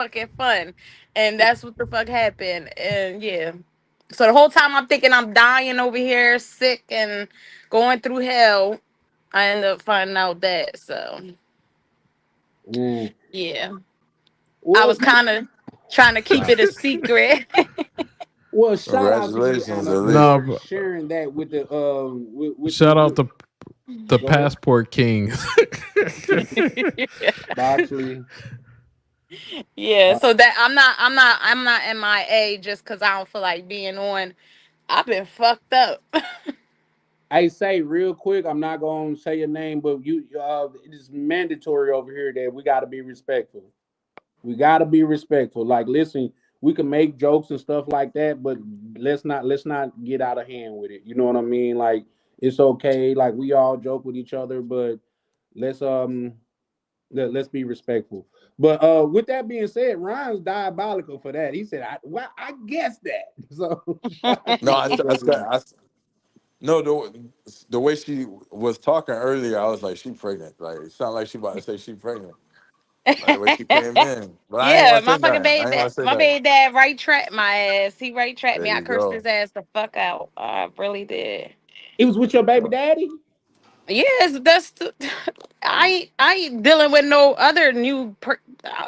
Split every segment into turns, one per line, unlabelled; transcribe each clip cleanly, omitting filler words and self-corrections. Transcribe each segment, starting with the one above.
fucking fun. And that's what the fuck happened. And yeah. So the whole time I'm thinking I'm dying over here, sick and going through hell. I end up finding out that. So
Mm.
yeah. I
Well,
was kind of trying to keep
Nah,
it a secret.
well, shout out to you,
Congratulations,
Anna,
at least.
no.
for sharing that with the
Shout out
with,
the
go ahead,
passport kings.
Boxley.
Yeah,
Uh,
so that I'm not MIA just because I don't feel like being on. I've been fucked up.
I say real quick, I'm not gonna say your name, but it's mandatory over here that we got to be respectful. We got to be respectful. Like, listen, we can make jokes and stuff like that, but let's not get out of hand with it. You know what I mean? Like, it's okay. Like, we all joke with each other, but let's let's be respectful. But with that being said, Ryan's diabolical for that. He said, I guess that." So shout out to
No,
you, good brother.
no, the way she was talking earlier, I was like, she pregnant. Like, it sounded like she about to say she pregnant. Like the way she came in, but I ain't
Yeah,
want to
my
say
fucking
nothing. I
baby
ain't
dad,
want to say
my
nothing.
baby dad right trapped my ass. He right trapped
There
me. I
you
cursed
go.
his ass the fuck out. I really did.
It was with
There
your
you
baby
go.
daddy.
Yes, I ain't dealing with no other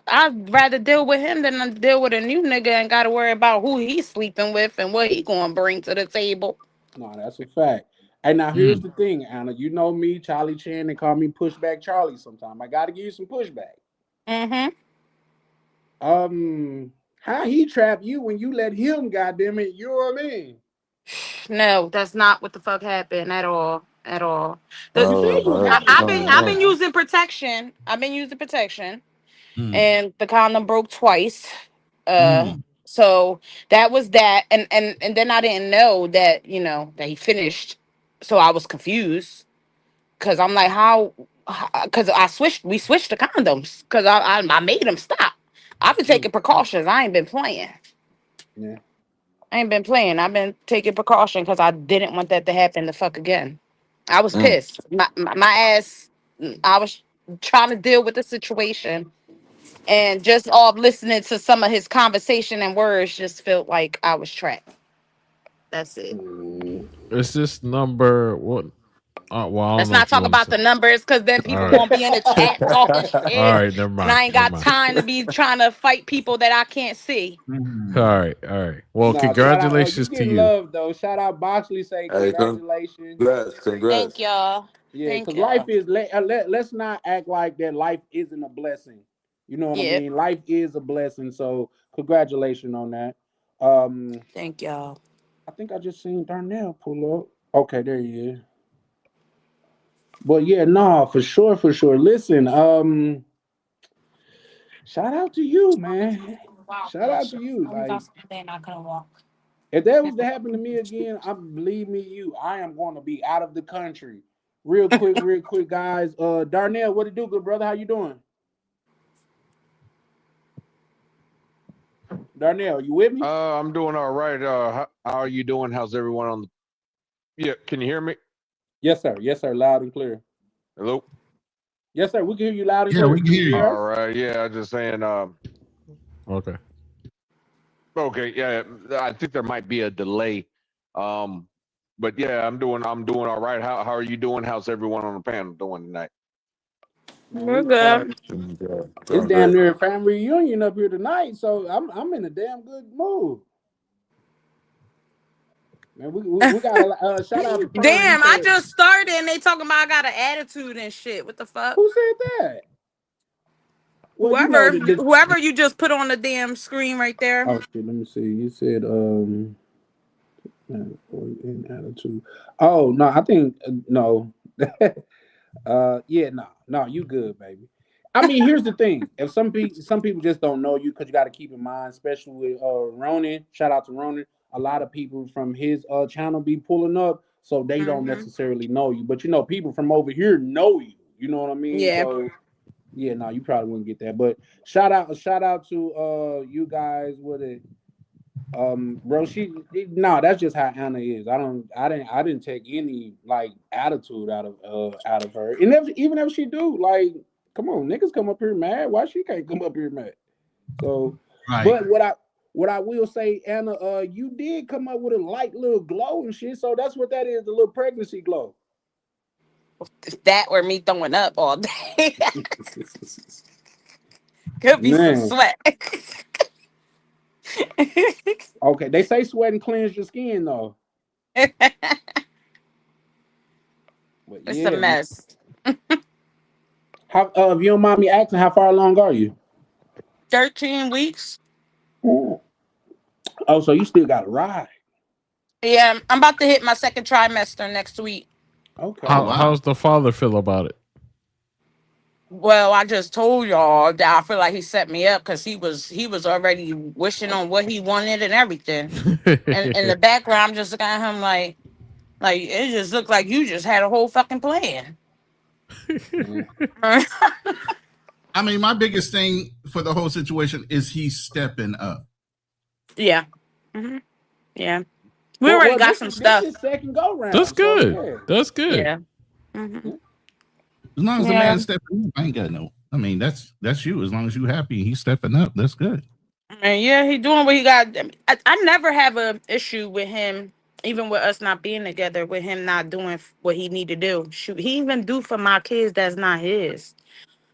I'd rather deal with him than I deal with a new nigga and gotta worry about who he's sleeping with and what he gonna bring to the table.
No, that's a fact. And now here's
Mm.
the thing, Anna. You know me, Charlie Chan, and call me Pushback Charlie. Sometime I got to give you some pushback.
Mm-hmm.
How he trap you when you let him? Goddamn it, you know what I mean?
No, that's not what the fuck happened at all. At all.
You said
Oh,
you was
that's
having
I've
fun.
been using protection. I've been using protection,
Mm.
and the condom broke twice. Uh,
Mm.
so that was that, and then I didn't know that that he finished. So I was confused because I'm like, how? Because we switched the condoms because I made him stop. I've been
Mm,
taking precautions. I ain't been playing.
yeah.
I ain't been playing. I've been taking precaution because I didn't want that to happen the fuck again. I was
Mm.
pissed. My ass. I was trying to deal with the situation, and just off listening to some of his conversation and words, just felt like I was trapped. That's it.
Mm.
Is this number what? Well, I don't
Let's
know
not
if you
talk
want to
about
say.
the numbers because then
All
people
right.
gonna be in the chat talking
All
shit,
right. Never
and
mind.
I ain't
Never
got
mind.
time to be trying to fight people that I can't see.
All
Mm.
right. All right. Well,
No, shout out. Oh, you
congratulations to
getting
you.
love though. Shout out Boxley. Say
Hey,
congratulations.
Thank
congrats.
y'all.
Yeah,
Thank
because life
y'all.
is. Let's not act like that. Life isn't a blessing. You know what I
Yep.
mean? Life is a blessing. So congratulations on that. Um,
Thank y'all.
I think I just seen Darnell pull up. Okay, there he is. But yeah, no, for sure, for sure. Listen, shout out to you, man. Shout out to you. Like, if that was to happen to me again, I believe me, I am going to be out of the country. Real quick, guys. Darnell, what it do, good brother? How you doing? Darnell, you with me?
I'm doing all right. How are you doing? How's everyone on the? Yeah, can you hear me?
Yes, sir. Yes, sir. Loud and clear.
Hello.
Yes, sir. We can hear you loud and
Yeah, we
clear.
can
Can you
hear
hear
you.
All
us?
right. Yeah, I just saying.
Okay.
Okay. Yeah, I think there might be a delay. Um, but yeah, I'm doing all right. How are you doing? How's everyone on the panel doing tonight?
Man,
We're
we chilling.
good.
Doing good.
It's
Doing
damn
great.
near a family reunion up here tonight, so I'm in a damn good mood. Man, we got a shout out to Purr. He
Damn, I
said,
just started and they talking about I got an attitude and shit. What the fuck?
"Who said that?" Well, you know
Whoever,
the
whoever you just put on the damn screen right there.
oh shit. Let me see. You said in attitude. Oh no, I think no. Yeah, no, no, you good, baby. I mean, here's the thing: if some people just don't know you, because you got to keep in mind, especially with Ronan. Shout out to Ronan. A lot of people from his channel be pulling up, so they don't
Hmm.
necessarily know you. But people from over here know you. You know what I mean?
Yeah.
So yeah, no, you probably wouldn't get that. But shout out to you guys with it. Bro, no, that's just how Anna is. I didn't take any like attitude out of her. And even if she do, like, come on, niggas come up here mad. Why she can't come up here mad? So,
Right.
but what I will say, Anna, you did come up with a light little glow and shit. So that's what that is, the little pregnancy glow.
That or me throwing up all day. Could be some
Man.
sweat.
Okay, they say sweat and cleanse your skin though.
It's
But
a
yeah,
mess.
how if you don't mind me asking, how far along are you?
13 weeks.
Oh, so you still got to ride.
Yeah, I'm about to hit my second trimester next week.
Okay.
Oh, wow.
How's the father feel about it?
Well, I just told y'all that I feel like he set me up because he was already wishing on what he wanted and everything. And in the background, I'm just looking at him like it just looked like you just had a whole fucking plan.
I mean, my biggest thing for the whole situation is he's stepping up.
Yeah. Mm-hmm. Yeah. We already got some stuff.
This is second go round.
That's good.
So, yeah.
That's good.
Yeah. Mm-hmm.
As long as the
Yeah.
man's stepping up, I ain't got no. I mean, that's you. As long as you happy and he's stepping up, that's good.
And yeah, he doing what he got. I never have an issue with him, even with us not being together, with him not doing what he need to do. Shoot, he even do for my kids that's not his.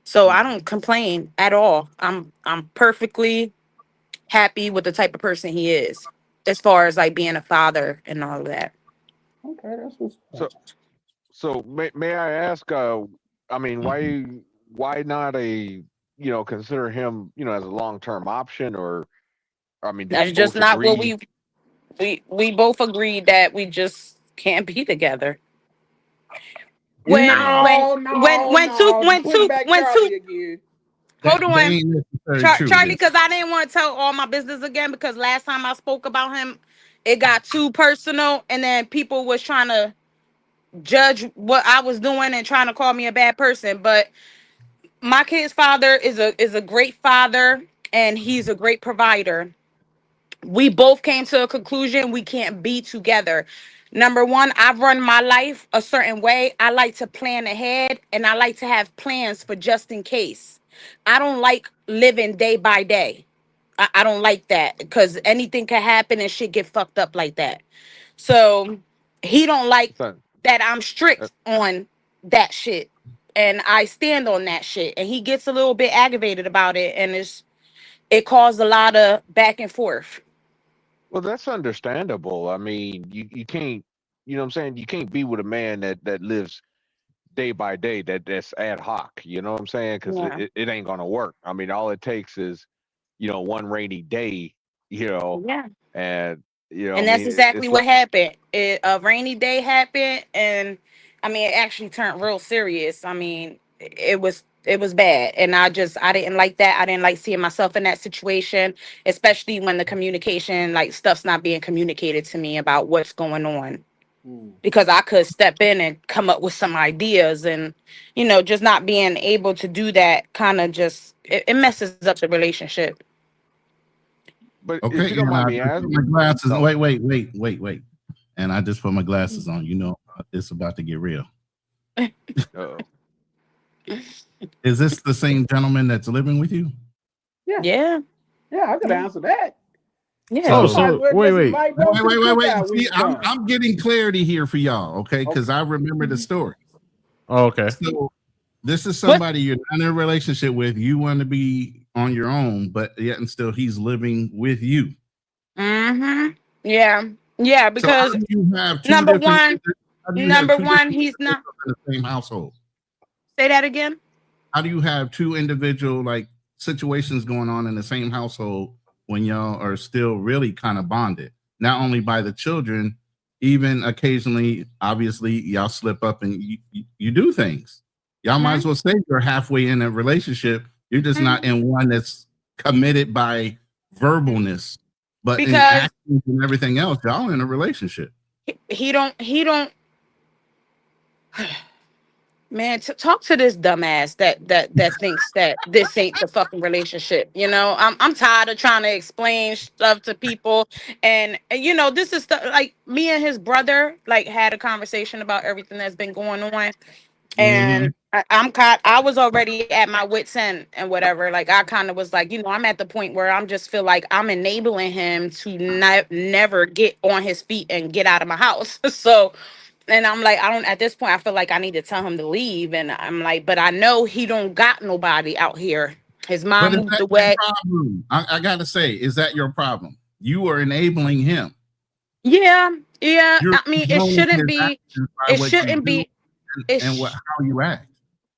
So I don't complain at all. I'm perfectly happy with the type of person he is, as far as like being a father and all of that.
Okay, that's what's
So may I ask? I mean, why not consider him as a long-term option, or I mean, did
That's
you
just
both
not what
agree?
we both agreed that we just can't be together. When two
again.
hold
That
on,
ain't necessarily true.
Charlie, because I didn't want to tell all my business again, because last time I spoke about him, it got too personal, and then people was trying to judge what I was doing and trying to call me a bad person. But my kid's father is a great father, and he's a great provider. We both came to a conclusion we can't be together. Number one, I've run my life a certain way. I like to plan ahead, and I like to have plans for just in case. I don't like living day by day. I don't like that because anything can happen and shit get fucked up like that. So he don't like
Son,
that I'm
uh,
strict on that shit. And I stand on that shit. And he gets a little bit aggravated about it. And it caused a lot of back and forth.
well, that's understandable. I mean, you can't, what I'm saying? You can't be with a man that lives day by day, that's ad hoc. You know what I'm saying? Because
Yeah.
it ain't gonna work. I mean, all it takes is one rainy day,
Yeah.
and I
And that's
mean,
exactly
it's
what
like,
happened. A rainy day happened, and I mean, it actually turned real serious. I mean, it was bad, and I didn't like that. I didn't like seeing myself in that situation, especially when the communication, like stuff's not being communicated to me about what's going on, because I could step in and come up with some ideas, and just not being able to do that kind of just it messes up the relationship.
but if
Okay,
you don't
and I
mind me
just put my
asking,
glasses.
oh,
Wait. And I just put my glasses on. It's about to get real.
uh,
Is this the same gentleman that's living with you?
Yeah.
Yeah, I could answer that.
Yeah.
Oh,
You
so
might as well
wait,
just
wait.
invite bro to the
Wait.
cookout when
See,
you come.
I'm getting clarity here for y'all, okay? Because I remember the story.
Oh, okay.
So this is
What?
somebody you're not in a relationship with. You want to be on your own, but yet and still he's living with you.
Mm-hmm. Yeah. Yeah,
So
because
how do you have two
number
different?
one,
How do you have two different
he's not.
individuals in the same household?
Say that again.
How do you have two individual situations going on in the same household when y'all are still really kind of bonded? Not only by the children, even occasionally, obviously, y'all slip up and you do things. Y'all might as well say you're halfway in a relationship. You're just not in one that's committed by verbalness, but in
Because
actions and everything else, y'all in a relationship.
he don't. Man, talk to this dumbass that thinks that this ain't the fucking relationship. I'm tired of trying to explain stuff to people, and this is stuff like me and his brother like had a conversation about everything that's been going on, And I was already at my wit's end and whatever. Like I kind of was like, I'm at the point where I'm just feel like I'm enabling him to never get on his feet and get out of my house. So, and I'm like, I don't. At this point, I feel like I need to tell him to leave. And I'm like, but I know he don't got nobody out here. His mom
But is
moved
that
away.
your problem? I gotta say, is that your problem? You are enabling him.
Yeah.
You're
I mean, it
controlling
shouldn't
his
be.
actions by
It
what you
shouldn't
do
be. It
and how you act.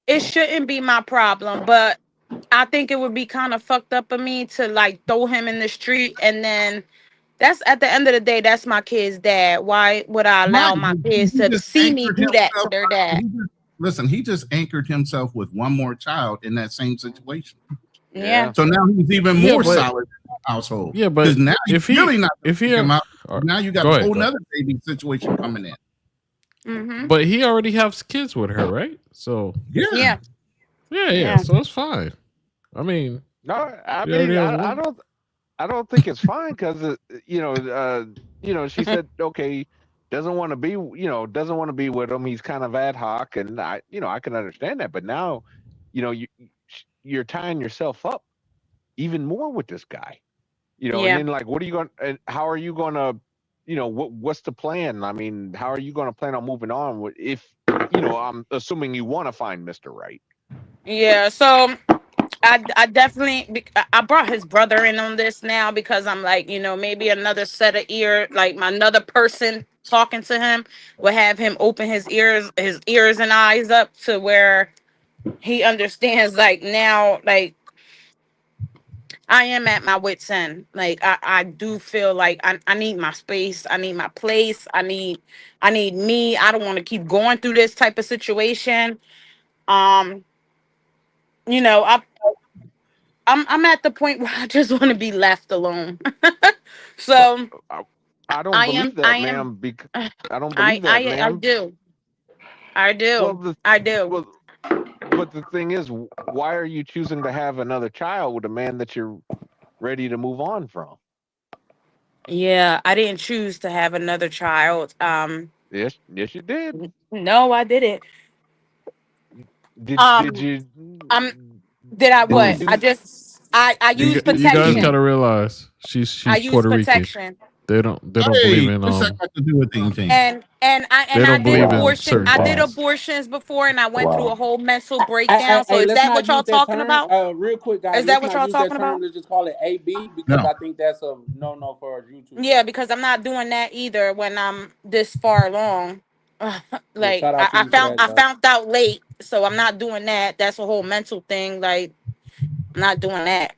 it shouldn't be my problem, but I think it would be kind of fucked up of me to like throw him in the street, and then that's at the end of the day, that's my kid's dad. Why would I allow
Right.
my
He
kids to
just
see me
anchored
do that to
himself.
their dad?
Listen, he just anchored himself with one more child in that same situation.
Yeah.
So now he's even
Yeah,
more
but-
solid in that household.
Yeah, but
Because now
if
he's
he-
really not
if he-
him out.
Alright,
Now you got
go
a
ahead,
whole
go ahead.
nother baby situation coming in.
Mm-hmm.
But he already has kids with her, right? So
Yeah.
yeah. So it's fine. I mean,
No, I
You already
mean,
have
I
one?
don't think it's fine because she said okay, doesn't want to be with him. He's kind of ad hoc, and I can understand that. But now, you're tying yourself up even more with this guy.
Yeah.
And then like, what are you going? And how are you going to? What's the plan? I mean, how are you going to plan on moving on if I'm assuming you want to find Mr. Right.
Yeah. So I definitely I brought his brother in on this now because I'm like, maybe another set of ear, like another person talking to him will have him open his ears and eyes up to where he understands, like, now, like, I am at my wit's end. Like I do feel like I need my space. I need my place. I need me. I don't want to keep going through this type of situation. Um, I'm at the point where I just want to be left alone. So
I don't
I
believe
am-
that,
I am-
ma'am. I don't believe that,
I
ma'am.
do.
Well,
I do.
Well, but the thing is, why are you choosing to have another child with a man that you're ready to move on from?
Yeah, I didn't choose to have another child.
Yes, you did.
No, I didn't.
Did you?
Did I
Did
what?
you-
I use
you guys
protection.
gotta realize she's
I use
Puerto Rican.
protection.
They don't
Hey,
believe in
what's that got to do with anything?
And I
They don't
did
believe in
abortion.
certain
I did
things.
abortions before, and I went through
Wow.
a whole mental breakdown. So is
let's
that
not
what y'all
use that
talking
term.
about?
Real quick, guys.
Is that
Let's
what
not
y'all
use that
talking
term.
about?
Let's just call it AB because
No.
I think that's a no for our YouTube.
Yeah, because I'm not doing that either when I'm this far along. Like
shout out to
I
you for that, guys.
found out late, so I'm not doing that. That's a whole mental thing. Like I'm not doing that.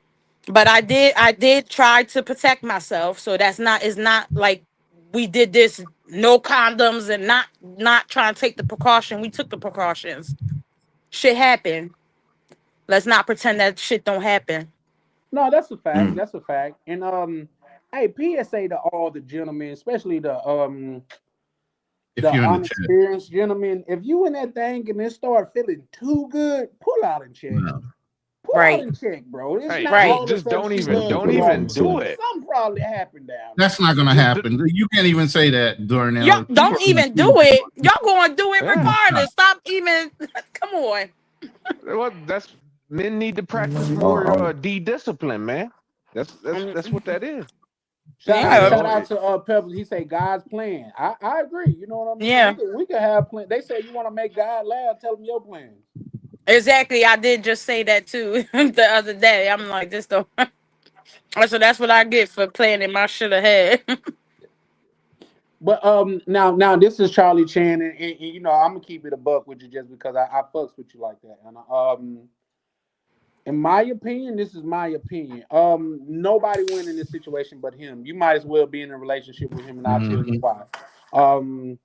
But I did try to protect myself. So it's not like we did this no condoms and not trying to take the precaution. We took the precautions. Shit happened. Let's not pretend that shit don't happen.
No, that's a fact. That's a fact. And hey, PSA to all the gentlemen, especially the
If you're in the chat.
unexperienced gentlemen. If you in that thing and it start feeling too good, pull out and check.
No.
Pull
Right.
out and check, bro. It's
Hey,
not
Right.
all of a
just
sudden
don't
she
even
loves
don't
you
even
all
do
the
it.
Something probably happened down.
That's not gonna happen. You can't even say that, Darnell.
Y'all don't even do it. Y'all gonna do it
Yeah.
regardless. Stop even. Come on.
Well, that's men need to practice more discipline, man. That's what that is.
Shout
Yeah.
out to Pebbles. He say God's plan. I agree. You know what I mean?
Yeah.
We could have plan. They say you want to make God laugh. Tell them your plans.
Exactly. I did just say that too the other day. I'm like, this don't. So that's what I get for planning my shit ahead.
But now this is Charlie Chan, and you know I'm gonna keep it a buck with you just because I fucks with you like that. And in my opinion, this is my opinion. Nobody win in this situation but him. You might as well be in a relationship with him, and I'll tell you why.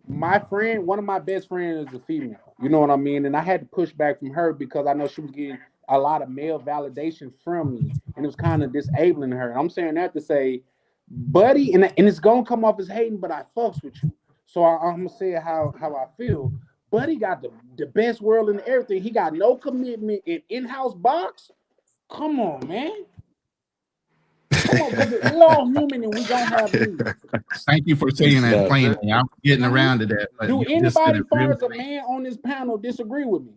My friend, one of my best friends, is a female. You know what I mean? And I had to push back from her because I know she was getting a lot of male validation from me, and it was kind of disabling her. And I'm saying that to say, buddy, and it's gonna come off as hating, but I fucks with you. So I'm gonna say how I feel. Buddy got the best world in everything. He got no commitment in in-house box. Come on, man. come on, because we're all human and we don't have needs.
Thank you for saying that plainly. I'm getting around to that. But
Do
you just said
anybody,
it
far
real
as a
plain.
man on this panel, disagree with me?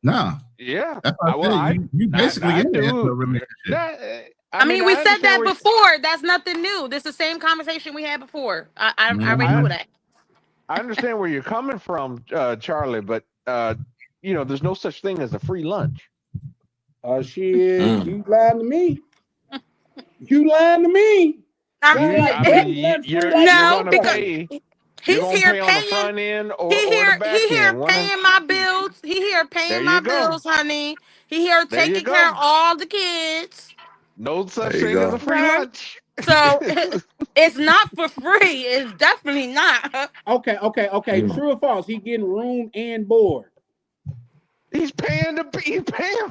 No.
Yeah.
That's what
Well,
I said. You basically
I
in
do.
a relationship.
I mean, we said that
understand
before. That's nothing new. This is the same conversation we had before. I already knew that.
I understand where you're coming from, Charlie, but you know, there's no such thing as a free lunch.
Shit, you lying to me. You lying to me.
You're gonna pay.
He's here
pay on the front end or
here,
the back
he here
end.
paying my bills. He here paying my bills, honey. He here taking care of all the kids.
No such thing as a free lunch.
So it's not for free. It's definitely not.
Okay. True or false? He getting room and board.
He's paying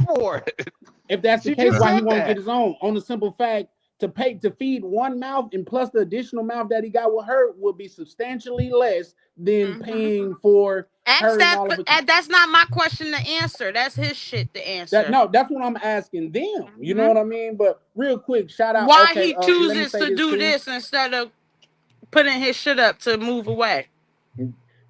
for it.
If that's the case, why he won't get his own? On the simple fact, to feed one mouth and plus the additional mouth that he got with her would be substantially less than paying for her.
That's not my question to answer. That's his shit to answer.
That's what I'm asking them. You know what I mean? But real quick, shout out.
Why he chooses to do this instead of putting his shit up to move away.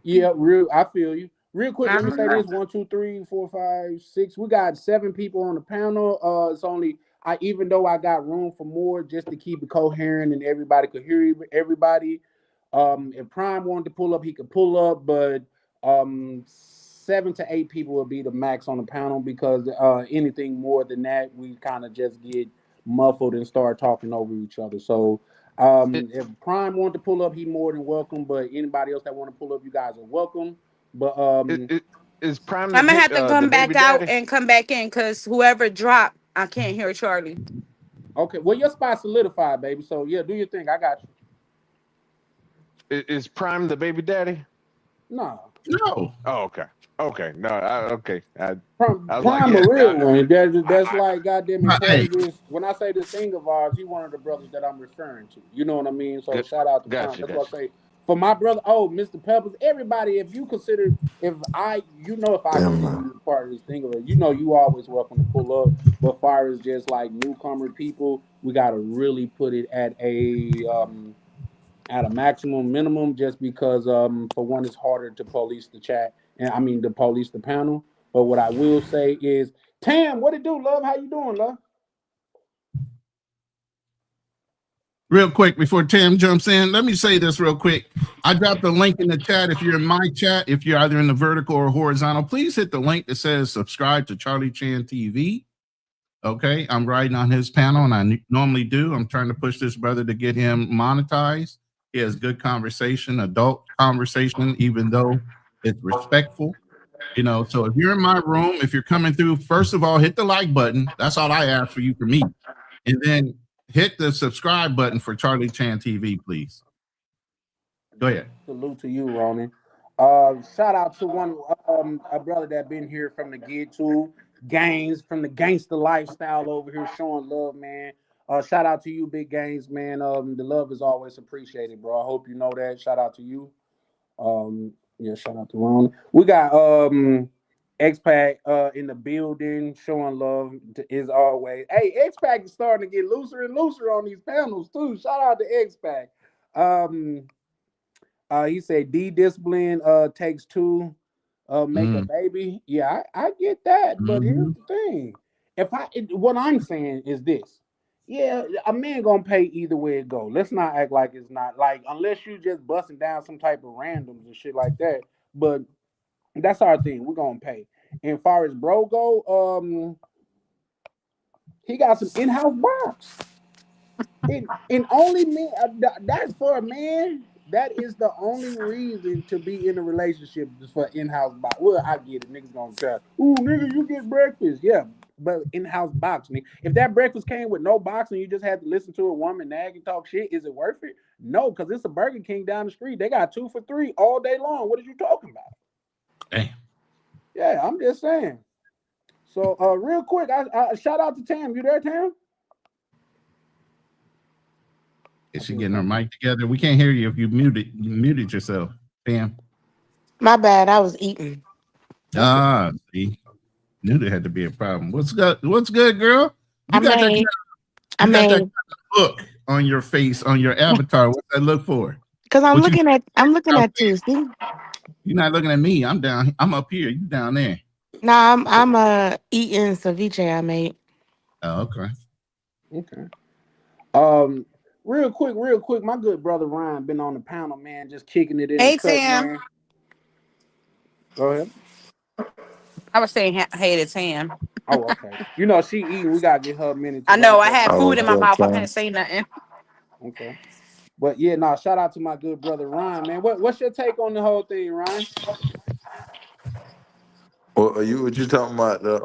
Yeah, I feel you. Real quick, let me say this: 1, 2, 3, 4, 5, 6. We got 7 people on the panel. It's only even though I got room for more, just to keep it coherent and everybody could hear everybody. If Prime wanted to pull up, he could pull up, but 7 to 8 people would be the max on the panel because anything more than that, we kind of just get muffled and start talking over each other. So if Prime wanted to pull up, he more than welcome. But anybody else that want to pull up, you guys are welcome. But
is Prime?
I'm gonna have to come back out and come back in because whoever dropped, I can't hear Charlie.
Okay, well your spot solidified, baby. So yeah, do your thing. I got
you. Is Prime the baby daddy?
No.
No.
Oh, okay. Okay. No. Okay.
Prime a real one. That's like goddamn it. When I say this thing of ours, he one of the brothers that I'm referring to. You know what I mean? So shout out to Prime. That's what I say. For my brother, Mr. Peppers, everybody, if you consider, if I consider you part of this thing, you always welcome to pull up. But far as just like newcomer people, we gotta really put it at a maximum minimum, just because for one, it's harder to police the chat, and to police the panel. But what I will say is, Tam, what it do, love? How you doing, love?
Real quick, before Tam jumps in, let me say this real quick. I dropped the link in the chat. If you're in my chat, if you're either in the vertical or horizontal, please hit the link that says subscribe to Charlie Chan TV. Okay, I'm riding on his panel, and I normally do. I'm trying to push this brother to get him monetized. He has good conversation, adult conversation, even though it's respectful. So if you're in my room, if you're coming through, first of all, hit the like button. That's all I ask for you for me. And then hit the subscribe button for Charlie Chan TV, please. Go ahead.
Salute to you, Ronan. Shout out to a brother that been here from the Get2 Games, from the gangster lifestyle over here, showing love, man. Shout out to you, Big Games, man. The love is always appreciated, bro. I hope you know that. Shout out to you. Shout out to Ronan. We got X-Pac in the building, showing love as always. Hey, X-Pac is starting to get looser and looser on these panels too. Shout out to X-Pac. He said discipline takes 2, make a baby. Yeah, I get that, but here's the thing. What I'm saying is this. Yeah, a man gonna pay either way it go. Let's not act like it's not, like, unless you just busting down some type of randoms and shit like that. But that's our thing. We're gonna pay. And far as bro go, he got some in-house box. And only me. That's for a man. That is the only reason to be in a relationship, is for in-house box. Well, I get it. Niggas gonna try. Ooh, nigga, you get breakfast. Yeah, but in-house box, nigga. If that breakfast came with no box and you just had to listen to a woman nag and talk shit, is it worth it? No, because it's a Burger King down the street. They got 2 for $3 all day long. What are you talking about?
Damn.
Yeah, I'm just saying. So, real quick, I shout out to Tam. You there, Tam?
Is she getting her mic together? We can't hear you if you muted yourself, Tam.
My bad. I was eating.
See, knew there had to be a problem. What's good? What's good, girl? You got that kind of look on your face on your avatar? What's that look for?
Because I'm
What you-
looking at you. See?
You're not looking at me. I'm down. I'm up here. You down there.
No, I'm eating ceviche I made.
Oh, okay.
Okay. Real quick, my good brother Ryan been on the panel, man, just kicking it in
Hey,
the cut,
Tam.
man. Go ahead.
I was saying hey to Tam.
Oh, okay. You know she eating. We gotta get her a minute. To
I know
wrap
I
up.
had
Oh,
food in my
what's
mouth.
up,
I
Tam?
couldn't say nothing.
Okay. But yeah, nah, shout out to my good brother Ryan, man. What's your take on the whole thing, Ryan?
Well, what you talking about the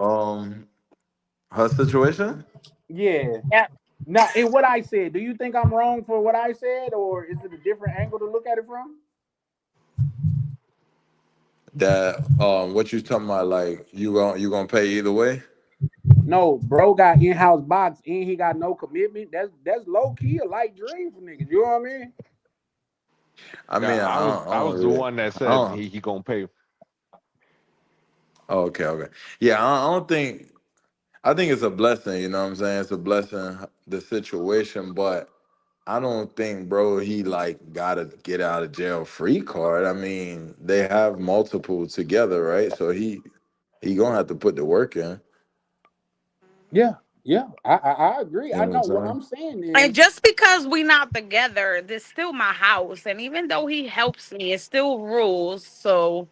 her situation?
Yeah.
Yeah.
Now, in what I said, do you think I'm wrong for what I said, or is it a different angle to look at it from?
That what you talking about? Like you gonna pay either way?
No, bro got in-house box and he got no commitment. That's low key a light dream for niggas. You know what I mean?
I mean,
I
I
was
don't
the
really.
one that
I
said
don't,
he gonna pay.
oh, okay. Yeah, I don't think. I think it's a blessing. You know what I'm saying? It's a blessing, the situation, but I don't think, bro, he like got a get out of jail free card. I mean, they have multiple together, right? So he gonna have to put the work in.
Yeah, I agree.
You
I
know what
know
I'm
what
saying?
I'm saying
And
is
just because we not together, this still my house. And even though he helps me, it's still rules. So,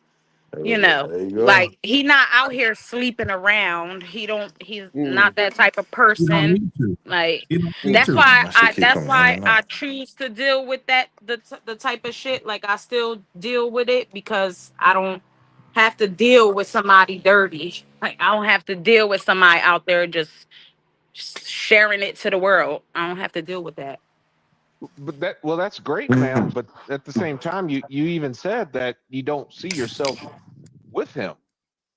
There
you know,
you go.
like he not out here sleeping around. He's
mm,
not that type of
You don't
person.
need to.
Like
You don't need
mm.
that's
to.
why
She keep
that's
coming in
why
and
I
out.
choose to deal with the type of shit. Like I still deal with it because I don't have to deal with somebody dirty. Like I don't have to deal with somebody out there just sharing it to the world. I don't have to deal with that.
But that's great, ma'am. But at the same time, you even said that you don't see yourself with him.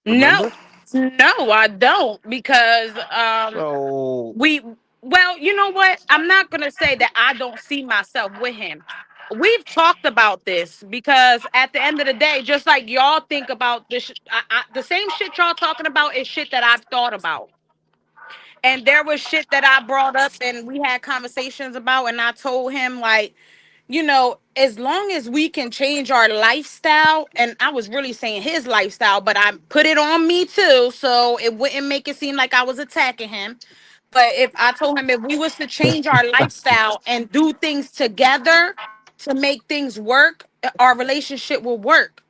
No,
Remember?
no, I don't because
So
we well, you know what? I'm not gonna say that I don't see myself with him. We've talked about this because at the end of the day, just like y'all think about this, the same shit y'all talking about is shit that I've thought about. And there was shit that I brought up and we had conversations about, and I told him like, as long as we can change our lifestyle, and I was really saying his lifestyle, but I put it on me too, so it wouldn't make it seem like I was attacking him. But if I told him if we was to change our lifestyle and do things together to make things work, our relationship will work.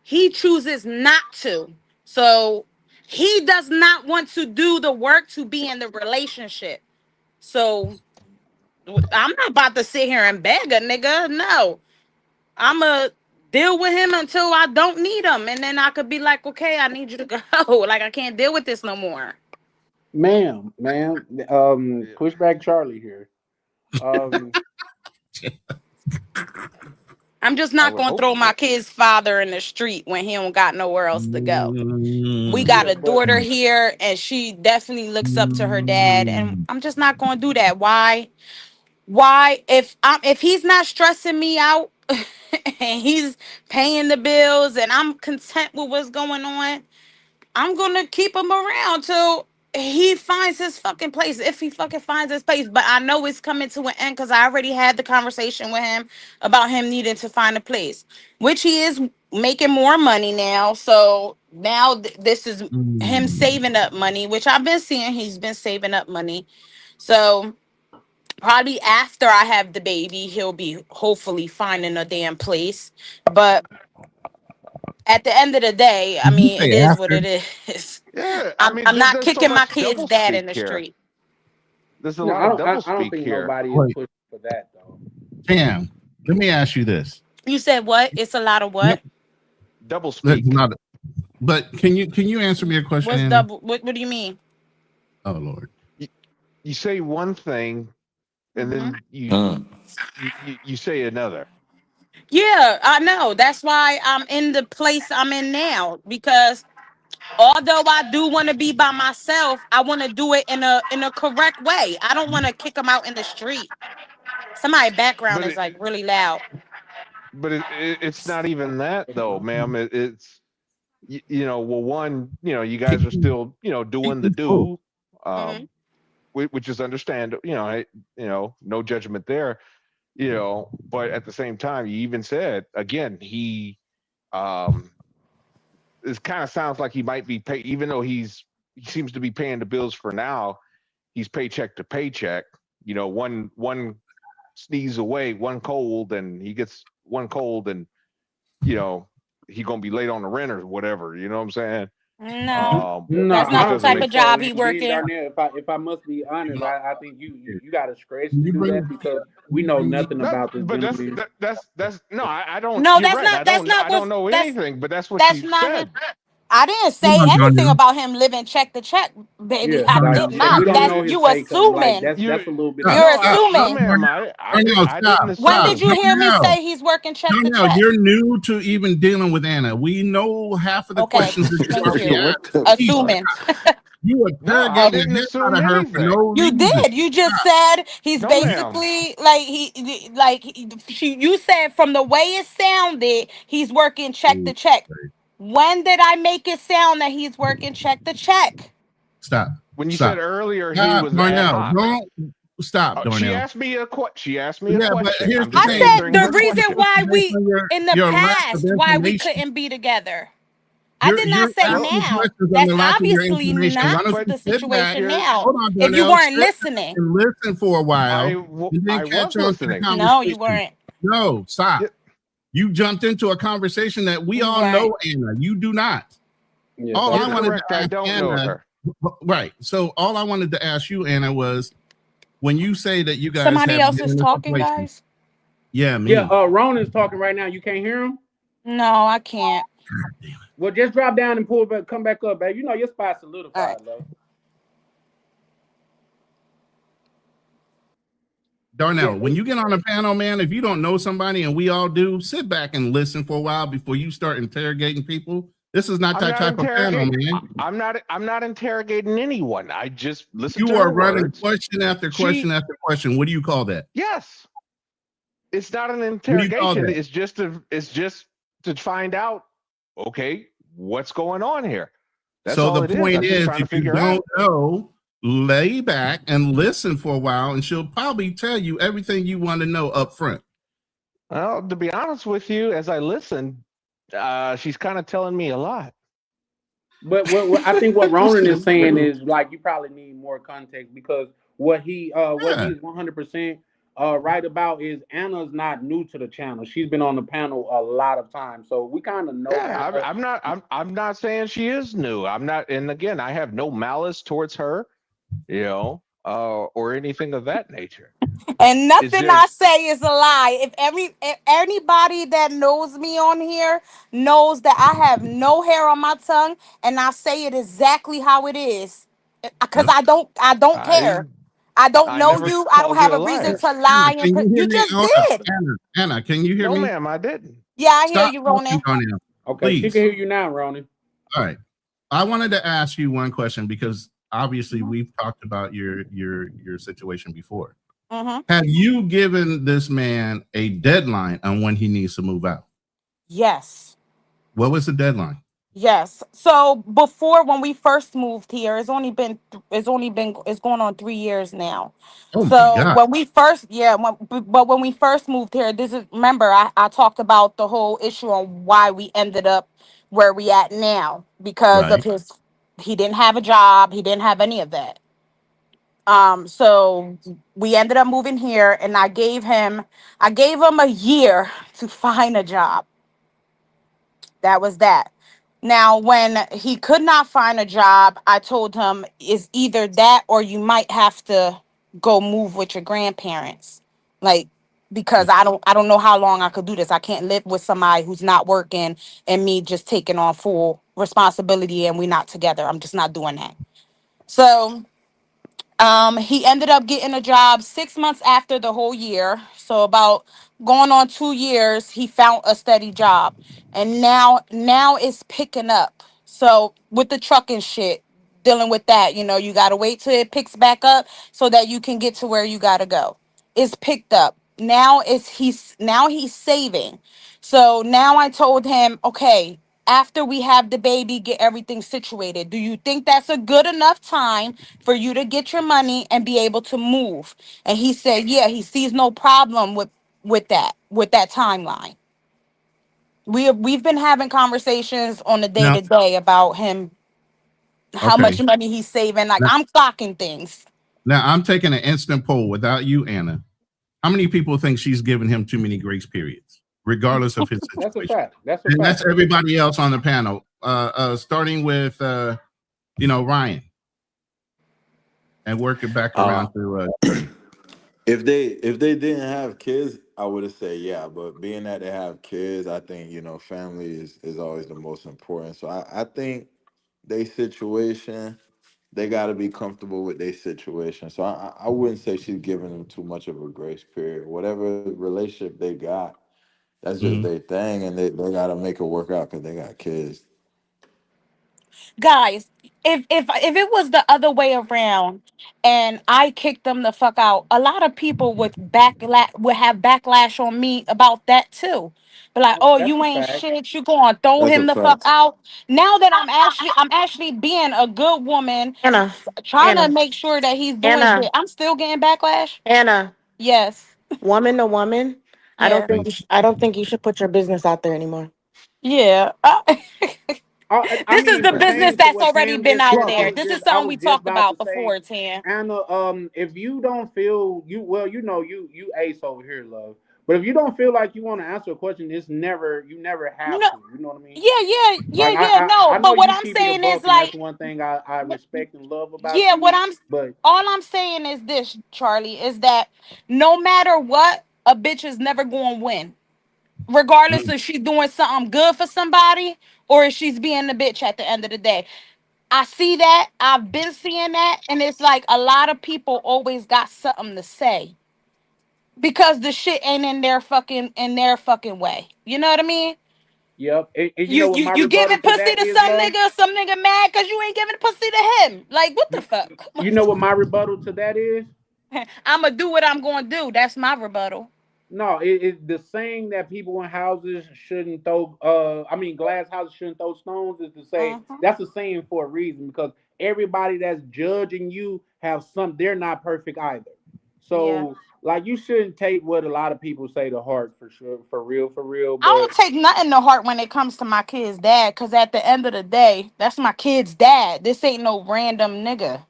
He chooses not to. So he does not want to do the work to be in the relationship. So I'm not about to sit here and beg a nigga. No. I'ma deal with him until I don't need him. And then I could be like, okay, I need you to go. Like I can't deal with this no more.
ma'am.
yeah.
Pushback Charlie here. Um,
I'm just
I
not
would
gonna
hope
throw my
so.
kid's father in the street when he don't got nowhere else to go. We got
yeah,
a
but
daughter here and she definitely looks up to her dad. And I'm just not gonna do that. Why? If he's not stressing me out and he's paying the bills and I'm content with what's going on, I'm gonna keep him around till he finds his fucking place. If he fucking finds his place, but I know it's coming to an end because I already had the conversation with him about him needing to find a place, which he is making more money now. So now this is him saving up money, which I've been seeing. He's been saving up money. So probably after I have the baby, he'll be hopefully finding a damn place. But at the end of the day, I
Did you
mean, it
say
is what
after?
it is.
Yeah, I mean,
I'm not
there's so
kicking my
much
kid's
double
dad in
speak
the
here.
street.
There's a
no,
lot of double
I don't
speak
think
here.
nobody is
Wait,
pushing for that though.
Tam, let me ask you this.
You said what? It's a lot of
No,
what?
Double
that's
speak.
not. But can you answer me a question,
What's
Annie?
double? What do you mean?
Oh Lord.
You say one thing, and
Hmm.
then
Mm.
you say another.
Yeah, I know. That's why I'm in the place I'm in now because although I do want to be by myself, I want to do it in a correct way. I don't want to kick them out in the street. Somebody's background
But
is like really loud.
it's not even that though, ma'am. It's well, one, you guys are
Keep
still doing the
them full.
do.
Hmm.
Um, which is understandable. No judgment there. But at the same time, he even said again, um, it kind of sounds like he might be pay, even though he seems to be paying the bills for now. He's paycheck to paycheck. One sneeze away, one cold, and he gets one cold, and he gonna be late on the rent or whatever. You know what I'm saying?
No,
No,
that's not the type
honestly,
of job he
and
working.
Darnell, if I must be honest, I think you got to stretch to do that because we know nothing about this
But
gentleman.
that's no, I don't.
No,
You're
that's
right.
not. That's not
I
what.
don't know
That's
anything, but that's what
that's
she
not him.
said.
I didn't say
Come on,
anything
Darnell.
about him living check to check, baby.
Yeah,
I
like
did
Darnell,
so you
not.
don't
That's
know his
you
take like
assuming.
that's a little bit
Stop,
You're
above.
stop,
No,
assuming.
ma'am.
Darnell,
I
stop,
didn't
When
stop.
did
assume.
you hear me
Darnell,
say he's working check to
Darnell,
check?
you're new to even dealing with Anna. We know half of the
Okay,
questions that you
thank
already
you.
asked.
What the
Please
Assuming.
stop. You
No, I
interrogating
didn't
the heck out
assume
of her for
anything.
no
You
reason.
did. You just said he's
No, ma'am.
basically like you said from the way it sounded, he's working check to check. When did I make it sound that he's working check to check?
Stop.
When you
Stop.
said earlier he
Stop,
was ad
Darnell.
hoc.
Don't stop,
She
Darnell.
asked me a She asked me a
Yeah, but
question.
here's
I'm
the
just
I
thing.
said
answering
the
her
reason
question.
why we
Your,
in the
your lack of
past why we
information.
couldn't be together. I did
You're
not say
Well,
asking
now.
questions on
That's
the lack of your
obviously
information.
not
Why don't
but
you
the
sit back?
situation
here's
now.
Hold on,
If you
Darnell.
weren't
Sit
listening.
and listen for a while,
I
and then catch
was
on to the
listening.
No, you
conversation.
weren't.
No, stop.
Yeah.
You jumped into a conversation that we
You
all
weren't.
know, Anna. You do not.
Yeah,
All
You're
I wanted
correct.
to
I
ask
don't know
Anna,
her.
right? So all I wanted to ask you, Anna, was when you say that you guys
Somebody
have
else
been
is
in a
talking,
situation.
guys.
Yeah, me.
Ronan's talking right now. You can't hear him.
No, I can't.
Well, just drop down and pull back, come back up, baby. You know your spot's solidified,
All right.
though.
Darnell, when you get on a panel, man, if you don't know somebody, and we all do, sit back and listen for a while before you start interrogating people. This is not that type of panel, man.
I'm not interrogating anyone. I just listen to
You
her
are running
words.
question after question after question. What do you call that?
Yes. It's not an
What do you call
interrogation.
that?
It's just to find out, okay, what's going on here. That's
So
all
the
it is.
point
I'm just
is,
trying to
if you
figure
don't
out.
know, lay back and listen for a while, and she'll probably tell you everything you want to know up front.
Well, to be honest with you, as I listen, she's kind of telling me a lot.
But what I think what Ronan is saying is like you probably need more context because what he's 100% right about is Anna's not new to the channel. She's been on the panel a lot of times, so we kind of know.
Yeah,
Anna.
I'm not saying she is new. I'm not, and again, I have no malice towards her, or anything of that nature.
And nothing I
just-
say is a lie. If anybody that knows me on here knows that I have no hair on my tongue and I say it exactly how it is. Because I don't care. I don't know
never
you. I don't
called
have
you
a
a
reason
liar.
to lie.
Can you
And
hear
you
me?
just did.
Anna, can you hear
No,
me?
ma'am, I didn't.
Yeah, I hear
Stop
you, Ronan.
talking, Darnell.
Okay, she
Please.
can hear you now, Ronan.
All right. I wanted to ask you one question because obviously we've talked about your situation before.
Mm-hmm.
Have you given this man a deadline on when he needs to move out?
Yes.
What was the deadline?
Yes. So before when we first moved here, it's going on 3 years now.
Oh
So
my God.
when we first, but when we first moved here, remember I talked about the whole issue on why we ended up where we at now because of
Right.
he didn't have a job, he didn't have any of that. So we ended up moving here, and I gave him a year to find a job. That was that. Now, when he could not find a job, I told him it's either that or you might have to go move with your grandparents. Like, because I don't know how long I could do this. I can't live with somebody who's not working and me just taking on full responsibility and we're not together. I'm just not doing that. So he ended up getting a job 6 months after the whole year. So about going on 2 years, he found a steady job. And now it's picking up. So with the trucking shit, dealing with that, you gotta wait till it picks back up so that you can get to where you gotta go. It's picked up. Now he's saving. So now I told him, okay, after we have the baby, get everything situated. Do you think that's a good enough time for you to get your money and be able to move? And he said, yeah, he sees no problem with that timeline. We've been having conversations on the day
Now,
to day about him, how
okay.
much money he's saving. Like
Now,
I'm clocking things.
now I'm taking an instant poll without you, Anna. How many people think she's giving him too many grace periods, regardless of his
That's a
situation?
fact. That's a
And
fact.
that's everybody else on the panel, starting with Ryan, and work it back
Uh,
around to.
if they didn't have kids, I would have said yeah. But being that they have kids, I think family is always the most important. So I think they situation, they got to be comfortable with their situation. So I wouldn't say she's giving them too much of a grace period. Whatever relationship they got, that's just
Mhm.
their thing, and they got to make it work out because they got kids.
Guys, if it was the other way around and I kicked them the fuck out, a lot of people would have backlash on me about that too. But like, oh,
That's
you
a
ain't
fact.
shit, you gonna throw
That's a
him the fuck
fact.
out. Now that I'm actually being a good woman,
Anna,
trying to
Anna,
make sure that he's doing
Anna,
shit. I'm still getting backlash.
Anna,
Yes.
woman to woman.
Yeah.
I don't think you should put your business out there anymore.
Yeah.
I
This is
mean,
the business
pertaining to
that's
what
already
Tam
been
just
out
said,
there. This is
I
something
was
we
just
talked
about
about
to say,
before, Tam.
Anna, if you don't feel you ace over here, love. But if you don't feel like you want to answer a question, you never have
No,
to. You know what I mean? Like
no.
I know
But what
you
I'm
keep it a
saying is
buck, and that's
like,
one thing I respect and love about
yeah,
you. But
all I'm saying is this, Charlie, is that no matter what, a bitch is never going to win, regardless
Mhm.
if she's doing something good for somebody or if she's being a bitch at the end of the day. I see that. I've been seeing that, and it's like a lot of people always got something to say because the shit ain't in their fucking way. You know what I mean?
yep, and you
You
know what
you
my
you
rebuttal
giving
to
pussy
that
to
is, love.
some nigga mad because you ain't giving pussy to him. Like what the
You,
fuck?
you know what my rebuttal to that is.
I'ma do what I'm gonna do. That's my rebuttal.
No, the saying that people in houses shouldn't throw. I mean, glass houses shouldn't throw stones is to say
Uh-huh.
that's a saying for a reason because everybody that's judging you have some. They're not perfect either.
Yeah.
So, like, you shouldn't take what a lot of people say to heart for sure, for real, for real.
I don't
But
take nothing to heart when it comes to my kid's dad, cause at the end of the day, that's my kid's dad. This ain't no random nigga.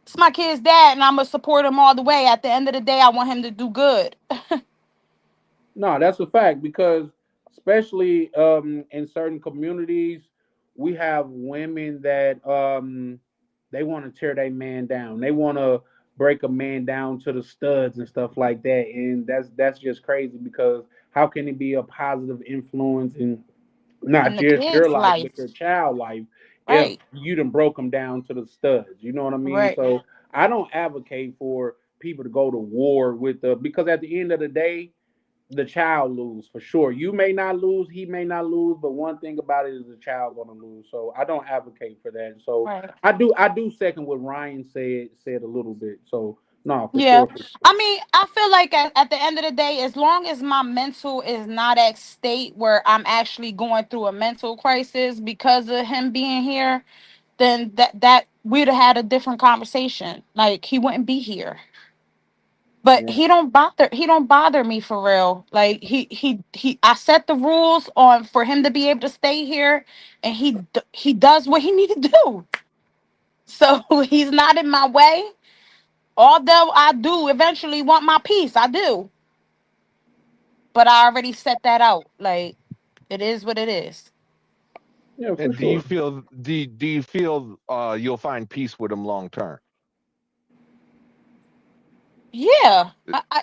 It's my kid's dad, and I'ma support him all the way. At the end of the day, I want him to do good.
no, that's a fact because especially in certain communities, we have women that they want to tear their man down. They want to break a man down to the studs and stuff like that. And that's just crazy because how can it be a positive influence in not
In the
just your
kid's
life but
life.
your child life if
Right.
you done broke them down to the studs? You know what I mean?
Right.
So I don't advocate for people to go to war with the because at the end of the day the child lose for sure. You may not lose, he may not lose, but one thing about it is the child gonna lose. So I don't advocate for that. So
Right.
I do second what Ryan said a little bit. So no, for
Yeah.
sure, for sure.
I mean, I feel like at the end of the day, as long as my mental is not at state where I'm actually going through a mental crisis because of him being here, then that we'd have had a different conversation. Like he wouldn't be here. But
Yeah.
he don't bother me for real. Like he I set the rules on for him to be able to stay here, and he does what he need to do. So he's not in my way. Although I do eventually want my peace, I do. But I already set that out. Like it is what it is.
Yeah, for
And do you
sure.
feel do you feel you'll find peace with him long term?
Yeah.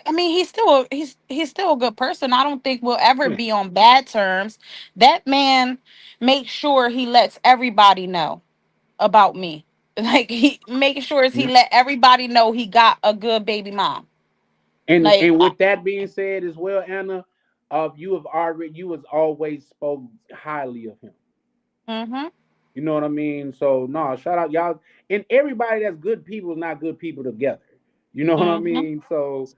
I mean he's still a good person. I don't think we'll ever
Yeah.
be on bad terms. That man makes sure he lets everybody know about me. Like he making sure he
Yeah.
let everybody know he got a good baby mom.
And
Like
with that being said as well, Anna, you was always spoke highly of him.
mm-hmm.
You know what I mean? So no, shout out y'all and everybody that's good people is not good people together. You know what I
Mm-hmm.
mean? So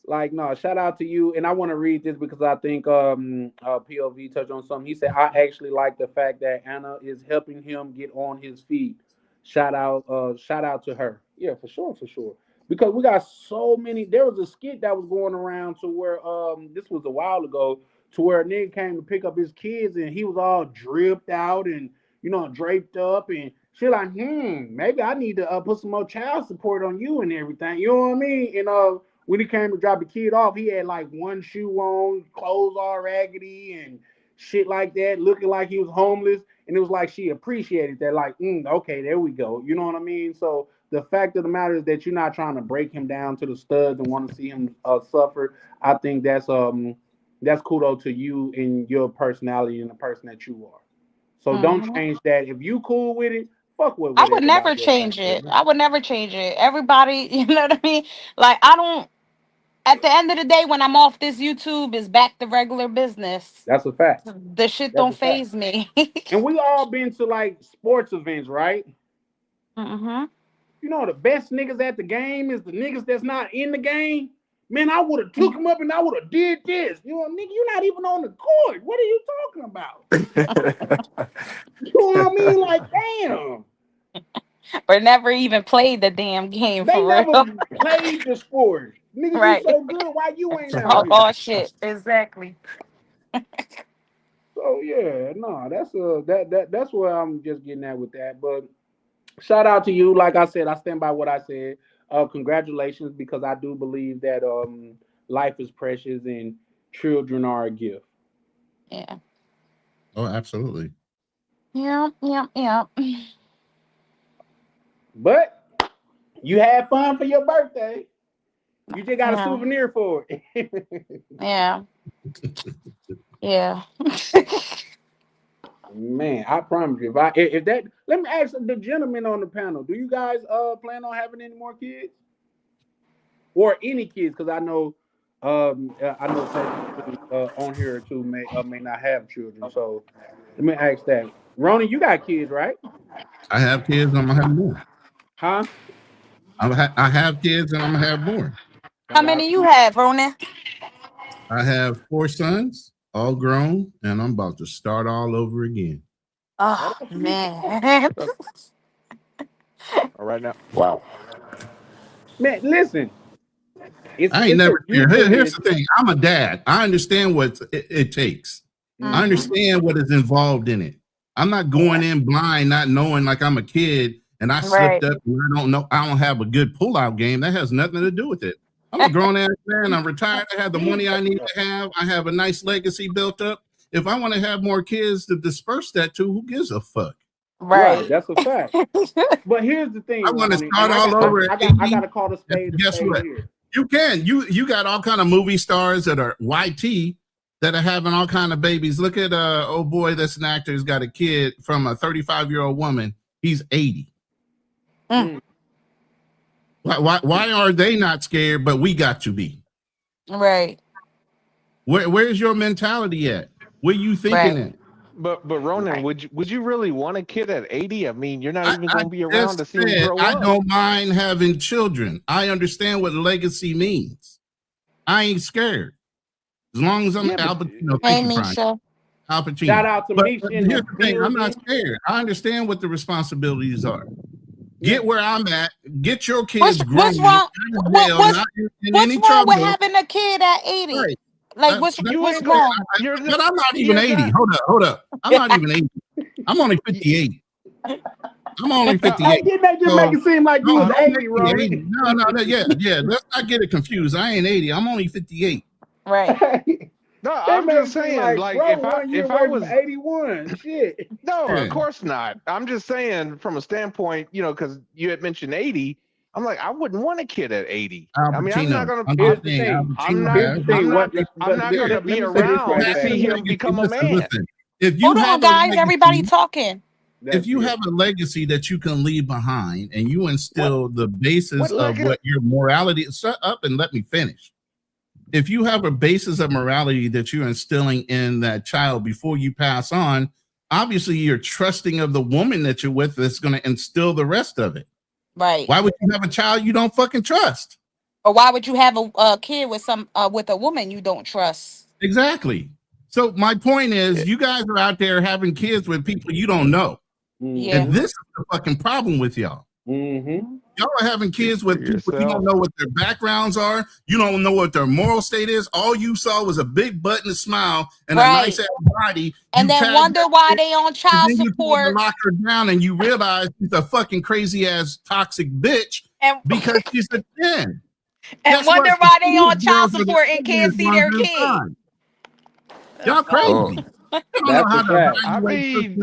Like, no, shout out to you. And I want to read this because I think POV touched on something. He said, I actually like the fact that Anna is helping him get on his feet. Shout out to her. Yeah, for sure, for sure. Because we got so many. There was a skit that was going around to where this was a while ago, to where a nigga came to pick up his kids and he was all dripped out and draped up and she like, maybe I need to put some more child support on you and everything. You know what I mean? And when he came to drop the kid off, he had like one shoe on, clothes all raggedy and shit like that, looking like he was homeless. And it was like she appreciated that, like, okay, there we go. You know what I mean? So the fact of the matter is that you're not trying to break him down to the studs and want to see him suffer. I think that's kudos to you and your personality and the person that you are. So don't change that. If you cool with it, fuck with
I would never
everybody else
change
thinks.
it. I would never change it. Everybody, you know what I mean? Like, I don't. At the end of the day, when I'm off this YouTube, is back to regular business.
That's a fact.
The shit
That's a
don't
fact.
phase me.
And we all been to like sports events, right? You know, the best niggas at the game is the niggas that's not in the game. Man, I would have took him up and I would have did this. You know, nigga, you're not even on the court. What are you talking about? You know what I mean? Like, damn.
Or never even played the damn game.
They
for
never
real.
played the sport. Nigga,
Right.
you so good. Why you ain't out here?
Oh shit, exactly.
So yeah, no, that's where I'm just getting at with that. But shout out to you. Like I said, I stand by what I said. Congratulations, because I do believe that life is precious and children are a gift.
Yeah.
Oh, absolutely.
Yeah.
But you had fun for your birthday. You just got a souvenir for it.
Yeah. Yeah.
Man, I promise you, if that, let me ask the gentlemen on the panel, do you guys plan on having any more kids? Or any kids? Because I know some on here too may not have children. So let me ask that. Ronnie, you got kids, right?
I have kids and I'm gonna have more.
Huh?
I have kids and I'm gonna have more.
How many you have, Ronan?
I have 4 sons, all grown, and I'm about to start all over again.
Oh man.
All right now.
Wow.
Man, listen.
I ain't never. Here's the thing. I'm a dad. I understand what it takes. I understand what is involved in it. I'm not going in blind, not knowing, like I'm a kid and I slipped up and I don't know. I don't have a good pullout game. That has nothing to do with it. I'm a grown ass man. I'm retired. I have the money I need to have. I have a nice legacy built up. If I want to have more kids to disperse that to, who gives a fuck?
Right. That's a fact. But here's the thing.
I want to start all over.
I got to call the spade.
Guess what? Here. You can. You got all kind of movie stars that are YT that are having all kind of babies. Look at old boy that's an actor who's got a kid from a 35-year-old woman. He's 80. Why are they not scared, but we got to be?
Right.
Where's your mentality at? Where you thinking at?
But Ronan, would you really want a kid at 80? I mean, you're not even going to be around to see him grow up.
I don't mind having children. I understand what legacy means. I ain't scared. As long as I'm Al Pacino.
Hey, Misha.
Al Pacino.
Shout out to Misha.
Here's the thing. I'm not scared. I understand what the responsibilities are. Get where I'm at. Get your kids grown.
What's wrong? What's wrong with having a kid at 80?
Right.
Like, what's wrong?
But I'm not even 80. Hold up. I'm not even 80. I'm only 58. I'm only 58.
Didn't they just make it seem like you was 80, right?
No. Yeah. Let's not get it confused. I ain't 80. I'm only 58.
Right.
No, I'm just saying, like,
bro,
if I was
81, shit.
No, of course not. I'm just saying from a standpoint, because you had mentioned 80. I'm like, I wouldn't want a kid at 80. I mean, I'm not gonna be around to see him become a man.
Listen, if you
hold on, guys, everybody talking.
If you have a legacy that you can leave behind and you instill the basis of what your morality, shut up and let me finish. If you have a basis of morality that you're instilling in that child before you pass on, obviously you're trusting of the woman that you're with that's going to instill the rest of it.
Right.
Why would you have a child you don't fucking trust?
Or why would you have a kid with with a woman you don't trust?
Exactly. So my point is, you guys are out there having kids with people you don't know,
Yeah.
and this is the fucking problem with y'all.
Mm-hmm.
Y'all are having kids with people you don't know what their backgrounds are. You don't know what their moral state is. All you saw was a big butt and a smile and a nice ass body.
And then wonder why they on child support.
You lock her down and you realize she's a fucking crazy ass toxic bitch because she's a 10.
And wonder why they on child support and can't see their kid.
Y'all crazy.
That's a fact. I mean,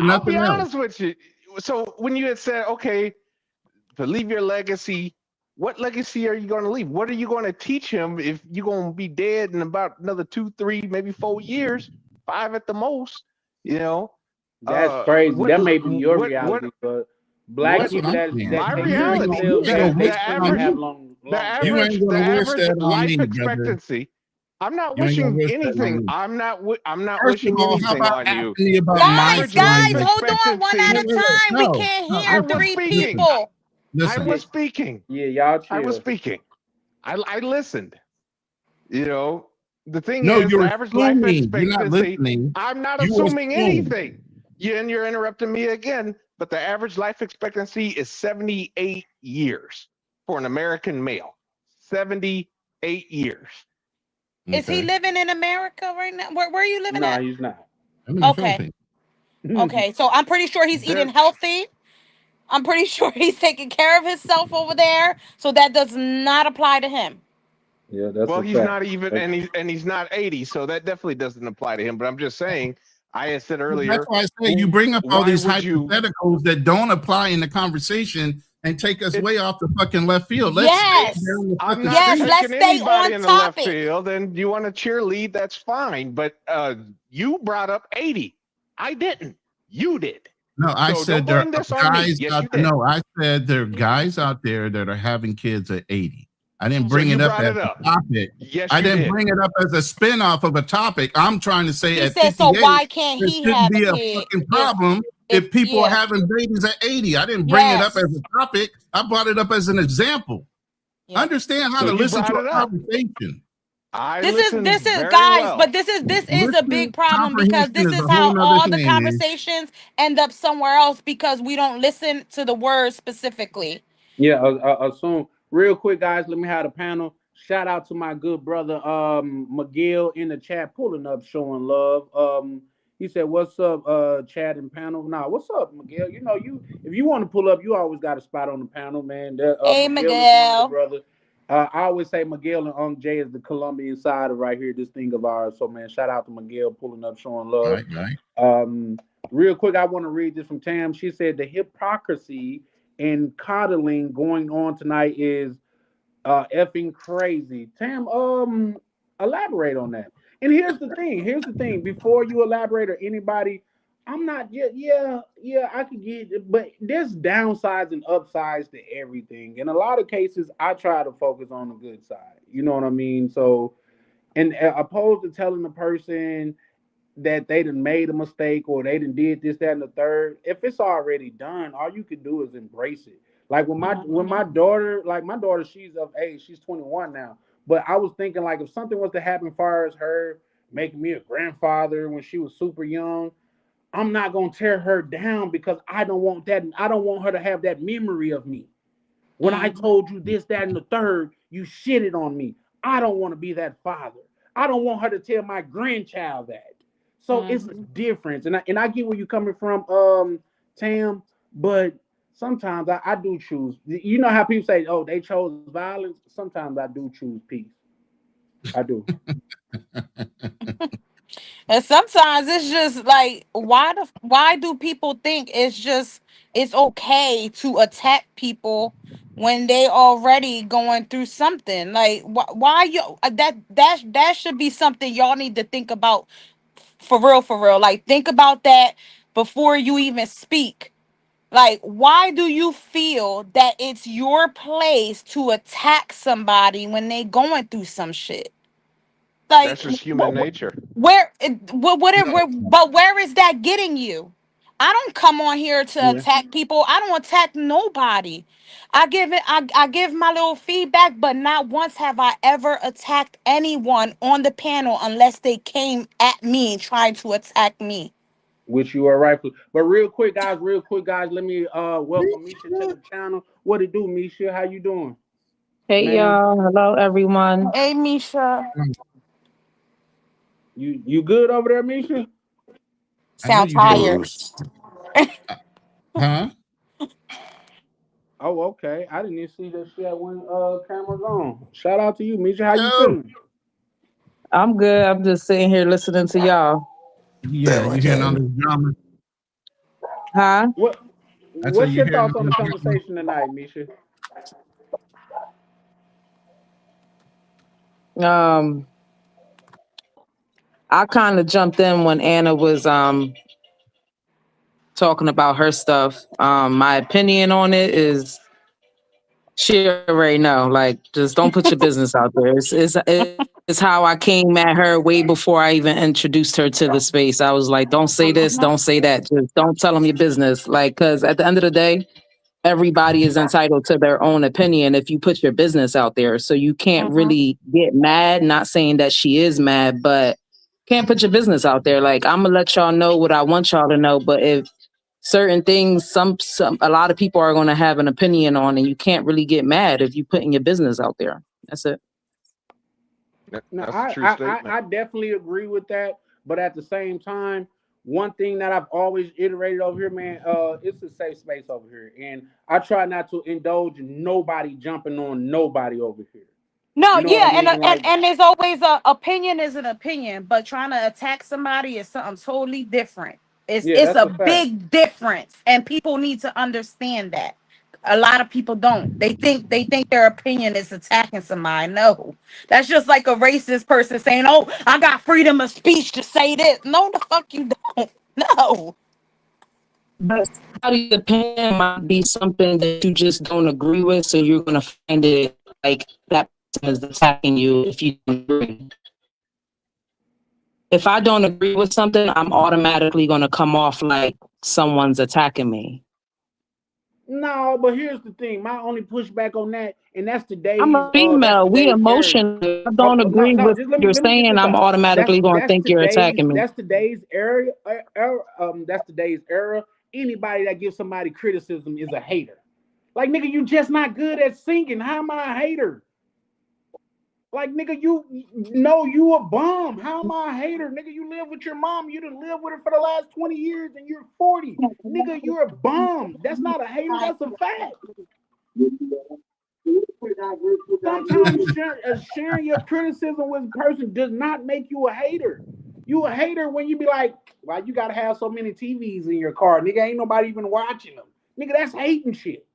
I'll be honest with you. So when you had said, okay, to leave your legacy, what legacy are you going to leave? What are you going to teach him if you're going to be dead in about another 2, 3, maybe 4 years, 5 at the most? You know,
that's crazy. That may be your reality, but black people
my reality. The average life expectancy. I'm not wishing anything. I'm not wishing anything on you.
Guys, hold on one at a time. We can't hear 3 people.
I was speaking.
Yeah, y'all chill.
I was speaking. I listened. You know, the thing is, the average life expectancy. I'm not assuming anything. And you're interrupting me again. But the average life expectancy is 78 years for an American male. 78 years.
Is he living in America right now? Where are you living at?
No, he's not.
Okay. Okay, so I'm pretty sure he's eating healthy. I'm pretty sure he's taking care of himself over there. So that does not apply to him.
Yeah, that's
well, he's not even, and he's not 80, so that definitely doesn't apply to him. But I'm just saying, I had said earlier.
That's why I say you bring up all these hypotheticals that don't apply in the conversation and take us way off the fucking left field. Let's
let's stay on
in
topic.
The left field, and you want to cheerlead, that's fine. But you brought up 80. I didn't. You did.
No, I said there are guys out there. No, I said there are guys out there that are having kids at 80. I didn't bring it up as a topic.
Yes,
I didn't bring it up as a spin-off of a topic. I'm trying to say at 58,
so why can't he have
a fucking problem if people are having babies at 80? I didn't bring it up as a topic. I brought it up as an example. Understand how to listen to a conversation.
This is guys, but this is a big problem because this is how all the conversations end up somewhere else because we don't listen to the words specifically.
Yeah, assume. Real quick, guys, let me have the panel. Shout out to my good brother Miguel in the chat, pulling up, showing love. He said, "What's up, chat and panel?" Nah, what's up, Miguel? You know, if you want to pull up, you always got a spot on the panel, man.
Hey, Miguel,
brother. I always say Miguel and Jay is the Colombian side of right here, this thing of ours. So, man, shout out to Miguel pulling up, showing love.
Right.
Real quick, I want to read this from Tam. She said the hypocrisy and coddling going on tonight is effing crazy. Tam, elaborate on that. And here's the thing. Before you elaborate or anybody, I'm not yeah, I could get it, but there's downsides and upsides to everything. In a lot of cases, I try to focus on the good side. You know what I mean? So, and opposed to telling the person that they done made a mistake or they done did this, that, and the third, if it's already done, all you can do is embrace it. Like when my daughter, she's of age, she's 21 now. But I was thinking, like, if something was to happen as far as her making me a grandfather when she was super young, I'm not gonna tear her down because I don't want that. I don't want her to have that memory of me. When I told you this, that, and the third, you shitted on me. I don't want to be that father. I don't want her to tell my grandchild that. So it's different. And I get where you're coming from, Tam, but sometimes I do choose. You know how people say, oh, they chose violence? Sometimes I do choose peace. I do.
And sometimes it's just like, why do people think it's okay to attack people when they already going through something? Like, why you that should be something y'all need to think about for real. Like, think about that before you even speak. Like, why do you feel that it's your place to attack somebody when they going through some shit? Like,
that's just human nature.
Where is that getting you? I don't come on here to attack people. I don't attack nobody. I give my little feedback, but not once have I ever attacked anyone on the panel unless they came at me trying to attack me.
Which you are rightful. But real quick, guys, let me welcome Misha to the channel. What it do, Misha? How you doing?
Hey
Man,
y'all, hello everyone.
Hey, Misha.
You good over there, Misha?
Sound tired.
Huh?
Oh, okay. I didn't even see that she had one camera on. Shout out to you, Misha. How you feeling?
I'm good. I'm just sitting here listening to y'all.
Yeah, you hearing all this drama?
Huh?
What's your thoughts on the conversation tonight, Misha?
I kind of jumped in when Anna was talking about her stuff. My opinion on it is she already know. Like, just don't put your business out there. It's how I came at her way before I even introduced her to the space. I was like, don't say this, don't say that. Just don't tell them your business. Like, because at the end of the day, everybody is entitled to their own opinion if you put your business out there. So you can't really get mad, not saying that she is mad, but can't put your business out there. Like, I'm gonna let y'all know what I want y'all to know, but if certain things, a lot of people are going to have an opinion on, and you can't really get mad if you putting your business out there. That's it.
No, I definitely agree with that, but at the same time, one thing that I've always iterated over here, man, it's a safe space over here, and I try not to indulge nobody jumping on nobody over here.
No,
You know
yeah,
what I mean?
and there's always a opinion is an opinion, but trying to attack somebody is something totally different. It's a big difference, and people need to understand that. A lot of people don't. They think their opinion is attacking somebody. No, that's just like a racist person saying, "Oh, I got freedom of speech to say this." No, the fuck you don't. No.
But somebody's opinion might be something that you just don't agree with, so you're gonna find it like that person is attacking you if you don't agree. If I don't agree with something, I'm automatically gonna come off like someone's attacking me.
No, but here's the thing. My only pushback on that, and that's today's.
I'm a female. We emotional. I don't agree with what you're saying. I'm automatically going to think you're attacking me.
That's today's era. That's today's era. Anybody that gives somebody criticism is a hater. Like, nigga, you just not good at singing. How am I a hater? Like, nigga, you know you a bum. How am I a hater? Nigga, you live with your mom. You done lived with her for the last 20 years and you're 40. Nigga, you're a bum. That's not a hater. That's a fact. Sometimes sharing your criticism with a person does not make you a hater. You a hater when you be like, well, you got to have so many TVs in your car. Nigga, ain't nobody even watching them. Nigga, that's hating shit.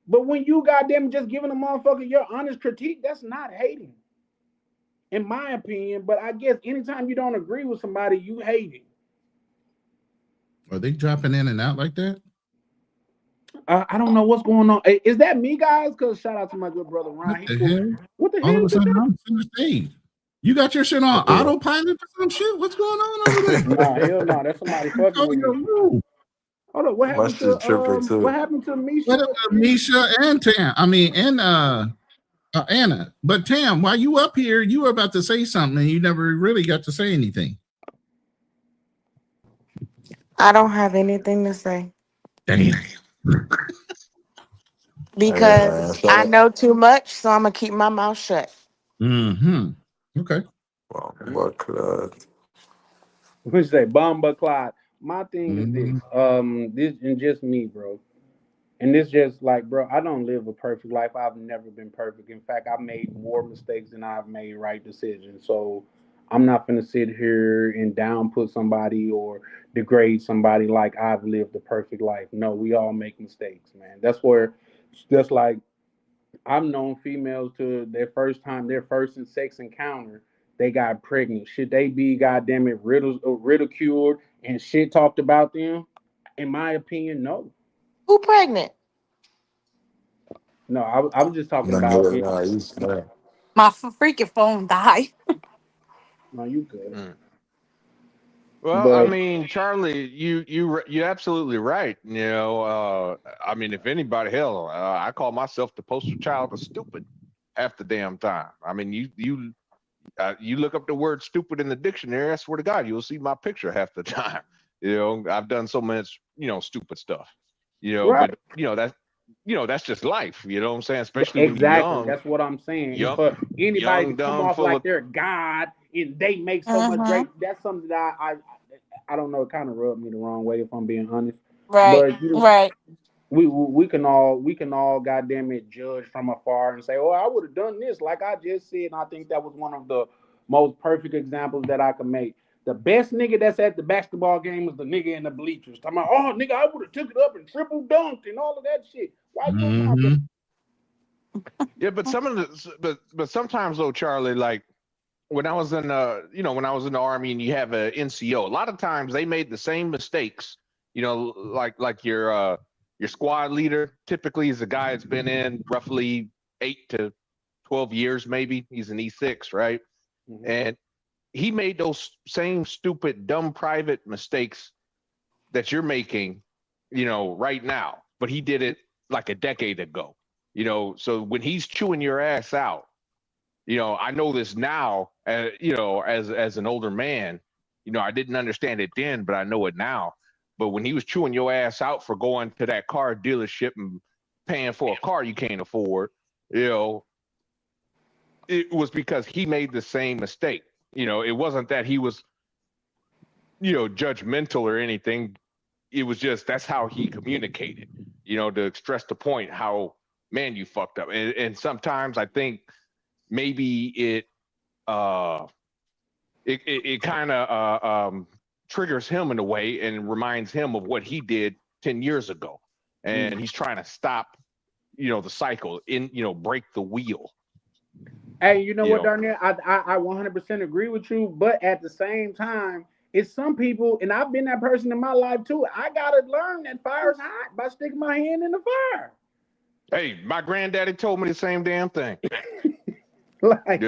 But when you goddamn just giving a motherfucker your honest critique, that's not hating, in my opinion. But I guess anytime you don't agree with somebody, you hating.
Are they dropping in and out like that?
I don't know what's going on. Hey, is that me, guys? Because shout out to my good brother Ryan. What the hell?
All of a sudden, I'm on the stage. You got your shit on autopilot or some shit? What's going on over there?
Nah, hell no. That's somebody fucking with me. Hold up, what happened to Misha?
What about Misha and Tam? I mean, and Anna. But Tam, while you up here, you were about to say something and you never really got to say anything.
I don't have anything to say.
Damn.
Because I know too much, so I'm gonna keep my mouth shut.
Okay.
We say Bomba Clyde. My thing is this and just me, bro. And this just like, bro, I don't live a perfect life. I've never been perfect. In fact, I've made more mistakes than I've made right decisions. So I'm not gonna sit here and downput somebody or degrade somebody like I've lived a perfect life. No, we all make mistakes, man. That's like I've known females to their first and sex encounter, they got pregnant. Should they be goddamn it ridiculed and shit talked about them? In my opinion, no.
Who pregnant?
No, I was just talking about it.
My freaking phone died.
No, you good.
Well, I
But
mean, Charlie, you're absolutely right. I mean, if anybody, hell, I call myself the poster child of stupid half the damn time. I mean, you look up the word stupid in the dictionary, I swear to God, you'll see my picture half the time. I've done so much, stupid stuff.
right,
But that's just life. You know what I'm saying? Especially when you're
exactly.
young,
That's what I'm saying. And
young,
for anybody to
young,
come
dumb,
off
full
like
of.
they're God and they make so much
Mm-hmm.
great, that's something that I don't know. It kind of rubbed me the wrong way, if I'm being honest.
Right.
But
Right.
we can all goddamn it judge from afar and say, "Oh, I would have done this," like I just said. And I think that was one of the most perfect examples that I could make. The best nigga that's at the basketball game is the nigga in the bleachers. Talking about, "Oh, nigga, I would have took it up and triple dunked and all of that shit." Why you in my
Mhm.
Yeah, but but sometimes though, Charlie, like when I was in when I was in the army and you have a NCO, a lot of times they made the same mistakes. Like your squad leader typically is a guy that's been in roughly 8 to 12 years, maybe. He's an E6, right?
Mhm.
And he made those same stupid, dumb private mistakes that you're making, right now. But he did it like a decade ago. So when he's chewing your ass out, I know this now, as an older man, I didn't understand it then, but I know it now. But when he was chewing your ass out for going to that car dealership and paying for a car you can't afford, it was because he made the same mistake. It wasn't that he was, judgmental or anything. It was just that's how he communicated, to stress the point how, man, you fucked up. And sometimes I think maybe it kind of triggers him in a way and reminds him of what he did 10 years ago. And he's trying to stop, the cycle break the wheel.
Hey, you know
You
what,
know,
Darnell? I 100% agree with you, but at the same time, it's some people, and I've been that person in my life too. I gotta learn that fire's hot by sticking my hand in the fire.
hey, my granddaddy told me the same damn thing.
Like,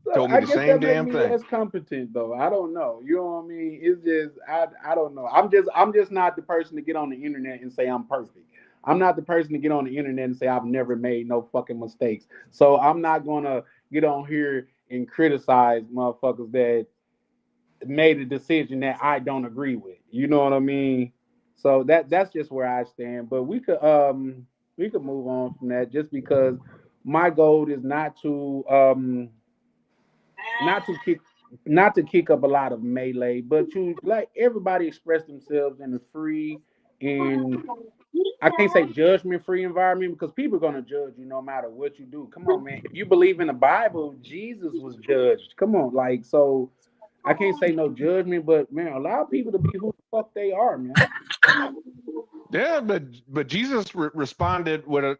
so
Told me
I
the
guess
same
that make
damn
me
thing.
less competent, though. I don't know. You know what I mean? It's just I don't know. I'm just not the person to get on the internet and say I'm perfect. I'm not the person to get on the internet and say I've never made no fucking mistakes. So I'm not gonna get on here and criticize motherfuckers that made a decision that I don't agree with. You know what I mean? So that's just where I stand. But we could move on from that just because my goal is not to kick up a lot of melee, but to let everybody express themselves in a free and I can't say judgment free environment because people are gonna judge you no matter what you do. Come on, man. If you believe in the Bible, Jesus was judged. Come on, like so. I can't say no judgment, but man, allow people to be who the fuck they are, man.
Yeah, but Jesus responded with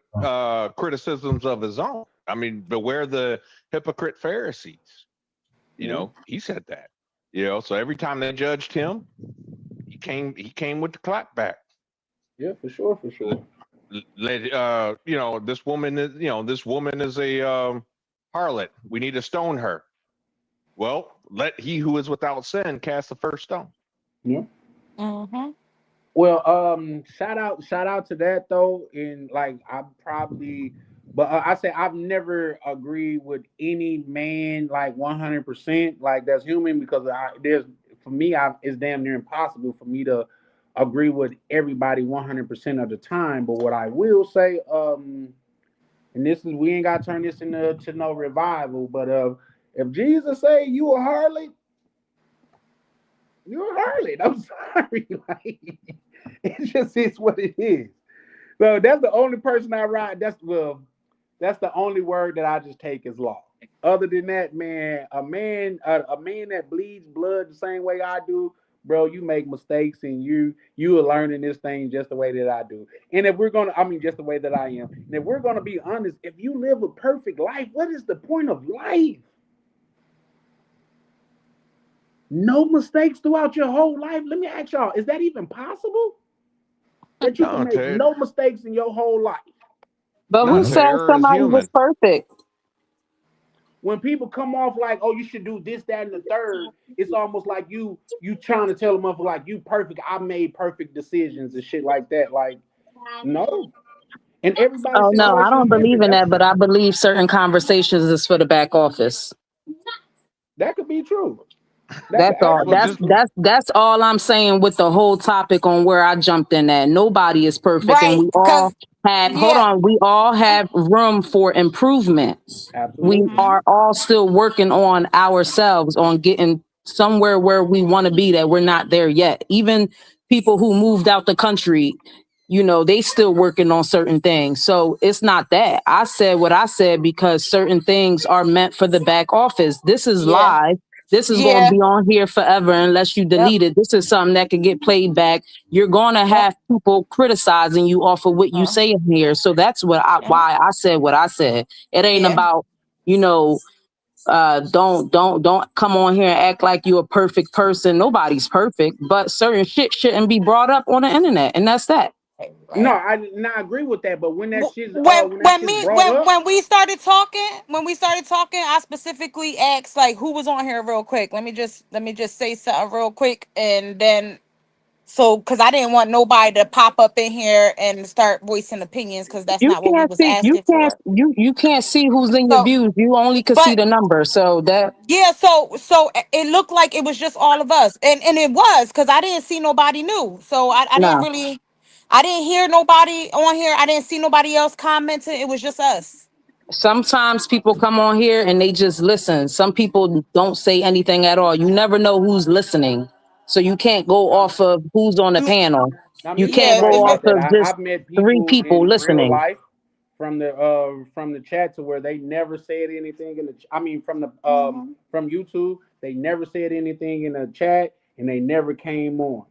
criticisms of his own. I mean, beware the hypocrite Pharisees.
Yeah,
He said that. So every time they judged him, he came with the clap back.
yeah, for sure, for sure.
This woman is a harlot. We need to stone her. Well, let he who is without sin cast the first stone.
Yeah.
Mm-hmm.
Well, shout out to that though, and like but I say I've never agreed with any man like 100%, like that's human because for me, it's damn near impossible for me to agree with everybody 100% of the time. But what I will say, and this is we ain't got to turn this into to no revival, but if Jesus say you a harlot, you're a harlot. I'm sorry, like it just is what it is. So that's the only person I ride. That's the only word that I just take as law. Other than that, man, a man that bleeds blood the same way I do, bro, you make mistakes and you are learning this thing just the way that I do. And if we're gonna, I mean, just the way that I am. And if we're gonna be honest, if you live a perfect life, what is the point of life? No mistakes throughout your whole life. Let me ask y'all, is that even possible? That you can
No,
make no mistakes in your whole life.
But
Not
who
a
to
said
single.
err is
somebody was
human.
perfect?
when people come off like, oh, you should do this, that, and the third, it's almost like you trying to tell them like you perfect. I made perfect decisions and shit like that. Like, no. And everybody's
Oh no, I
situation
don't
is
believe
different.
in that, but I believe certain conversations is for the back office.
That could be true.
That's all. That's all I'm saying with the whole topic on where I jumped in at. Nobody is perfect, and we all have. Hold on, we all have room for improvement.
Absolutely.
We are all still working on ourselves, on getting somewhere where we want to be. That we're not there yet. Even people who moved out the country, they still working on certain things. So it's not that. I said what I said because certain things are meant for the back office. This is live. This is going to be on here forever unless you delete it. This is something that can get played back. You're going to have people criticizing you off of what you say in here. So that's why I said what I said. It ain't about, don't come on here and act like you're a perfect person. Nobody's perfect, but certain shit shouldn't be brought up on the internet, and that's that.
Right. No, I agree with that. But when that shit, when
we started talking, I specifically asked like who was on here real quick. Let me just say something real quick, and then because I didn't want nobody to pop up in here and start voicing opinions because that's not what we was asking for.
You can't see who's in your views. You only can see the number. So that
so it looked like it was just all of us, and it was because I didn't see nobody new. So I didn't really. I didn't hear nobody on here. I didn't see nobody else commenting. It was just us.
Sometimes people come on here and they just listen. Some people don't say anything at all. You never know who's listening. So you can't go off of who's on the panel. You can't go off of just
I've met people
3 people
in
listening.
Real life from the chat to where they never said anything in the from YouTube, they never said anything in the chat and they never came on.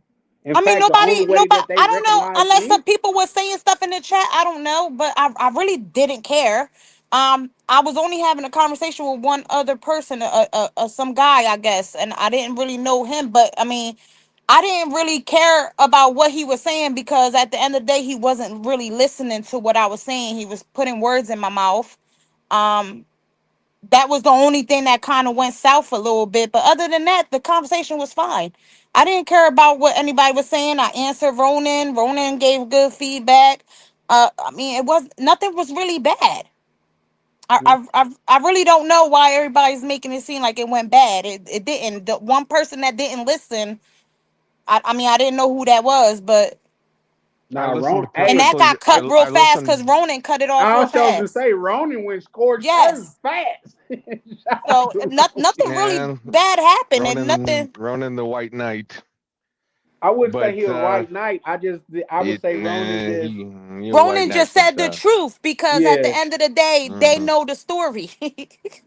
Nobody. I don't know unless some people were saying stuff in the chat. I don't know, but I really didn't care. I was only having a conversation with one other person, some guy, I guess, and I didn't really know him. But I didn't really care about what he was saying because at the end of the day, he wasn't really listening to what I was saying. He was putting words in my mouth. That was the only thing that kind of went south a little bit. But other than that, the conversation was fine. I didn't care about what anybody was saying. I answered Ronan. Ronan gave good feedback. Nothing was really bad. I really don't know why everybody's making it seem like it went bad. It didn't. The one person that didn't listen, I didn't know who that was, but and that got cut real fast because Ronan cut it off real fast.
I was to say Ronan went scored fast.
So nothing really bad happened, and nothing.
Ronan the White Knight.
I wouldn't say he was White Knight. I would say
Ronan just said the truth because at the end of the day, they know the story.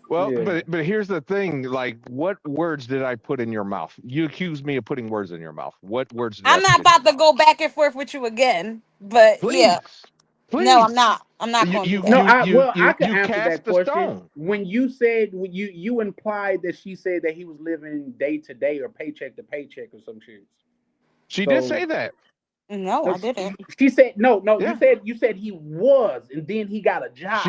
Well, but here's the thing: like, what words did I put in your mouth? You accused me of putting words in your mouth. What words?
I'm not about to go back and forth with you again, but
please.
No, I'm not. I'm not going to do
that. I can answer that question. When you said you implied that she said that he was living day to day or paycheck to paycheck or some shit.
She did say that.
No, I didn't.
She said no. Yeah. You said he was, and then he got a job,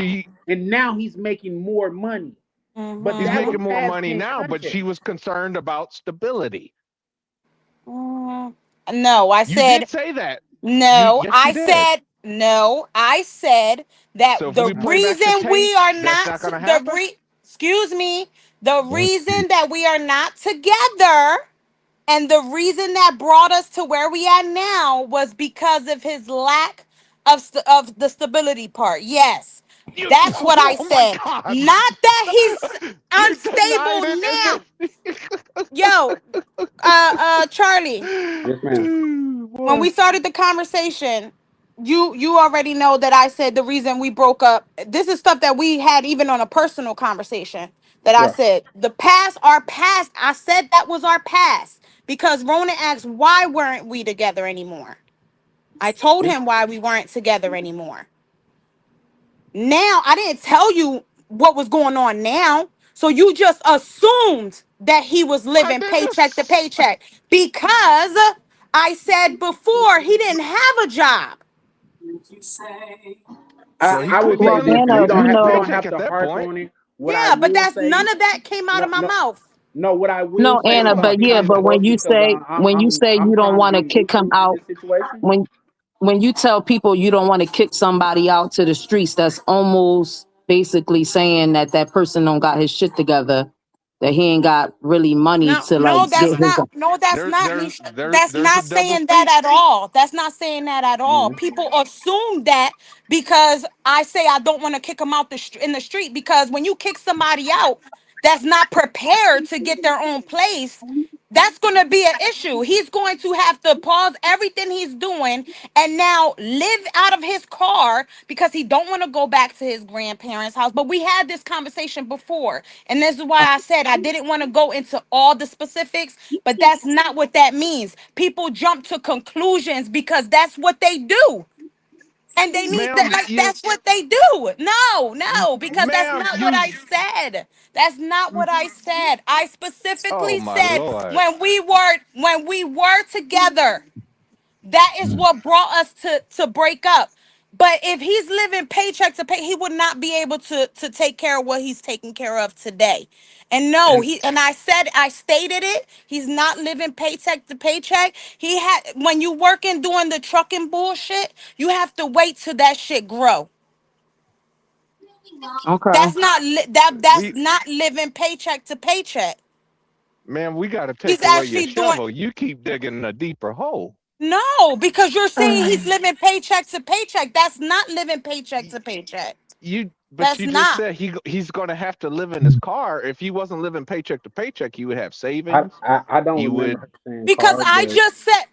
and now he's making more money.
Mm-hmm.
But he's making more money now. But she was concerned about stability.
No, I said.
You did say that.
No, I said no. I said that the reason we are not excuse me, the reason that we are not together. And the reason that brought us to where we are now was because of his lack of the stability part. Yes, that's what I said. Not that he's unstable now. Yo, Charlie.
Yes, ma'am.
When we started the conversation, you already know that I said the reason we broke up. This is stuff that we had even on a personal conversation. That I said our past. I said that was our past. Because Ronan asked, why weren't we together anymore? I told him why we weren't together anymore. Now, I didn't tell you what was going on now. So you just assumed that he was living paycheck to paycheck. Because I said before, he didn't have a job.
I would say this. You don't have to harp on it. What I
Yeah, but
will
that's
say,
none of that came out of
no,
my
no,
mouth.
no. What I will
No,
say,
Anna,
because I'm
but
No.
yeah,
trying to
but
grow,
when you
because
say
I'm
you don't
trying to
want to
be
kick him
neutral in
out,
this situation.
when you tell people you don't want to kick somebody out to the streets, that's almost basically saying that that person don't got his shit together, that he ain't got really money
No,
to like
no,
get
that's
There,
his.
not. No, that's
there,
not.
there, there,
That's
there's a
not
double
saying that
speak.
at all. That's not saying that at all.
Mhm.
People assume that because I say I don't want to kick them out in the street, because when you kick somebody out that's not prepared to get their own place, that's going to be an issue. He's going to have to pause everything he's doing and now live out of his car because he don't want to go back to his grandparents' house. But we had this conversation before, and this is why I said I didn't want to go into all the specifics, but that's not what that means. People jump to conclusions because that's what they do. And they need that,
Ma'am,
like, that's what they do. No, no, because that's
ma'am,
not what I said. That's not what I said. I
oh
specifically
my
said
Lord.
when we were together, that is what brought us to break up. But if he's living paycheck to pay, he would not be able to take care of what he's taking care of today. And no,
And
I stated it. He's not living paycheck to paycheck. He had when you working doing the trucking bullshit, you have to wait till that shit grow.
Okay.
That's
we,
not living paycheck to paycheck.
ma'am, we got to
He's
take away your
actually doing.
shovel. You keep digging a deeper hole.
No, because you're saying he's living paycheck to paycheck. That's not living paycheck to paycheck.
But
That's
you just
not.
said he's going to have to live in his car. If he wasn't living paycheck to paycheck, you would have savings.
I don't
You
remember
would.
her saying
Because
car,
I
but
just said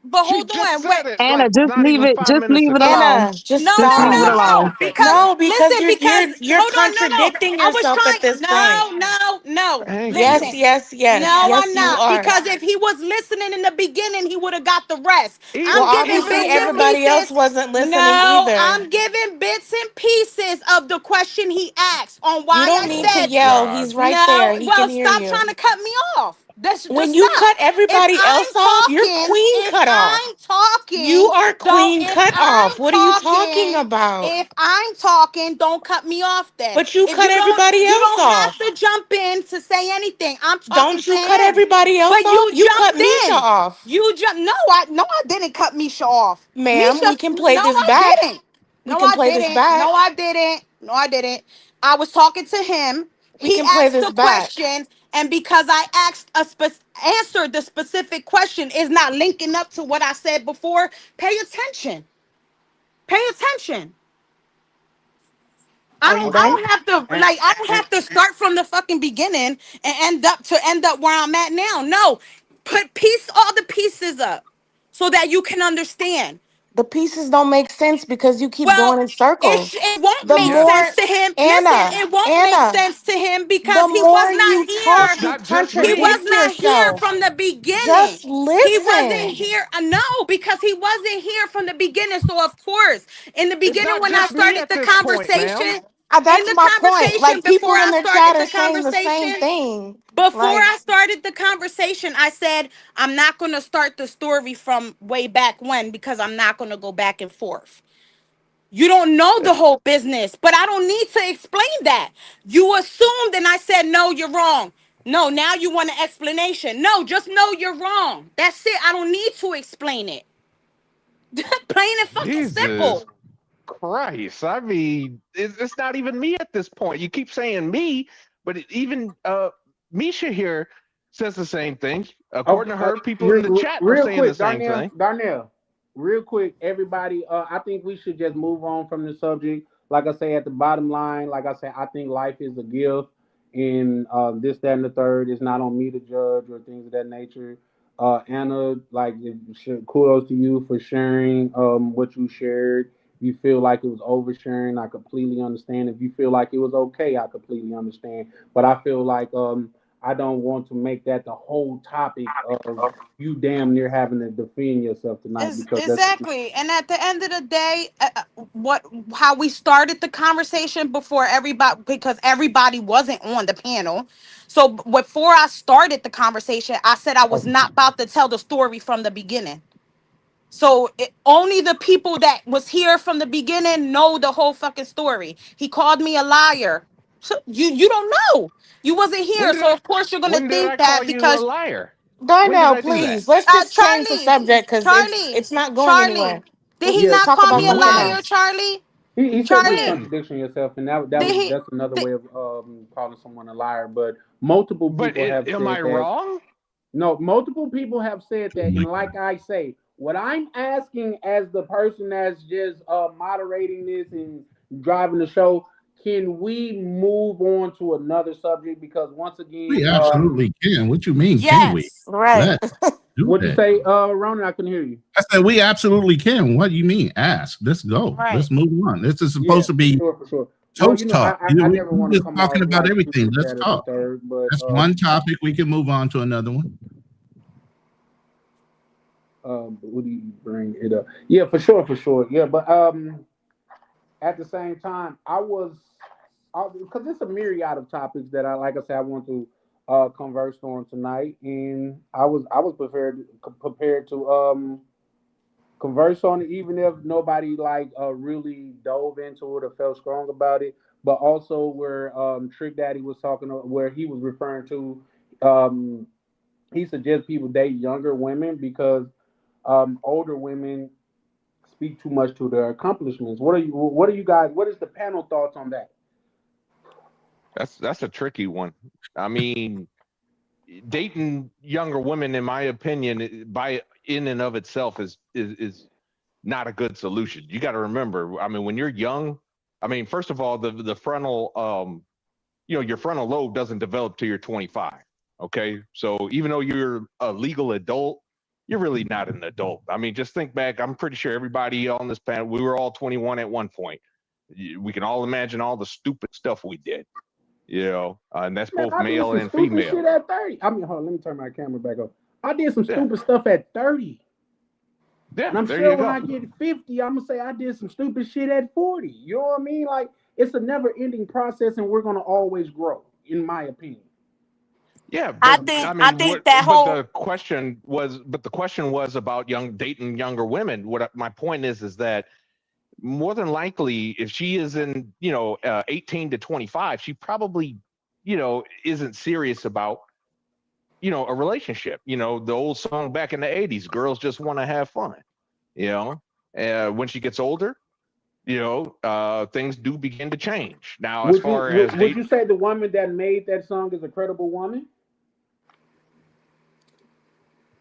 but
She
hold
just
on, wait.
said it
Anna,
like
just
not
leave
even
it.
five
Just
minutes
leave it
ago.
alone.
Anna, just
No,
Just
no,
leave
no,
it
stop.
alone.
no. Because
No, because
listen, because
you're
hold on, no, no.
contradicting
I was
yourself at
trying.
this point.
No, no, no.
Thank
Yes,
you.
Listen.
yes, yes,
No, I'm
yes, you
not.
are.
Because if he was listening in the beginning, he would have got the rest.
Well,
I'm
Even
giving
obviously,
bits
even
and
with
everybody else
pieces.
wasn't listening
No,
either.
I'm giving bits and pieces of the question he asked on
You
why
don't
I
need to
oh
said
yell.
God.
He's right
no.
there. He can
Well,
hear
stop
you.
trying to cut me off. That's
When
just
you
stop.
cut everybody else off, you're queen cut off.
I'm
You
talking,
are
don't
queen
if
cut
I'm
off. What are you talking
talking,
about?
don't cut me off then.
But you
If
cut everybody
you
else
don't have
off.
to jump in to say anything. I'm talking
Don't
to
you cut
him.
everybody else
But
off?
you
You cut
jumped
Misha
in.
off.
You jump. No, I didn't cut Misha off.
Ma'am,
Misha,
we can play
no,
this
I
back.
didn't.
We
No,
can
I
play this
didn't. No,
back.
I didn't. No, I didn't. I was talking to him.
We
He
can play
asked
this
the
back.
question, and because I answered the specific question is not linking up to what I said before. Pay attention. Pay attention.
Are you
I
done?
don't have to
and
like I don't
and
have to start from the fucking beginning and end up where I'm at now. No. Put all the pieces up so that you can understand.
The pieces don't make sense because you keep
Well,
going in circles.
it won't
The
make
Yes.
sense
more,
to him. Listen,
Anna,
it won't make
Anna,
sense to him because
the
he was
more
not
you talk,
It's
here.
you
not just
He
me.
was
contradict
not here
yourself.
from the beginning.
Just
He wasn't
listen.
here. No, because he wasn't here from the beginning. So of course, in the
It's
beginning,
not
when I
just me
started
at
the
this point, ma'am.
conversation, in
That's
the
my point.
conversation
Like
before
people in
I
the
started
chat are
the
saying the same
conversation,
thing.
before
Like,
I started the conversation, I said I'm not going to start the story from way back when because I'm not going to go back and forth. You don't know the whole business, but I don't need to explain that. You assumed, and I said, no, you're wrong. No, now you want an explanation. No, just know you're wrong. That's it. I don't need to explain it. Plain and fucking
Jesus
simple.
Christ. I mean, it's not even me at this point. You keep saying me, but even Misha here says the same thing. According
okay,
to her, people in the chat are
real
saying the
quick,
same thing.
Darnell, real quick, everybody. I think we should just move on from the subject. Like I say, at the bottom line, like I say, I think life is a gift, and this, that, and the third. It's not on me to judge or things of that nature. Anna, like, kudos to you for sharing what you shared. If you feel like it was oversharing, I completely understand. If you feel like it was okay, I completely understand. But I feel like I don't want to make that the whole topic of you damn near having to defend yourself tonight
Is
because that's
exactly, and at the end of the day, how we started the conversation before everybody, because everybody wasn't on the panel. So before I started the conversation, I said I was not about to tell the story from the beginning. So only the people that was here from the beginning know the whole fucking story. He called me a liar. So you don't know. You wasn't here, so of course you're gonna
When did
think
I call
that
you a
because
liar? When did
Darnell,
I do that?
please, let's just change the
Charlie,
subject because
Charlie,
it's not going
Charlie,
anywhere.
did he
Let's
Yeah,
not
talk
call
about
me a
something
when
liar,
else.
Charlie?
he said you
Charlie,
contradiction yourself, and that
did he?
that's another
Did,
way of calling someone a liar. But multiple
But
people have
am
said
I
that.
wrong?
No, multiple people have said
Oh
that,
my
and like I say, what I'm asking as the person that's just moderating this and driving the show, can we move on to another subject? Because once
We
again,
absolutely can. What you mean? Can we?
yes.
Right.
Let's do
what'd you
that.
say, Ronan? I couldn't hear you.
I said we absolutely can. What do you mean? Ask. Let's go.
Right.
Let's move on. This is
Yeah,
supposed to be
for sure. Well,
toast talk.
I
We
never want to
just
come
talking
off
about
like
everything.
this,
Let's
that, or the
talk.
third, but
That's one topic. We can move on to another one.
what do you bring it up? Yeah, for sure. Yeah, but at the same time, because it's a myriad of topics that like I said, I want to converse on tonight, and I was prepared to converse on it, even if nobody like really dove into it or felt strong about it. But also where Trick Daddy was talking, where he was referring to, he suggests people date younger women because older women speak too much to their accomplishments. What are you guys? What is the panel thoughts on that?
That's a tricky one. I mean, dating younger women, in my opinion, by in and of itself is not a good solution. You got to remember, I mean, when you're young, I mean, first of all, the frontal, your frontal lobe doesn't develop till you're 25. Okay, so even though you're a legal adult, you're really not an adult. I mean, just think back. I'm pretty sure everybody on this panel, we were all 21 at one point. We can all imagine all the stupid stuff we did, and that's
Man,
both
I did
male
some
and
stupid
female.
shit at 30. I mean, hold on, let me turn my camera back on. I did some
Yeah.
stupid stuff at 30.
Yeah,
And I'm
there
sure
you
when
go.
I get 50, I'm gonna say I did some stupid shit at 40. You know what I mean? Like it's a never-ending process, and we're gonna always grow, in my opinion.
Yeah,
I
but
think
I
I
mean,
think that
but
whole
the question was about dating younger women. My point is that more than likely, if she is in 18 to 25, she probably isn't serious about a relationship. The old song back in the 80s, girls just want to have fun. When she gets older, things do begin to change. Now, as far as
would you say the woman that made that song is a credible woman?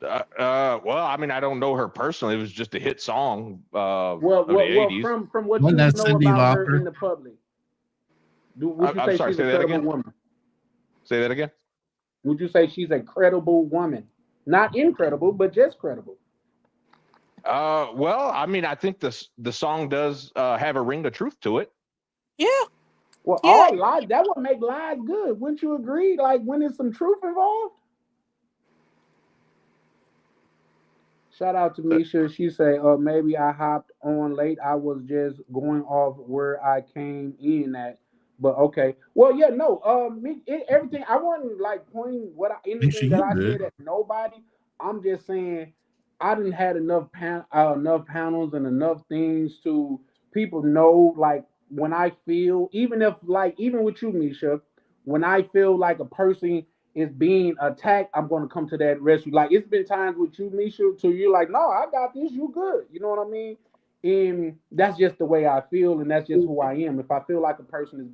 well, I mean, I don't know her personally. It was just a hit song of the
Well,
80s.
from what
Wasn't
you
that
know
Cyndi
about her
Lauper?
in the public, would you
I'm
say
sorry,
she's a
say that
credible
again.
woman?
Say that again.
Would you say she's a credible woman? Not incredible, but just credible.
Well, I mean, I think the song does have a ring of truth to it.
yeah.
Well,
Yeah.
all lies, that would make lies good. Wouldn't you agree? Like when there's some truth involved? Shout out to Misha. She say, maybe I hopped on late. I was just going off where I came in at. But okay. Well, yeah, no. Everything. I wasn't like pointing anything that
you
I
good.
said at nobody. I'm just saying I didn't had enough panels and enough things to people know. Like when I feel, even with you, Misha, when I feel like a person is being attacked, I'm going to come to that rescue. Like it's been times with you, Misha, to you like, no, I got this, you good. You know what I mean? And that's just the way I feel, and that's just who I am. If I feel like a person is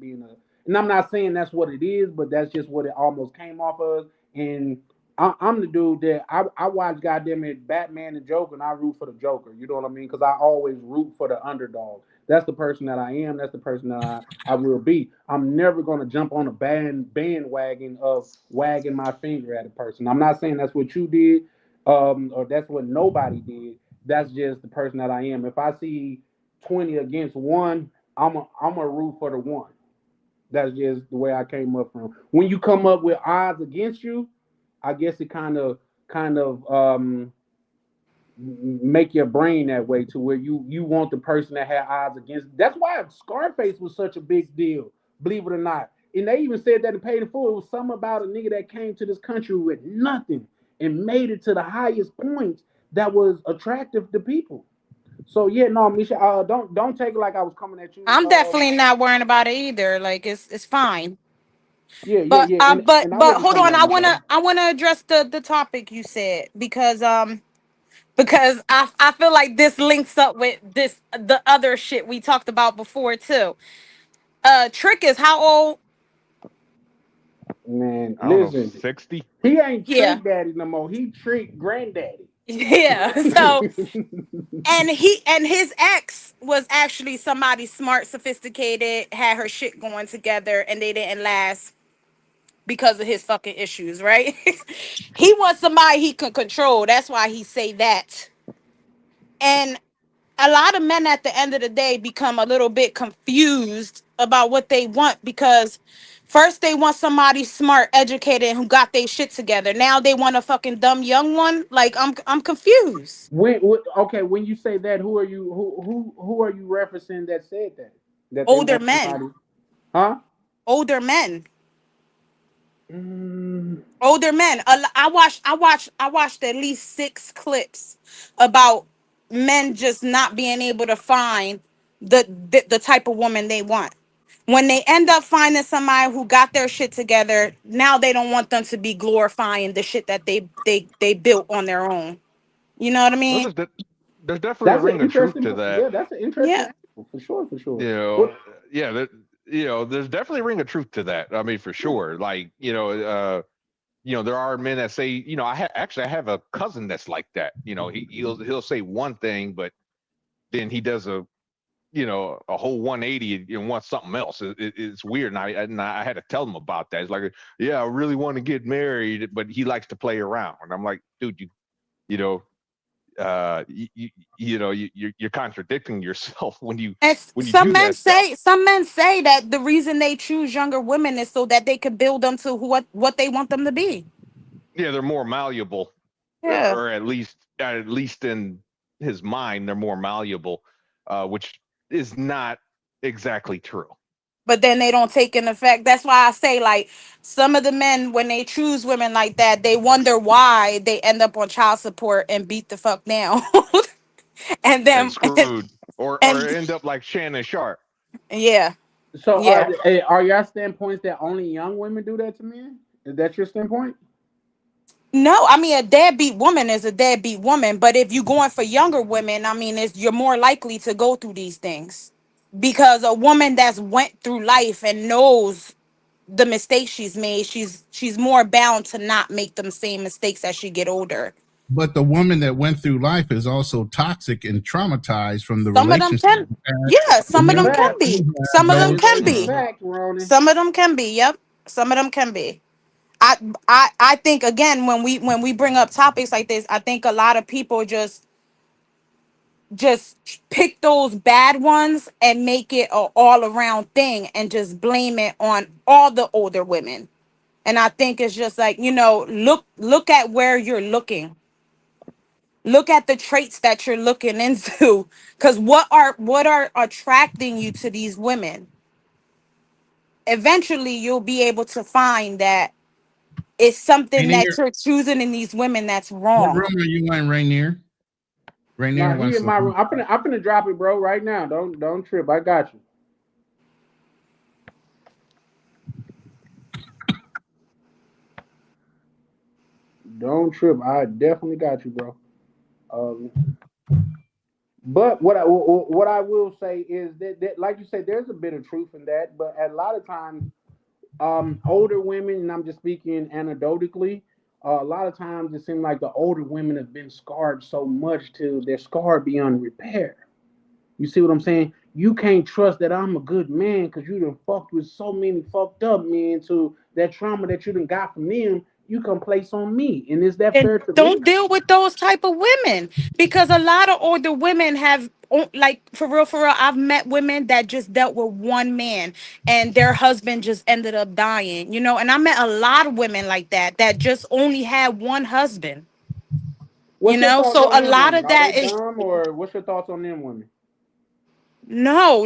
and I'm not saying that's what it is, but that's just what it almost came off of. And I'm the dude that I watch goddamn it Batman and Joker, and I root for the Joker. You know what I mean? Because I always root for the underdog. That's the person that I am. That's the person that I will be. I'm never going to jump on a bandwagon of wagging my finger at a person. I'm not saying that's what you did, or that's what nobody did. That's just the person that I am. If I see 20 against one, I'm a root for the one. That's just the way I came up from. When you come up with odds against you, I guess it kind of make your brain that way to where you want the person that had odds against. That's why Scarface was such a big deal, believe it or not. And they even said that in Paid in Full, it was something about a nigga that came to this country with nothing and made it to the highest points that was attractive to people. So yeah, no, Misha, don't take it like I was coming at you.
I'm definitely not worrying about it either. Like it's fine.
Yeah, yeah,
But
yeah,
but
and I
but
wasn't
hold
coming
on.
at nobody.
I wanna address the topic you said because I feel like this links up with this the other shit we talked about before too. Trick is how old?
Man,
I don't know,
listen,
60.
he ain't
Yeah.
trick daddy no more. He trick granddaddy.
Yeah. So and his ex was actually somebody smart, sophisticated, had her shit going together, and they didn't last because of his fucking issues, right? He wants somebody he can control. That's why he say that. And a lot of men at the end of the day become a little bit confused about what they want because first they want somebody smart, educated, who got their shit together. Now they want a fucking dumb young one. Like I'm confused.
Okay, when you say that, who are you? Who are you referencing that said that? That they
Older
want
men.
somebody? Huh?
Older men.
Mm,
Older men. I watched at least 6 clips about men just not being able to find the type of woman they want. When they end up finding somebody who got their shit together, now they don't want them to be glorifying the shit that they built on their own. You know what I
Well,
mean?
there's definitely a
that's an
ring of truth
interesting.
to that.
Yeah, that's an interesting
Yeah.
angle, for sure, for sure.
You know,
What?
yeah, there's definitely a ring of truth to that. I mean, for sure. Like, there are men that say, I have a cousin that's like that. He'll say one thing, but then he does a whole 180 and wants something else. It's weird, and I had to tell him about that. It's like, yeah, I really want to get married, but he likes to play around. And I'm like, dude, you know, you're contradicting yourself when you
And
do that stuff.
some men say that the reason they choose younger women is so that they can build them to what they want them to be.
Yeah, they're more malleable,
Yeah.
or at least in his mind, they're more malleable, which is not exactly true.
But then they don't take in effect. That's why I say, like, some of the men, when they choose women like that, they wonder why they end up on child support and beat the fuck down. and
And
then
screwed, or
and
end up like Shannon Sharp.
yeah.
So
Yeah.
are your standpoints that only young women do that to men? Is that your standpoint?
No, I mean, a deadbeat woman is a deadbeat woman, but if you're going for younger women, I mean, you're more likely to go through these things because a woman that's went through life and knows the mistakes she's made, she's more bound to not make them same mistakes as she get older.
But the woman that went through life is also toxic and traumatized from the
Some of them
relationship.
can, yeah, some
It's
of
a
them
Yeah,
can
fact.
be. Some of
That
them
is
can
a
be.
Mhm.
fact, Ronnie.
Some of them can be. Yep. Some of them can be. I think again when we bring up topics like this, I think a lot of people just pick those bad ones and make it a all around thing and just blame it on all the older women. And I think it's just like, look at where you're looking. Look at the traits that you're looking into. Cause what are attracting you to these women? Eventually you'll be able to find that it's something that
Rainier,
you're choosing in these women that's
what
wrong.
room are you in, Rainier? Rainier
Nah, he
wants
in
to.
my room. I'm finna drop it, bro, right now. Don't trip. I got you. Don't trip. I definitely got you, bro. Um, but what I will say is that like you said, there's a bit of truth in that. But a lot of times, older women, and I'm just speaking anecdotally, a lot of times it seems like the older women have been scarred so much till they're scarred beyond repair. You see what I'm saying? You can't trust that I'm a good man because you done fucked with so many fucked up men to that trauma that you done got from them, you can place on me. And is that
And
fair to me?
don't deal with those type of women because a lot of older women have like for real I've met women that just dealt with one man and their husband just ended up dying, and I met a lot of women like that just only had one husband,
What's your thoughts
so
on
a
them
lot
women?
of
Are they
that is
dumb or what's your thoughts on them women?
no,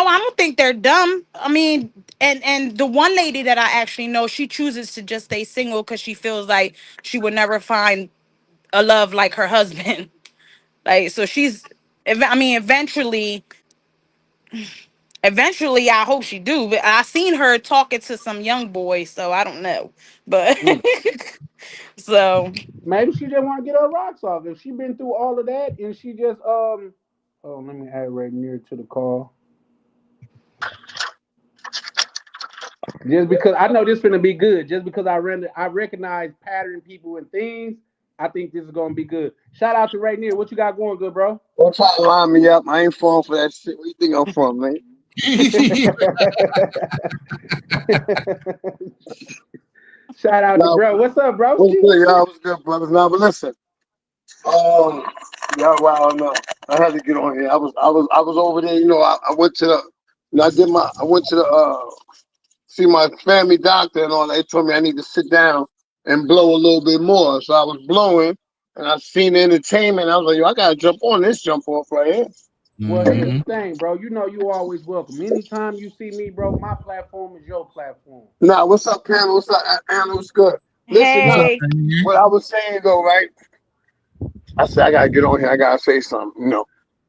I don't think they're dumb. I mean, and the one lady that I actually know, she chooses to just stay single because she feels like she would never find a love like her husband. Like, so Eventually, I hope she do. But I seen her talking to some young boys, so I don't know. But so
Maybe she just want to get her rocks off. If she been through all of that and she just oh, let me add right near to the call. Just because I know this finna be good, just because I recognize pattern people and things, I think this is gonna be good. Shout out to Ray Near. What you got going, good bro?
Don't try to line me up. I ain't falling for that shit. What do you think I'm from, man?
Shout out to bro. What's up, bro?
What's good, y'all? What's good, brothers? Now, but listen. Yeah, wow, no. I had to get on here. I was over there. You know, I went to the. You know, I went to the see my family doctor and all that. They told me I need to sit down and blow a little bit more. So I was blowing, and I seen the entertainment. I was like, yo, I gotta jump off right here.
Well, here's the thing, bro. You know you always welcome. Anytime you see me, bro, my platform is your platform.
Nah, what's up, Pamela? What's up, Anna? What's good? Listen,
hey.
What I was saying though, right? I said I gotta get on here. I gotta say something. You know,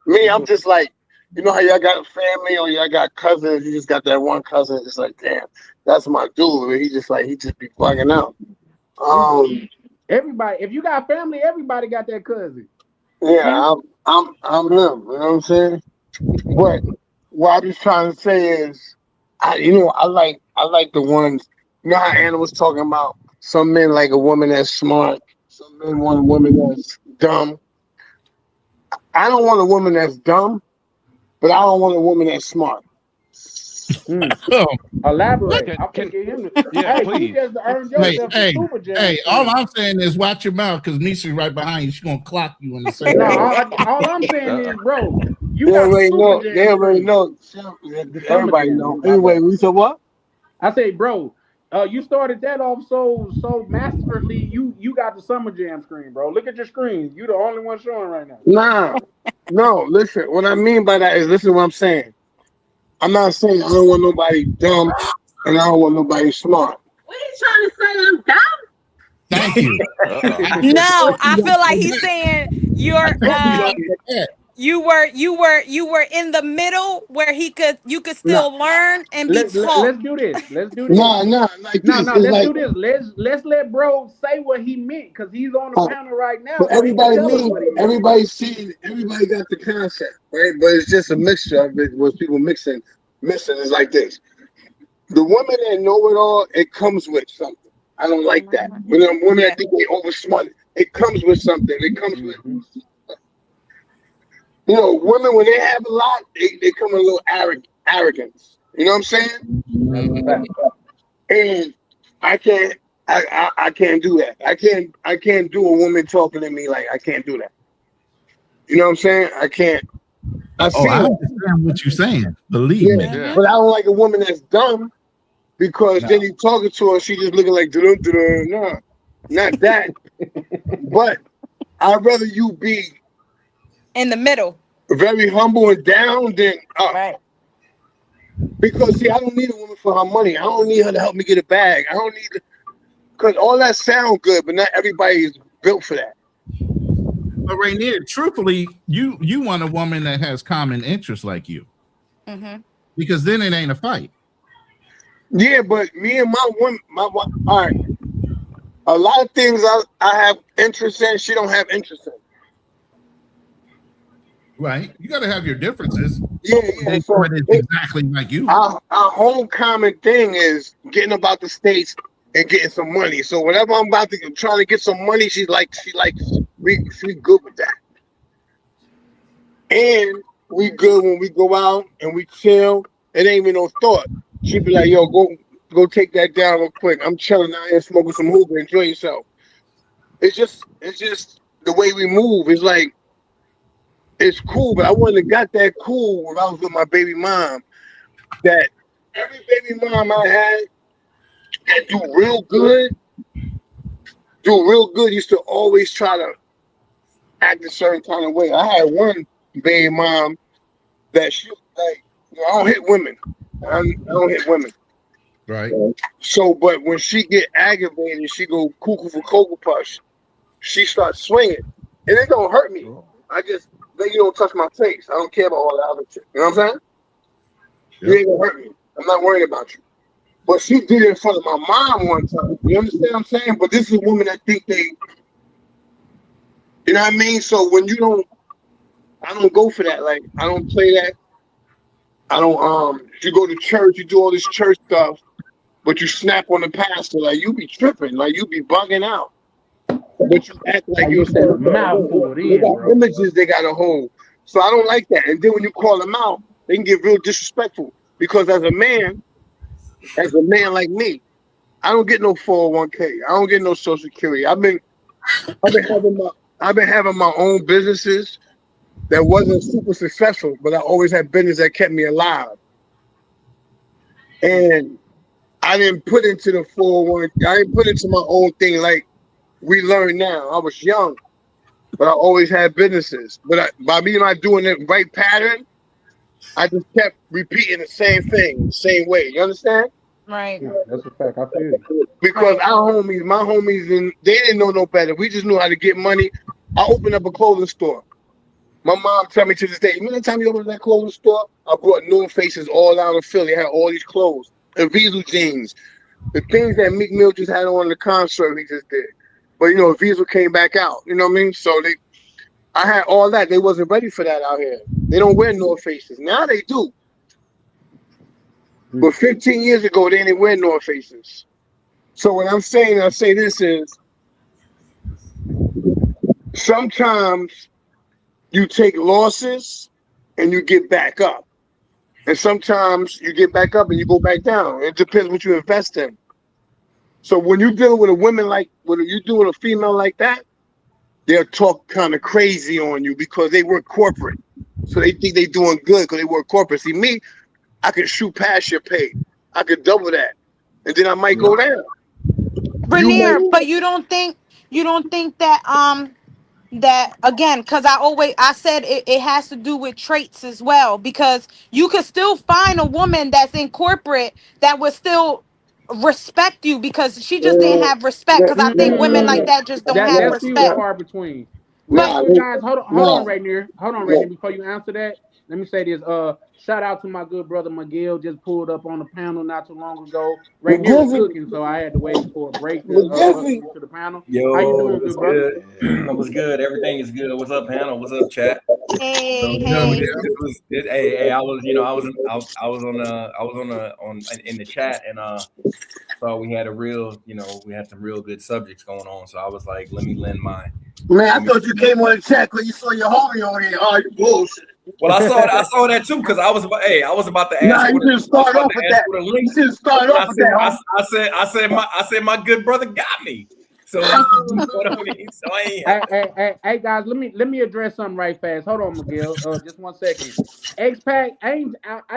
me, I'm just like, you know how y'all got a family or y'all got cousins. You just got that one cousin. It's like, damn, that's my dude. He just be bugging out.
Everybody, if you got family, everybody got that cousin.
Yeah, I'm him. You know what I'm saying? But what I'm just trying to say is, I like the ones. You know how Anna was talking about some men like a woman that's smart. Some men want a woman that's dumb. I don't want a woman that's dumb, but I don't want a woman that's smart.
Elaborate.
Yeah, please.
Hey, all I'm saying is watch your mouth because Nisha's right behind you. She's gonna clock you in the same.
No, all I'm saying is, bro,
They already know. Everybody know. Anyway, we said what?
I say, bro, you started that off so masterfully. You got the Summer Jam screen, bro. Look at your screen. You the only one showing right now.
No. Listen, what I mean by that is, listen to what I'm saying. I'm not saying I don't want nobody dumb and I don't want nobody smart.
What are you trying to say? I'm dumb?
Thank you.
No, I feel like he's saying you were in the middle where you could still learn and be taught.
Let's do this. Let's do this. Let's let bro say what he meant because he's on the panel right now.
But everybody got the concept, right? But it's just a mixture of it with people mixing. Is like this. The women that know it all, it comes with something. I don't like that. When the women that think they oversmart, it comes with something. It comes with, you know, women when they have a lot, they come with a little arrogance. You know what I'm saying? And I can't do that. I can't do a woman talking to me like I can't do that. You know what I'm saying? I can't. I
understand what you're saying. Believe me.
Yeah. But I don't like a woman that's dumb because then you talking to her, she just looking like no, not that. But I'd rather you be
in the middle,
very humble and down than up.
Right.
Because see, I don't need a woman for her money. I don't need her to help me get a bag. I don't need because all that sound good, but not everybody is built for that.
But Rainier, truthfully, you want a woman that has common interests like you, because then it ain't a fight.
Yeah, but me and my woman, all right. A lot of things I have interest in, she don't have interest in.
Right, you got to have your differences.
Yeah.
So it is exactly like you.
Our whole common thing is getting about the States and getting some money. So whenever I'm trying to get some money, she's we good with that. And we good when we go out and we chill. It ain't even no thought. She be like, yo, go take that down real quick. I'm chilling out here smoking some hookah. Enjoy yourself. It's just the way we move. It's like, it's cool, but I wouldn't have got that cool when I was with my baby mom. That every baby mom I had that do real good, used to always try to act a certain kind of way. I had one baby mom that she like, I don't hit women. I don't hit women.
Right.
So, but when she get aggravated, she go cuckoo for Cocoa Puff. She starts swinging, and it don't hurt me. then you don't touch my face. I don't care about all that other shit. You know what I'm saying? You ain't gonna hurt me. I'm not worried about you. But she did it in front of my mom one time. You understand what I'm saying? But this is a woman that think they, you know what I mean? So when I don't go for that. Like, I don't play that. I don't, you go to church, you do all this church stuff, but you snap on the pastor, like, you be tripping, like, you be bugging out. But you act like you said, they got images they got to hold. So I don't like that. And then when you call them out, they can get real disrespectful. Because as a man like me, I don't get no 401k. I don't get no Social Security. I've been having my own businesses that wasn't super successful, but I always had business that kept me alive. And I didn't put into the 401k. I didn't put into my own thing like we learn now. I was young, but I always had businesses. But by me not doing the right pattern, I just kept repeating the same thing, the same way. You understand?
Right.
Yeah, that's a fact. I feel you.
Because my homies, they didn't know no better. We just knew how to get money. I opened up a clothing store. My mom tell me to this day, remember the time you opened that clothing store? I brought North Faces all out of Philly. I had all these clothes. And Diesel jeans. The things that Meek Mill just had on the concert he just did. But, you know, Diesel came back out. You know what I mean? So I had all that. They wasn't ready for that out here. They don't wear North Faces. Now they do. But 15 years ago, they didn't wear North Faces. So what I'm saying, I say this is, sometimes you take losses and you get back up. And sometimes you get back up and you go back down. It depends what you invest in. So when you're dealing with when you're doing a female like that, they'll talk kind of crazy on you because they work corporate. So they think they're doing good because they work corporate. See, me, I could shoot past your pay. I could double that. And then I might go down.
Rainier, but you don't think that that again, because I said it has to do with traits as well, because you could still find a woman that's in corporate that would still respect you because she just didn't have respect, because I think women like that just don't have
That's few and
respect.
far between.
But
Listen, guys, hold on, Rainier. Hold on, Rainier. Before you answer that, let me say this. Shout out to my good brother Miguel. Just pulled up on the panel not too long ago. Rainier was cooking, so I had to wait for a break to to the panel.
Yo,
how you doing, good brother?
Good. What's good? Everything is good. What's up, panel? What's up, chat?
Hey,
hey. I was in the chat, and so we had some real good subjects going on. So I was like, let me lend my.
Man, I thought you came on the chat because you saw your homie on here. Oh, you bullshit.
Well, I saw that too because I was about to ask.
Nah, you didn't start off with that. You didn't start off with that.
I said my good brother got me. So,
hey guys, let me address something right fast. Hold on, Miguel. Just 1 second. X-Pac, I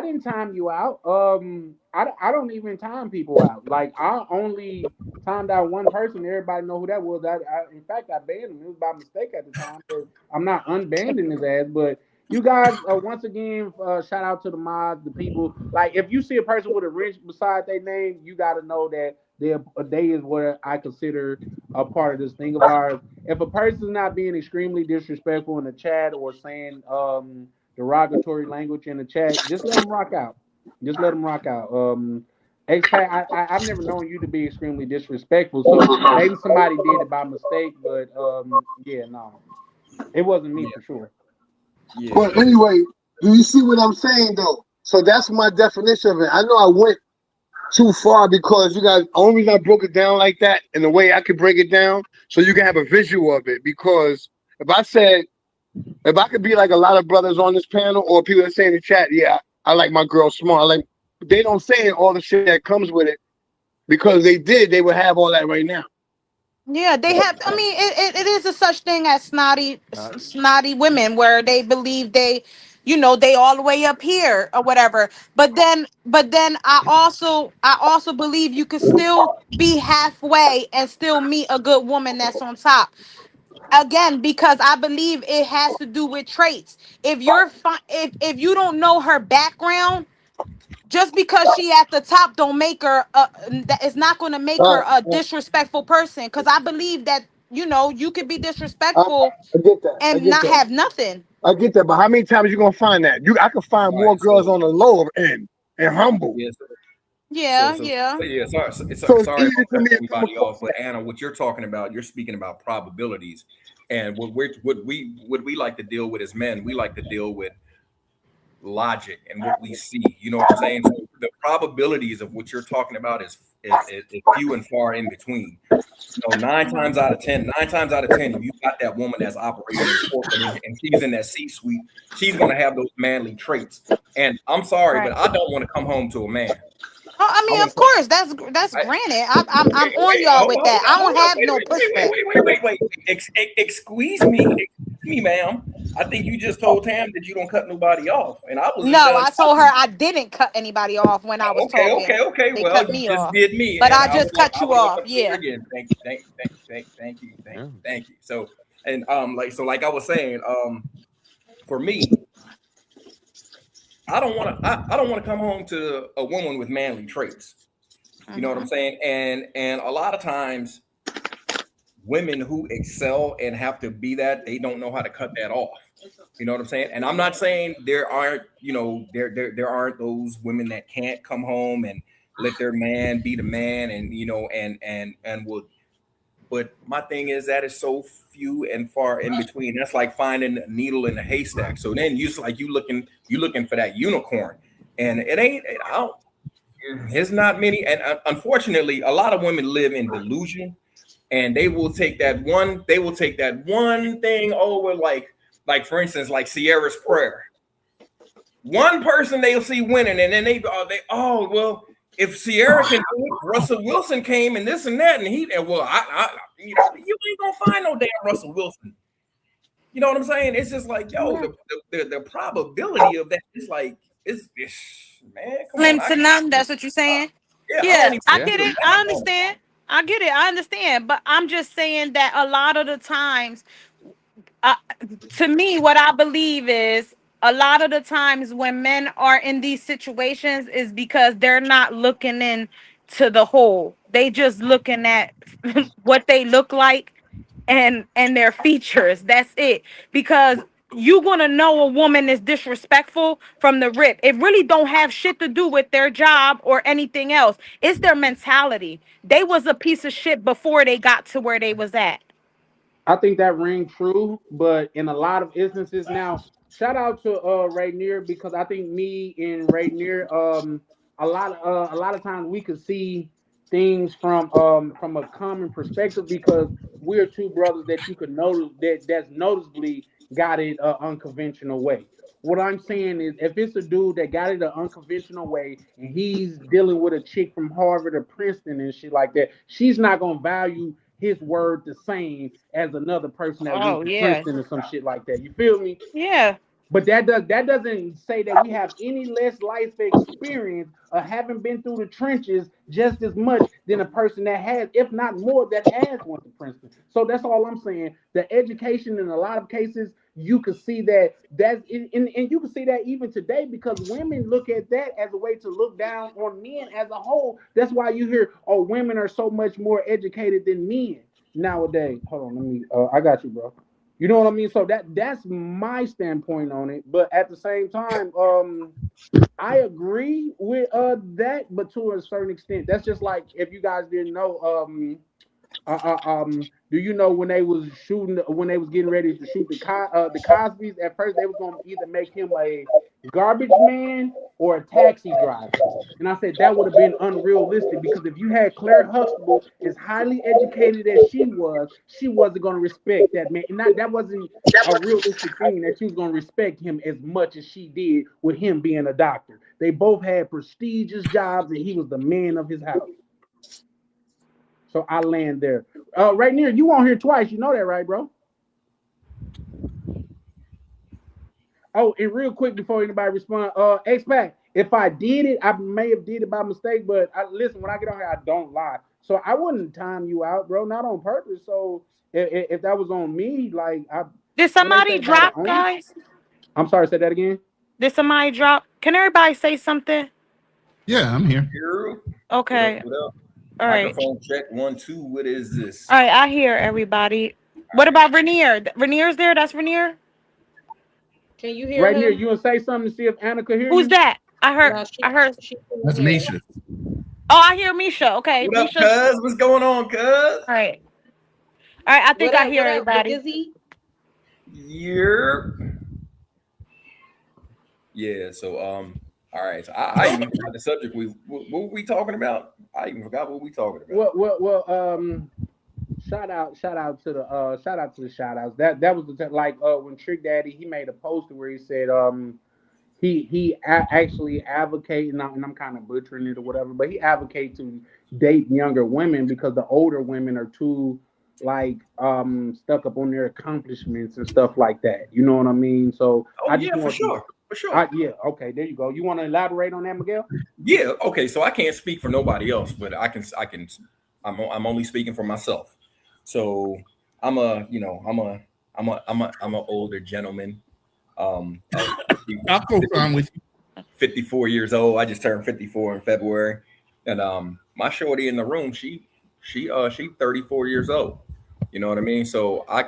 didn't time you out. I don't even time people out. Like, I only timed out one person. Everybody know who that was. In fact, I banned him. It was by mistake at the time. But I'm not unbanning his ass. But you guys, once again, shout out to the mods, the people. Like, if you see a person with a wrench beside their name, you got to know that they is what I consider a part of this thing of ours. If a person's not being extremely disrespectful in the chat or saying derogatory language in the chat, just let them rock out. Just let them rock out. X-Pac, I've never known you to be extremely disrespectful, so maybe somebody did it by mistake, but yeah, no, it wasn't me for sure.
Yeah. But anyway, do you see what I'm saying though? So that's my definition of it. I know I went too far because you guys, only reason I broke it down like that and the way I could break it down so you can have a visual of it. Because if I could be like a lot of brothers on this panel or people that say in the chat, yeah, I like my girl small. They don't say all the shit that comes with it, because they would have all that right now.
Yeah, they have. I mean, it is a such thing as snotty women where they believe they all the way up here or whatever. But then I also believe you could still be halfway and still meet a good woman that's on top. Again, because I believe it has to do with traits. If you don't know her background, just because she at the top don't make her that is not going to make her a disrespectful person. Because I believe that you could be disrespectful and not have nothing.
I get that, but how many times you gonna find that? I can find more girls on the lower end and humble.
Yes.
Yeah,
So
yeah.
yeah, sorry
it's
if I'm
easy for me
cutting
to come
anybody
across
off, but Anna, what you're talking about, you're speaking about probabilities, and what we like to deal with as men, we like to deal with logic and what we see. You know what I'm saying? So the probabilities of what you're talking about is few and far in between. You know, 9 times out of 10, if you got that woman that's operating in corporate and she's in that C-suite, she's gonna have those manly traits. And I'm sorry,
Right.
but I don't want to come home to a man.
Oh, I mean, of course, that's granted. I'm on y'all with that. I don't have no pushback.
Wait. Excuse me, ma'am. I think you just told Tam that you don't cut nobody off, and I was
No, I told her I didn't cut anybody off when I was talking.
Okay.
They
Well,
cut
you
me
just
off,
did me,
but
and
I just cut you off. Yeah.
Again. Thank you. So, and like I was saying, for me, I don't want to come home to a woman with manly traits. You know what I'm saying? And a lot of times, women who excel and have to be that, they don't know how to cut that off. You know what I'm saying? And I'm not saying there aren't, there aren't those women that can't come home and let their man be the man, and and would. But my thing is that is so few and far in between. That's like finding a needle in a haystack. So then you looking for that unicorn, and it ain't. It's not many, and unfortunately, a lot of women live in delusion, and they will take that one thing over, like for instance, like Sierra's prayer. One person they'll see winning, and then well, if Sierra can do it, Russell Wilson came and this and that, and you ain't gonna find no damn Russell Wilson. You know what I'm saying? It's just like, the probability of that is like it's man.
Slim to none. That's what you're saying. Yeah, I get it. I understand. I get it. I understand. But I'm just saying that a lot of the times, to me, what I believe is a lot of the times when men are in these situations is because they're not looking into the whole. They just looking at what they look like and their features. That's it. Because you're gonna know a woman is disrespectful from the rip. It really don't have shit to do with their job or anything else. It's their mentality. They was a piece of shit before they got to where they was at.
I think that ring true, but in a lot of instances now, shout out to Rainier, because I think me and Rainier, a lot of times we could see things from a common perspective, because we're two brothers that you could notice that's noticeably got it unconventional way. What I'm saying is, if it's a dude that got it an unconventional way and he's dealing with a chick from Harvard or Princeton and shit like that, she's not gonna value his word the same as another person that went to Princeton or some shit like that. You feel me?
Yeah.
But that doesn't say that we have any less life experience or haven't been through the trenches just as much than a person that has, if not more, that has went to Princeton. So that's all I'm saying. The education in a lot of cases, you can see and you can see that even today, because women look at that as a way to look down on men as a whole. That's why you hear, oh, women are so much more educated than men nowadays. Hold on, I got you, bro. You know what I mean? So that's my standpoint on it. But at the same time, I agree with that, but to a certain extent. That's just like, if you guys didn't know, do you know when they was getting ready to shoot the Cosbys, at first they was gonna either make him a garbage man or a taxi driver, and I said that would have been unrealistic, because if you had Claire Huxtable as highly educated as she wasn't gonna respect that man. That wasn't a realistic thing, that she was gonna respect him as much as she did with him being a doctor. They both had prestigious jobs, and he was the man of his house. So I land there. Right near, you on here twice. You know that, right, bro? Oh, and real quick before anybody respond, X-Pac, if I did it, I may have did it by mistake, but listen, when I get on here, I don't lie. So I wouldn't time you out, bro, not on purpose. So if that was on me,
did somebody drop, guys?
I'm sorry, say that again.
Did somebody drop? Can everybody say something?
Yeah, I'm here.
Okay.
What up?
All right.
Microphone check 1 2. What is this?
All right, I hear everybody. What about Rainier? Rainier's there? That's Rainier?
Can you hear
Right
him?
here, you want to say something to see if Anna could hear you?
Who's that? I heard.
No,
I heard.
That's Misha.
Oh, I hear Misha. Okay,
What up,
Misha.
cuz? What's going on, cuz?
All right. I think I hear everybody.
Yeah. So all right. So I even forgot the subject. What were we talking about? I even forgot what we talking about.
Well. Shout out to the shout outs. That was when Trick Daddy, he made a poster where he said he actually advocated, and I'm kind of butchering it or whatever, but he advocates to date younger women because the older women are too stuck up on their accomplishments and stuff like that. You know what I mean? So
for sure.
Yeah. Okay. There you go. You want to elaborate on that, Miguel?
Yeah. Okay. So I can't speak for nobody else, but I'm only speaking for myself. So I'm a older gentleman.
I'll co-sign with you.
54 years old. I just turned 54 in February, and my shorty in the room, she 34 years old. You know what I mean? So I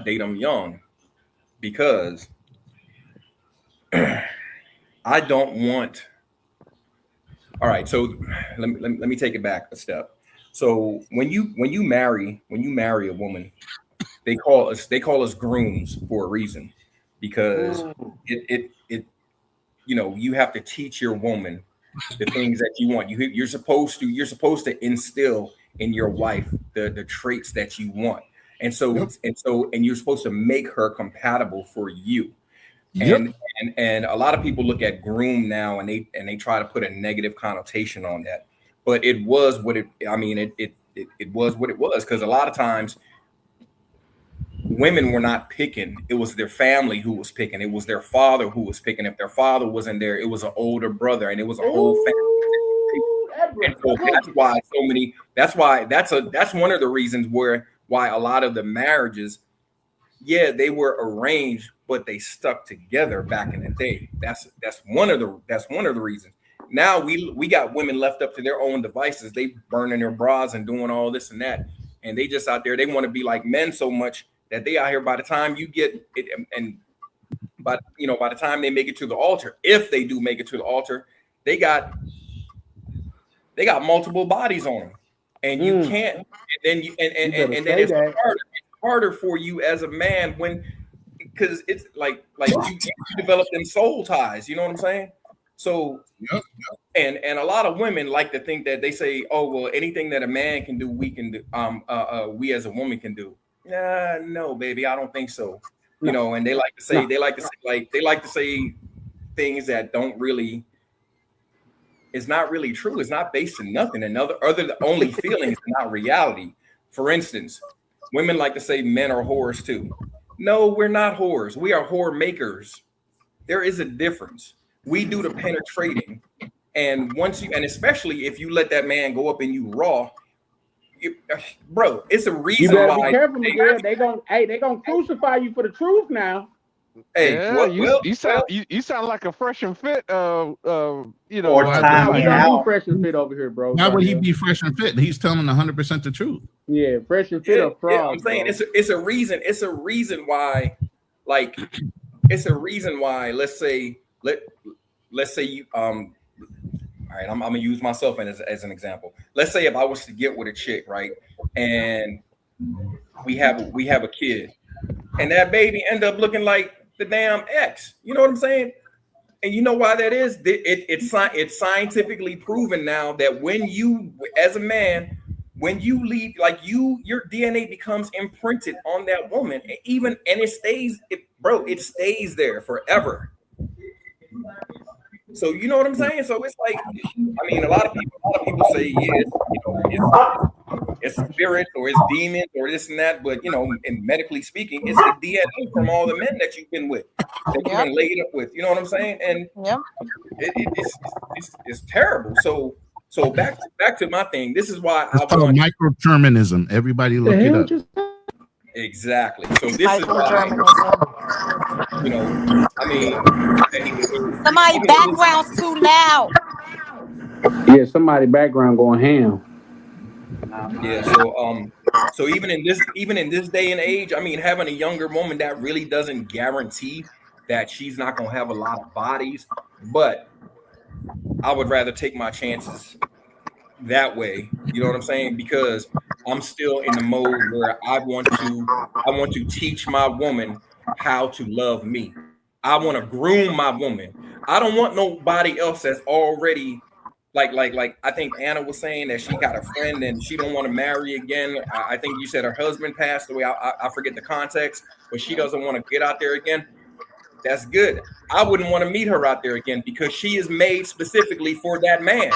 date them young because I don't want. All right, so let me take it back a step. So when you marry a woman, they call us grooms for a reason, because it you have to teach your woman the things that you want. You're supposed to instill in your wife the traits that you want, and you're supposed to make her compatible for you. And a lot of people look at groom now and they try to put a negative connotation on that, but it was what it was what it was, because a lot of times women were not picking. It was their family who was picking. It was their father who was picking. If their father wasn't there, it was an older brother, and it was a whole family. And so that's why that's one of the reasons why a lot of the marriages, they were arranged, but they stuck together back in the day. That's one of the reasons. Now we got women left up to their own devices. They burning their bras and doing all this and that, and they just out there. They want to be like men so much that they out here. By the time you get it, and by the time they make it to the altar, if they do make it to the altar, they got multiple bodies on them, and you can't. And then it's harder for you as a man because it's like you develop them soul ties. You know what I'm saying? So, and a lot of women like to think that they say, oh, well, anything that a man can do, we can do. We as a woman can do. No, baby, I don't think so. No. And they like to say things that don't really. It's not really true. It's not based in nothing. Other than only feelings, not reality. For instance, women like to say men are whores too. No, we're not whores. We are whore makers. There is a difference. We do the penetrating, and especially if you let that man go up in you raw, bro, it's a reason
you better
why.
Be careful, Miguel. They gonna crucify you for the truth now.
Hey, you sound like a fresh and fit.
We don't do fresh and fit over here, bro.
Why would he be fresh and fit? He's telling 100% the truth.
Yeah, fresh and fit are fraud.
I'm saying it's a reason. It's a reason why. It's a reason why. Let's say you all right, I'm gonna use myself as an example. Let's say if I was to get with a chick, right, and we have a kid, and that baby end up looking like the damn ex. You know what I'm saying? And you know why that is? It's scientifically proven now that when you, as a man, when you leave, your DNA becomes imprinted on that woman, and it stays there forever. So you know what I'm saying? So it's like, I mean, a lot of people say, it's spirits or it's demons or this and that, but and medically speaking, it's the DNA from all the men that you've been with, that you've been laid up with. You know what I'm saying? And it's terrible. So back to my thing. This is why
it's called microdeterminism. Everybody look it up.
Exactly. So this is why, I mean,
somebody background's too loud.
Yeah, somebody background going ham.
Yeah. So even in this day and age, I mean, having a younger woman, that really doesn't guarantee that she's not gonna have a lot of bodies, but I would rather take my chances that way. You know what I'm saying? Because I'm still in the mode where I want to teach my woman how to love me. I want to groom my woman. I don't want nobody else that's already like I think Anna was saying that she got a friend and she don't want to marry again. I think you said her husband passed away. I forget the context, but she doesn't want to get out there again. That's good. I wouldn't want to meet her out there again because she is made specifically for that man.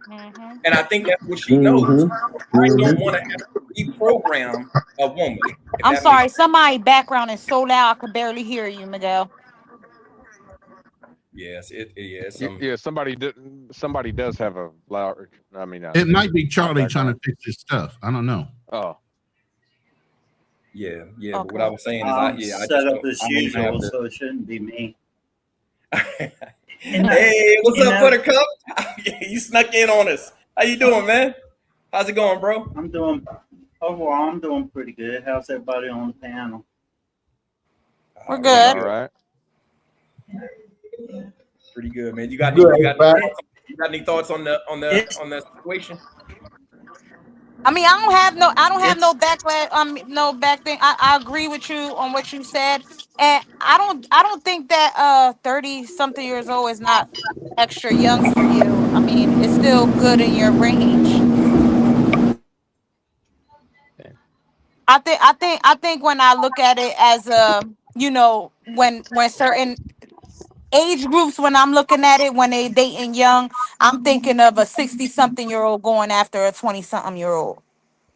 Mm-hmm.
And I think that's what she knows. I don't want to have to reprogram a woman.
I'm sorry, somebody's background is so loud I could barely hear you, Miguel.
Yes,
somebody does have a loud. I mean,
it might be Charlie trying to fix his stuff. I don't know.
Oh,
yeah.
Okay.
But what I was saying is, I
set up as usual, so it shouldn't be me.
Hey, what's up, Buttercup? You snuck in on us. How you doing, man? How's it going, bro?
I'm doing pretty good. How's everybody on the panel?
We're good.
all right.
Pretty good, man. You got any thoughts on the situation?
I mean, I don't have no backlash. No back thing. I agree with you on what you said, and I don't think that 30-something years old is not extra young for you. I mean, it's still good in your range. I think when I look at it as when certain age groups, when I'm looking at it, when they dating young, I'm thinking of a 60-something-year-old going after a 20-something-year-old.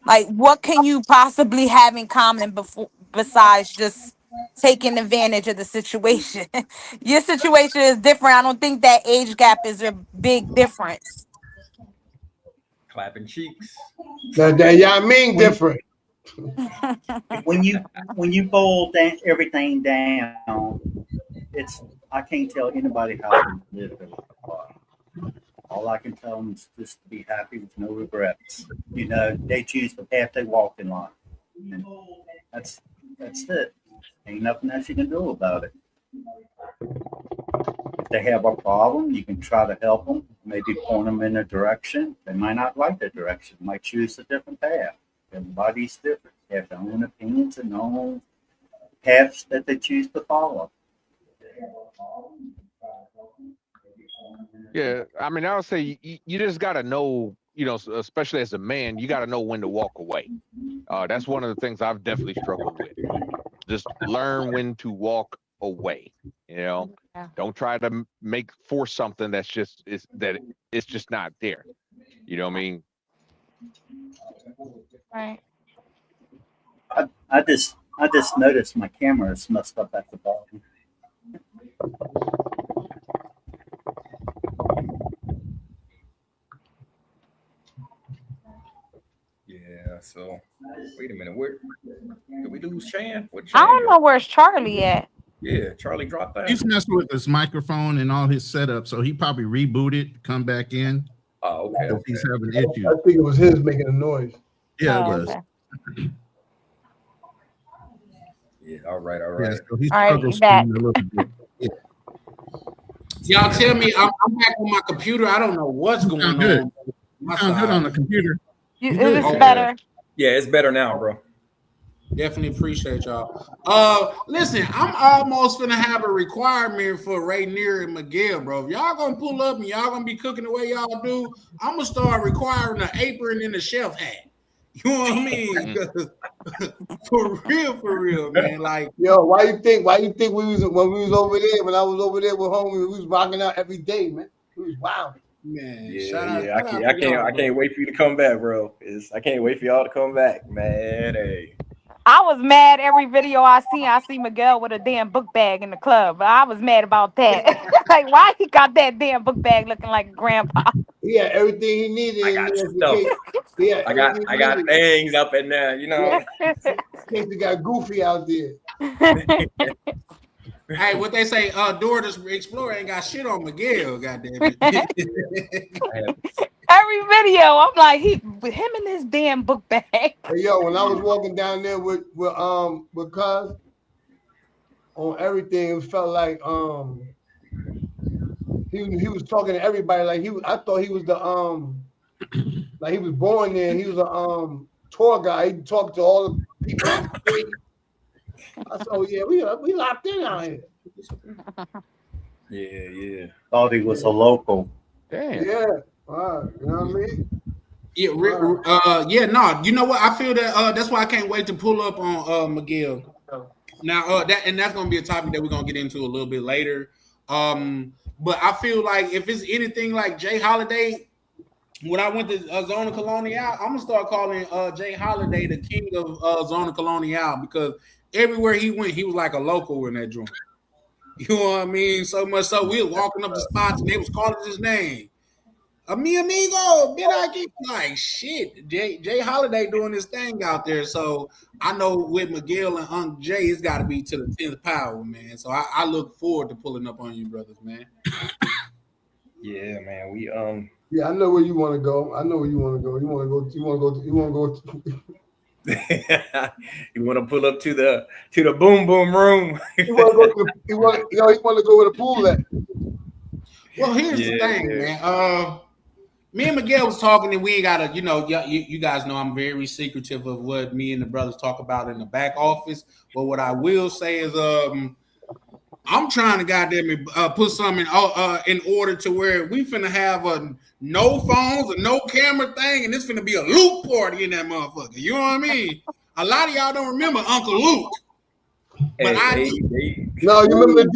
Like, what can you possibly have in common besides just taking advantage of the situation? Your situation is different. I don't think that age gap is a big difference.
Clapping cheeks.
That y'all mean different.
When you boil everything down, I can't tell anybody how to live their life. All I can tell them is just to be happy with no regrets. They choose the path they walk in life. And that's it. Ain't nothing else you can do about it. If they have a problem, you can try to help them, maybe point them in a direction. They might not like that direction, might choose a different path. Everybody's different. They have their own opinions and their own paths that they choose to follow.
Yeah, I mean, I would say you just got to know, especially as a man, you got to know when to walk away. That's one of the things I've definitely struggled with. Just learn when to walk away. Don't try to force something that's just it's just not there. You know what I mean?
Right.
I just noticed my camera is messed up at the bottom.
Yeah, so wait a minute. Where did we lose Chan?
I don't know where's Charlie at.
Yeah, Charlie dropped out.
He's messing with his microphone and all his setup, so he probably rebooted, come back in.
Oh, okay.
He's having issues.
I think it was his making a noise.
Yeah, it was.
Okay.
Yeah, all right.
Yeah, so he
All right,
struggles
you back.
a little bit. Yeah.
Y'all tell me I'm back on my computer. I don't know what's going on.
You sound good on the computer.
It's better.
Yeah, it's better now, bro.
Definitely appreciate y'all. Listen, I'm almost gonna have a requirement for Rainier and Miguel, bro. If y'all gonna pull up and y'all gonna be cooking the way y'all do, I'm gonna start requiring an apron and a chef hat. You know what I mean? for real, man. Like,
yo, why you think when we was over there, when I was over there with homie, we was rocking out every day, man. We was wild.
Man,
I can't wait for you to come back, bro. I can't wait for y'all to come back, man. Hey.
I was mad every video I see Miguel with a damn book bag in the club. I was mad about that. Like, why he got that damn book bag looking like grandpa?
Yeah, everything he needed.
I got stuff. Yeah, I got things up in there,
In case he got goofy out there.
Hey, what they say, Dora the Explorer ain't got shit on Miguel, goddamn it.
Every video, I'm like, with him in his damn book bag.
Hey, yo, when I was walking down there with Cuz on everything. It felt like he was talking to everybody like I thought he was the like he was born there. He was a tour guy. He talked to all the people. I said, oh yeah, we locked in out here.
Yeah.
Thought he was a local.
Damn.
Yeah. Wow. You know what I mean?
Yeah, no. You know what? I feel that that's why I can't wait to pull up on Miguel. Now that's gonna be a topic that we're gonna get into a little bit later. But I feel like if it's anything like Jay Holiday, when I went to Zona Colonial, I'm gonna start calling Jay Holiday the king of Zona Colonial, because everywhere he went, he was like a local in that joint. You know what I mean? So much so we was walking up the spots and they was calling his name. Mi amigo, like shit. Jay Holiday doing his thing out there. So I know with Miguel and Unc Jay, it's got to be to the 10th power, man. So I look forward to pulling up on you, brothers, man.
Yeah, man. We
Yeah, I know where you want to go. I know where you want to go. You want to go.
You want to pull up to the boom boom room.
You want to go where the pool at.
Well, here's the thing, man. Me and Miguel was talking, and we ain't gotta, you guys know I'm very secretive of what me and the brothers talk about in the back office. But what I will say is, I'm trying to goddamn put something in order to where we finna have a no phones, a no camera thing, and it's finna be a Luke party in that motherfucker. You know what I mean? A lot of y'all don't remember Uncle Luke, but
No, you remember the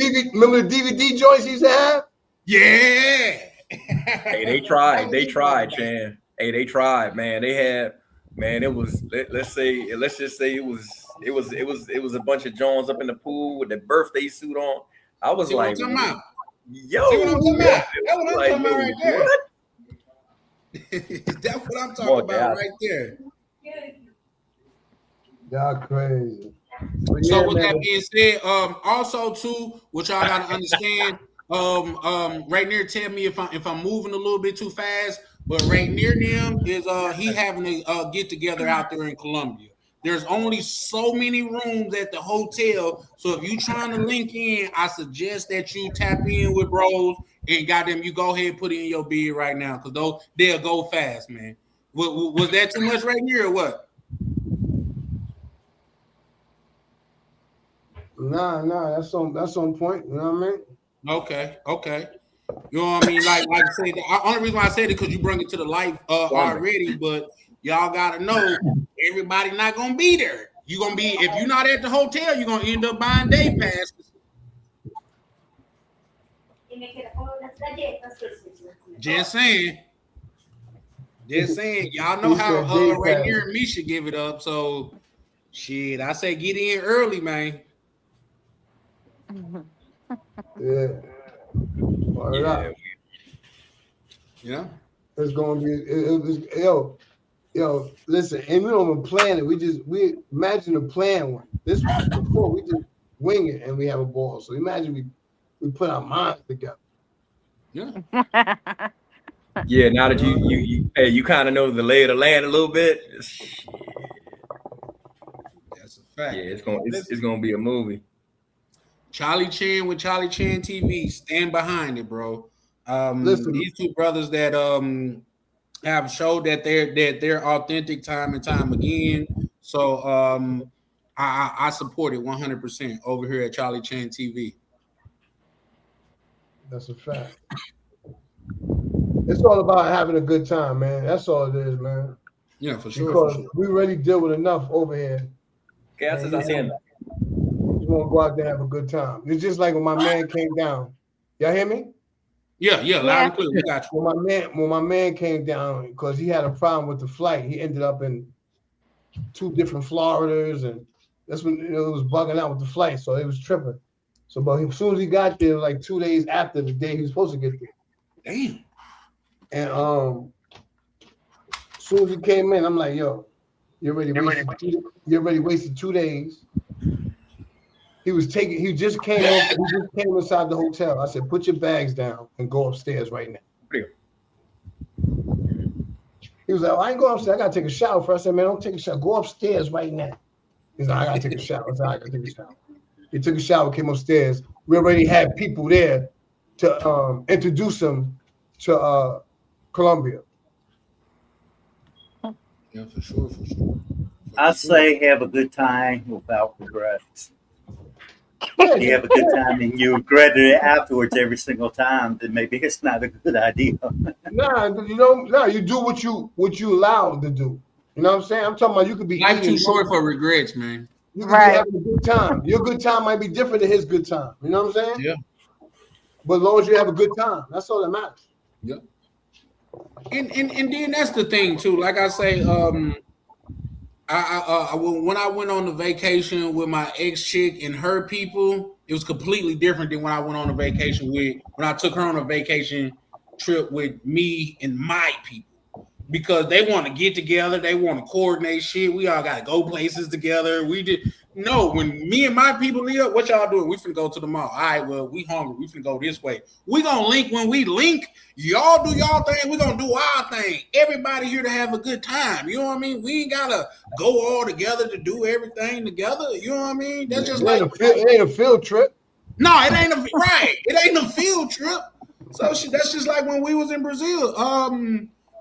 DVD joints he used to have?
Yeah.
Hey, they tried, Chan. Hey, they tried, man. They had, man. It was let's just say it was a bunch of Jones up in the pool with the birthday suit on. I was
See
like,
what I'm talking about?
Yo,
See what I'm talking about? That's what I'm
like,
talking about right there.
what?
That's what I'm talking about right there.
Y'all crazy.
So with that being said, also too, what y'all gotta understand, right near, tell me if I'm moving a little bit too fast, but right near them is he having a get together out there in Columbia. There's only so many rooms at the hotel, so if you trying to link in, I suggest that you tap in with bros and goddamn, you go ahead and put in your bid right now, because they'll go fast, man. Was that too much right here or what?
Nah, that's on point. You know what I mean?
Okay. You know what I mean? Like I said, the only reason why I said it because you bring it to the life already, but y'all gotta know everybody not gonna be there. You're gonna be, if you're not at the hotel, you're gonna end up buying day passes. Just saying. Y'all know how right here Misha give it up. So shit, I say get in early, man.
Yeah.
Yeah.
It's gonna be yo. Listen, and we don't even plan it. We imagine a plan one. This was before we just wing it and we have a ball. So imagine we put our minds together.
Yeah.
Yeah. Now that you kind of know the lay of the land a little bit.
That's a fact.
Yeah, it's gonna be a movie.
Charlie Chan with Charlie Chan TV, stand behind it, bro.
Listen,
these two brothers that have showed that they're authentic time and time again. So I support it 100% over here at Charlie Chan TV.
That's a fact. It's all about having a good time, man. That's all it is, man.
Yeah, for sure.
Because we already deal with enough over here.
¿Qué haces haciendo?
We want to go out there and have a good time. It's just like when my man came down. Y'all hear me?
Yeah, loud and clear. We got you.
When my man came down, because he had a problem with the flight, he ended up in 2 different Floridas, and that's when it was bugging out with the flight, so it was tripping. So, but as soon as he got there, like 2 days after the day he was supposed to get there.
Damn.
And as soon as he came in, I'm like, yo, you already wasted 2 days. He just came inside the hotel. I said, put your bags down and go upstairs right now. He was like, I ain't going upstairs. I gotta take a shower first. I said, man, don't take a shower. Go upstairs right now. He's like, I gotta take a shower. I said, I gotta take a shower. He took a shower, came upstairs. We already had people there to introduce him to Columbia.
Yeah, for sure.
I say have a good time without regrets. If you have a good time and you regret it afterwards every single time, then maybe it's not a good idea.
You do what you allowed to do. You know what I'm saying? I'm talking about you could be
life too short for regrets, man.
You could be having a good time. Your good time might be different than his good time. You know what I'm saying?
Yeah.
But as long as you have a good time, that's all that matters.
Yep. And then that's the thing too. Like I say, I when I went on the vacation with my ex chick and her people, it was completely different than when I went on a vacation when I took her on a vacation trip with me and my people. Because they want to get together, they want to coordinate shit. We all got to go places together. When me and my people leave up, what y'all doing? We finna go to the mall. All right, well, we hungry. We finna go this way. We gonna link when we link. Y'all do y'all thing. We gonna do our thing. Everybody here to have a good time. You know what I mean? We ain't gotta go all together to do everything together. You know what I mean? That's just
it ain't a field trip.
No, it ain't It ain't a field trip. So that's just like when we was in Brazil.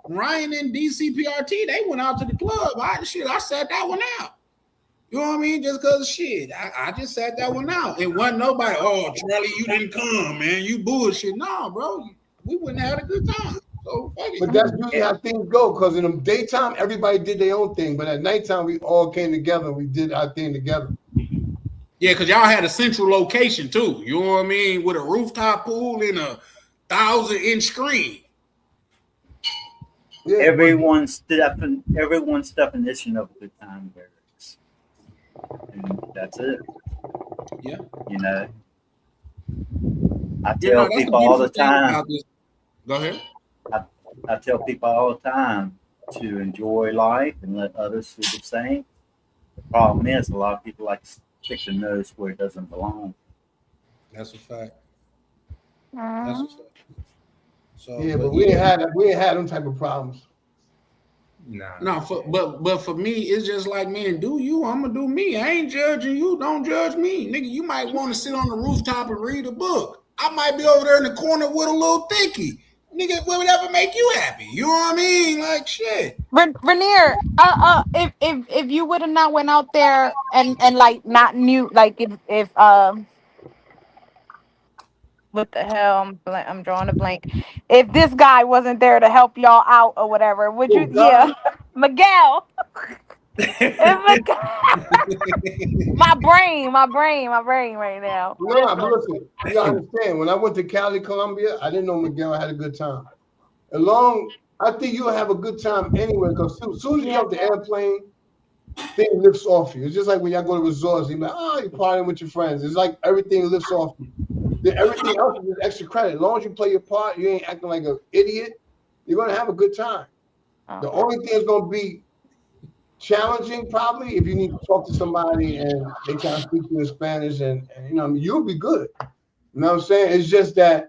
Ryan and DCPRT, they went out to the club. I sat that one out. You know what I mean? Just because of shit. I just sat that one out. It wasn't nobody, oh, Charlie, you didn't come, man. You bullshit. No, bro. We wouldn't have had a good time. So fuck it.
But that's usually how things go, because in the daytime, everybody did their own thing. But at nighttime, we all came together. We did our thing together.
Yeah, because y'all had a central location too. You know what I mean? With a rooftop pool and a 1,000-inch screen.
Yeah, everyone's definition of a good time varies, and that's it.
Yeah,
I tell people all the time.
Go ahead.
I tell people all the time to enjoy life and let others do the same. The problem is a lot of people like to stick their nose where it doesn't belong.
That's a fact. That's a fact. So,
yeah, but we ain't had them type of problems.
But for me, it's just like, man, do you? I'm gonna do me. I ain't judging you. Don't judge me, nigga. You might want to sit on the rooftop and read a book. I might be over there in the corner with a little thicky. Nigga, whatever make you happy. You know what I mean? Like shit.
Rainier, if you would have not went out there and like not knew, like if what the hell? I'm drawing a blank. If this guy wasn't there to help y'all out or whatever, would you? Yeah, Miguel. my brain right now.
No, but listen, you gotta understand. When I went to Cali, Colombia, I didn't know Miguel had a good time. I think you'll have a good time anyway, because as soon as you get off the airplane, thing lifts off you. It's just like when y'all go to resorts, you're like, you're partying with your friends. It's like everything lifts off you. Everything else is extra credit. As long as you play your part, you ain't acting like an idiot, you're gonna have a good time. The only thing that's gonna be challenging probably if you need to talk to somebody and they can't speak to you in Spanish and you'll be good. You know what I'm saying? It's just that's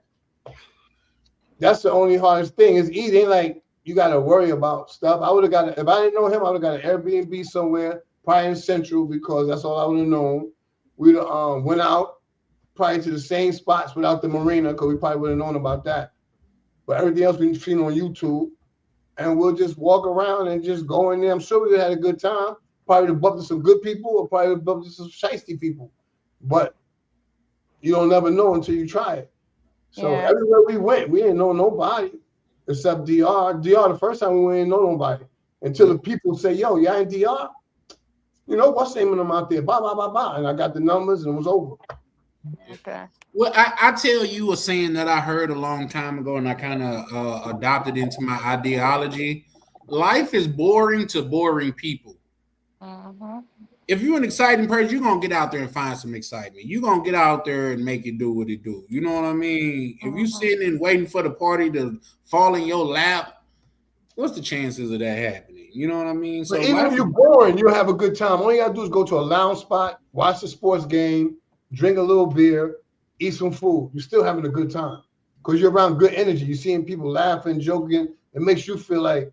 the only hardest thing. It's easy. It ain't like you got to worry about stuff. I would have got if I didn't know him, I would have got an Airbnb somewhere, probably in Central, because that's all I would have known. We'd went out probably to the same spots without the marina, because we probably would have known about that. But everything else we've seen on YouTube. And we'll just walk around and just go in there. I'm sure we would have had a good time. Probably to bump into some good people or probably to bump into some shiesty people. But you don't never know until you try it. So everywhere we went, we didn't know nobody except DR. DR, the first time we didn't know nobody. Until the people say, yo, y'all in DR? What's the name of them out there? Blah, blah, blah, blah. And I got the numbers and it was over.
Okay.
Well, I tell you a saying that I heard a long time ago, and I kind of adopted into my ideology. Life is boring to boring people.
Uh-huh.
If you're an exciting person, you're going to get out there and find some excitement. You're going to get out there and make it do what it do. You know what I mean? If you're sitting and waiting for the party to fall in your lap, what's the chances of that happening? You know what I mean?
So even if you're boring, you'll have a good time. All you got to do is go to a lounge spot, watch the sports game, drink a little beer, eat some food. You're still having a good time because you're around good energy. You're seeing people laughing, joking. It makes you feel like,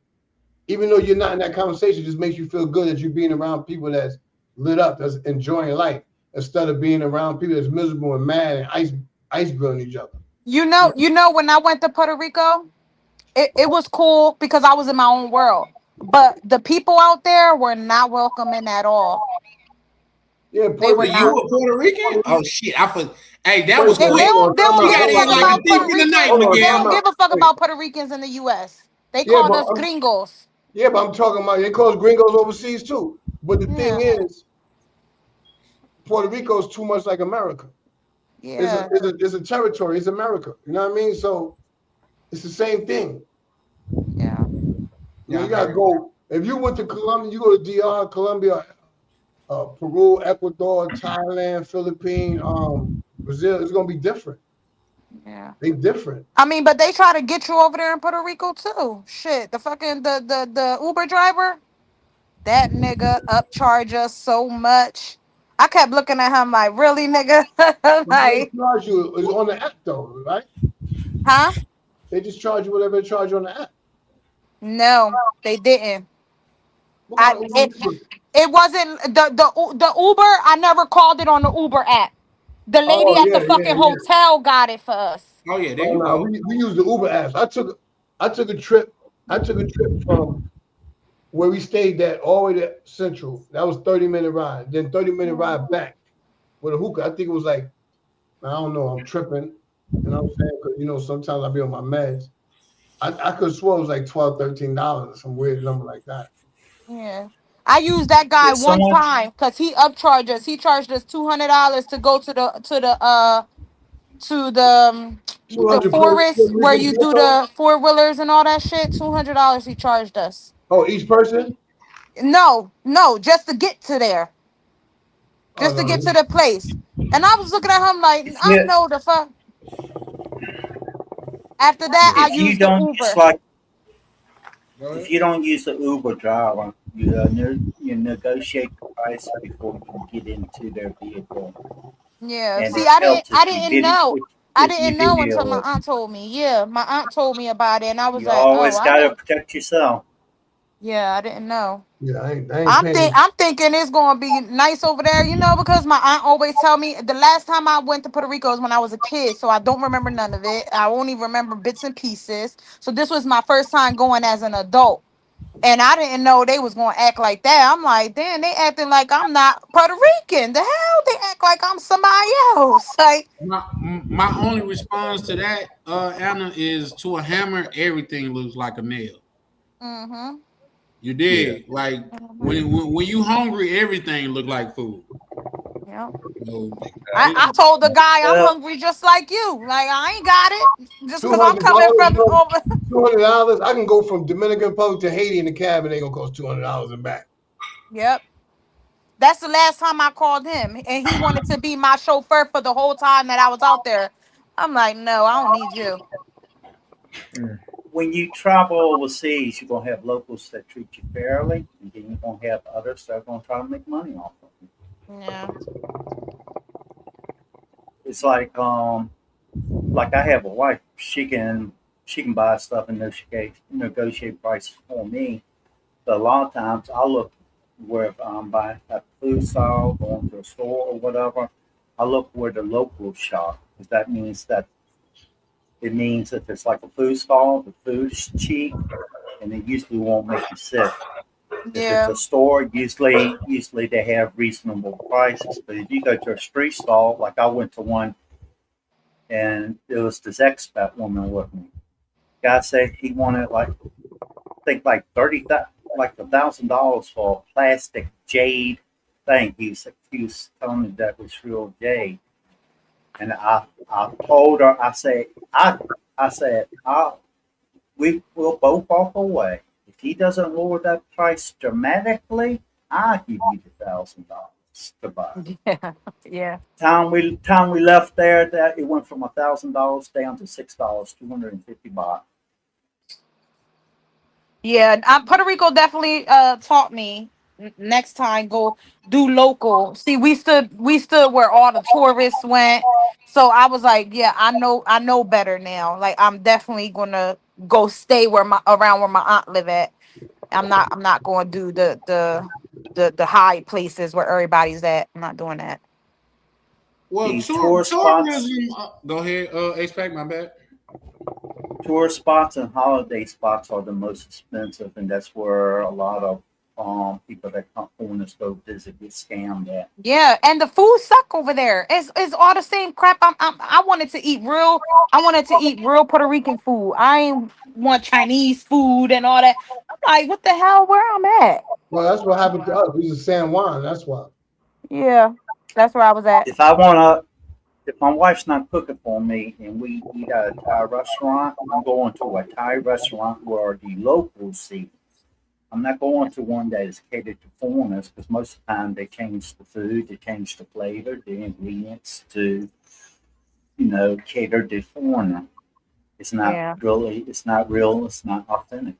even though you're not in that conversation, it just makes you feel good that you're being around people that's lit up, that's enjoying life. instead of being around people that's miserable and mad and ice grilling each other.
You know, when I went to Puerto Rico, it was cool because I was in my own world. But the people out there were not welcoming at all.
Yeah,
they were
You
not.
a Puerto Rican? Oh shit! Hey, that was
They
quick.
don't
You got
give a
in
fuck
like a
about
thief
Puerto
in the night,
Ricans. They
Miguel.
don't give a fuck about Puerto Ricans in the U.S. They
Yeah,
called
but
us gringos.
Yeah, but I'm talking about they call us gringos overseas too. But the thing is, Puerto Rico is too much like America.
Yeah.
It's a territory. It's America. You know what I mean? So it's the same thing.
Yeah.
You gotta go. If you went to Colombia, you go to DR, Colombia, Peru, Ecuador, Thailand, Philippines, Brazil. It's gonna be different.
Yeah.
They different.
I mean, but they try to get you over there in Puerto Rico too. Shit, the fucking the Uber driver, that nigga upcharge us so much. I kept looking at him like, really, nigga?
They
Like,
charge you is on the app though, right?
huh?
They just charge you whatever they charge you on the app.
No, they didn't.
What kind of Uber is it?
It wasn't the Uber. I never called it on the Uber app. The lady
Oh
at the
yeah,
fucking hotel got it for us.
Oh yeah,
Oh no, we use the Uber apps. I took a trip from where we stayed at all the way to Central. That was 30-minute ride. Then 30-minute ride back with a hookah. I think it was like, I don't know, I'm tripping. You know what I'm saying? Because sometimes I'll be on my meds. I could have sworn it was like $12, $13, some weird number like that.
Yeah. I used that guy one time because he upcharged us. He charged us $200 to go to the forest where you do the 4-wheelers and all that shit. $200 he charged us.
Oh, each person?
No, just to get to there. Just to get to the place. And I was looking at him like, I know the fuck. After that, I used the Uber.
If you don't use the Uber driver, you negotiate the price before you get into their vehicle.
Yeah.
And
See,
it
I
helps
didn't know. I
if you
didn't know until my
video it.
aunt told me. Yeah, my aunt told me about it, and I was
You
like, oh,
always
I
got to
didn't.
protect yourself.
Yeah, I didn't know.
Yeah, I ain't paying.
I'm thinking it's gonna be nice over there, because my aunt always tell me the last time I went to Puerto Rico was when I was a kid, so I don't remember none of it. I only remember bits and pieces. So this was my first time going as an adult. And I didn't know they was gonna act like that. I'm like, damn, they acting like I'm not Puerto Rican. The hell, they act like I'm somebody else. Like,
my only response to that, Anna, is to a hammer, everything looks like a nail.
mm-hmm.
You did like when you hungry, everything look like food.
Yeah.
So,
I told the guy I'm hungry just like you. Like, I ain't got it just because I'm coming from over.
$200. I can go from Dominican Republic to Haiti in the cab, and they gonna cost $200 and back.
Yep. That's the last time I called him, and he wanted to be my chauffeur for the whole time that I was out there. I'm like, no, I don't need you.
When you travel overseas, you're gonna have locals that treat you fairly, and then you're gonna have others that are gonna try to make money off of you.
Yeah.
It's like I have a wife. She can buy stuff and negotiate prices for me. But a lot of times I look where if I'm buying a food stall, going to a store or whatever, I look where the locals shop, because that means that if it's like a food stall, the food's cheap, and it usually won't make you sick.
Yeah.
If it's a store, usually they have reasonable prices. But if you go to a street stall, like I went to one, and there was this expat woman with me. Guy said he wanted $1,000 for a plastic jade thing. He was telling me that was real jade. And I told her, I said, we'll both walk away. If he doesn't lower that price dramatically, I'll give you the $1,000 to buy.
Yeah.
Time we left there, that it went from $1,000 down to $6, 250 baht.
Yeah, Puerto Rico definitely taught me next time go do local. See, we stood where all the tourists went. So I was like, yeah, I know better now. Like, I'm definitely gonna go stay around where my aunt live at. I'm not going to do the high places where everybody's at. I'm not doing that.
Well,
these tourist spots.
tourism. Go ahead, X-Pac, my bad.
Tourist spots and holiday spots are the most expensive, and that's where a lot of people that come on us go visit get scammed at.
Yeah, and the food suck over there. It's all the same crap. I wanted to eat real. I wanted to eat real Puerto Rican food. I ain't want Chinese food and all that. I'm like, what the hell? Where I'm at?
Well, that's what happened to us. We was in San Juan. That's why.
Yeah, that's where I was at.
If my wife's not cooking for me and we eat at a Thai restaurant, I'm going to a Thai restaurant where the locals eat. I'm not going to one that is catered to foreigners because most of the time they change the food, they change the flavor, the ingredients to, cater to foreigner. It's not really, it's not real, it's not authentic.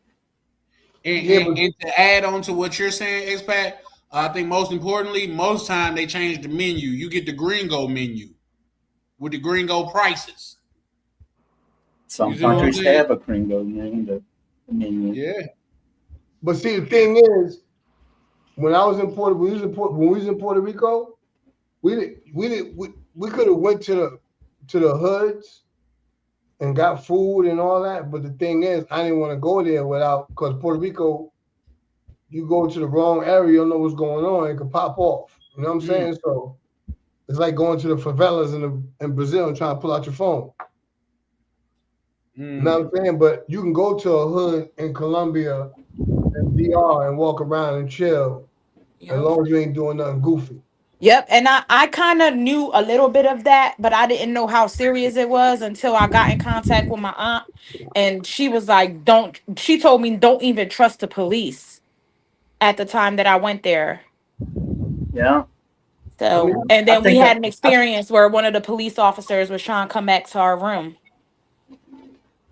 And to add on to what you're saying, X-Pac, I think most importantly, most time they change the menu. You get the gringo menu with the gringo prices.
Some countries have a gringo menu.
Yeah.
But see, the thing is, when we was in Puerto Rico, we could have went to the hoods and got food and all that. But the thing is, I didn't want to go there because Puerto Rico, you go to the wrong area, you don't know what's going on, it could pop off. You know what I'm saying? So it's like going to the favelas in Brazil and trying to pull out your phone. You know what I'm saying? But you can go to a hood in Colombia and DR and walk around and chill as long as you ain't doing nothing goofy.
Yep, and I kind of knew a little bit of that, but I didn't know how serious it was until I got in contact with my aunt, and she was like, she told me don't even trust the police at the time that I went there.
Yeah.
So, and then we had an experience where one of the police officers was trying to come back to our room.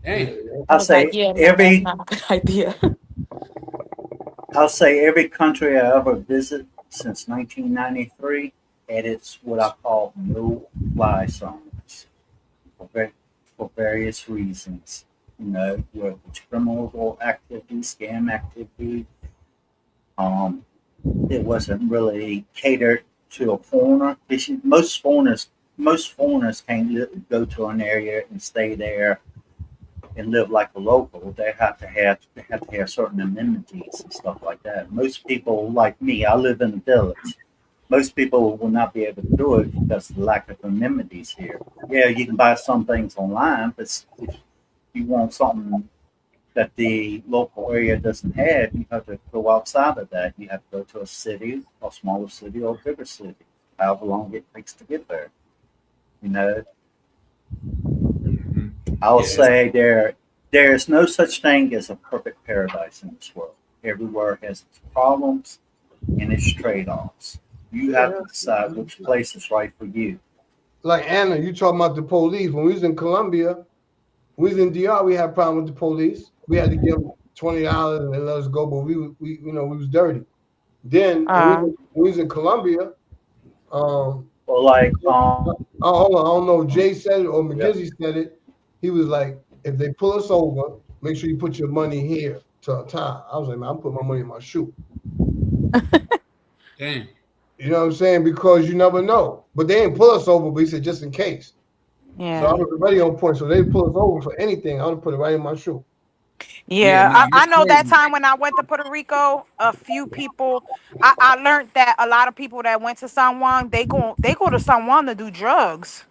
Hey,
I'll say
that's not a good idea.
I'll say every country I ever visited since 1993 had its what I call no-fly zones for various reasons. Whether it's criminal activity, scam activity. It wasn't really catered to a foreigner. Most foreigners can't go to an area and stay there and live like a local. They have to have certain amenities and stuff like that. Most people like me, I live in a village. Most people will not be able to do it because of the lack of amenities here. Yeah, you can buy some things online, but if you want something that the local area doesn't have, you have to go outside of that. You have to go to a city, a smaller city, or a bigger city, however long it takes to get there. I will say there is no such thing as a perfect paradise in this world. Everywhere has its problems and its trade-offs. You have to decide which place is right for you.
Like Anna, you talking about the police. When we was in Colombia, we was in DR, we had a problem with the police. We had to give them $20 and they let us go, but we was dirty. Then when we was in Colombia, hold on, I don't know if Jay said it or McGizzy said it. He was like, if they pull us over, make sure you put your money here to a tie. I was like, man, I'm putting my money in my shoe.
Damn.
You know what I'm saying? Because you never know. But they didn't pull us over, but he said just in case.
Yeah.
So I was already on point. So they pull us over for anything, I would put it right in my shoe.
Yeah, I know that time when I went to Puerto Rico, a few people, I learned that a lot of people that went to San Juan, they go to San Juan to do drugs.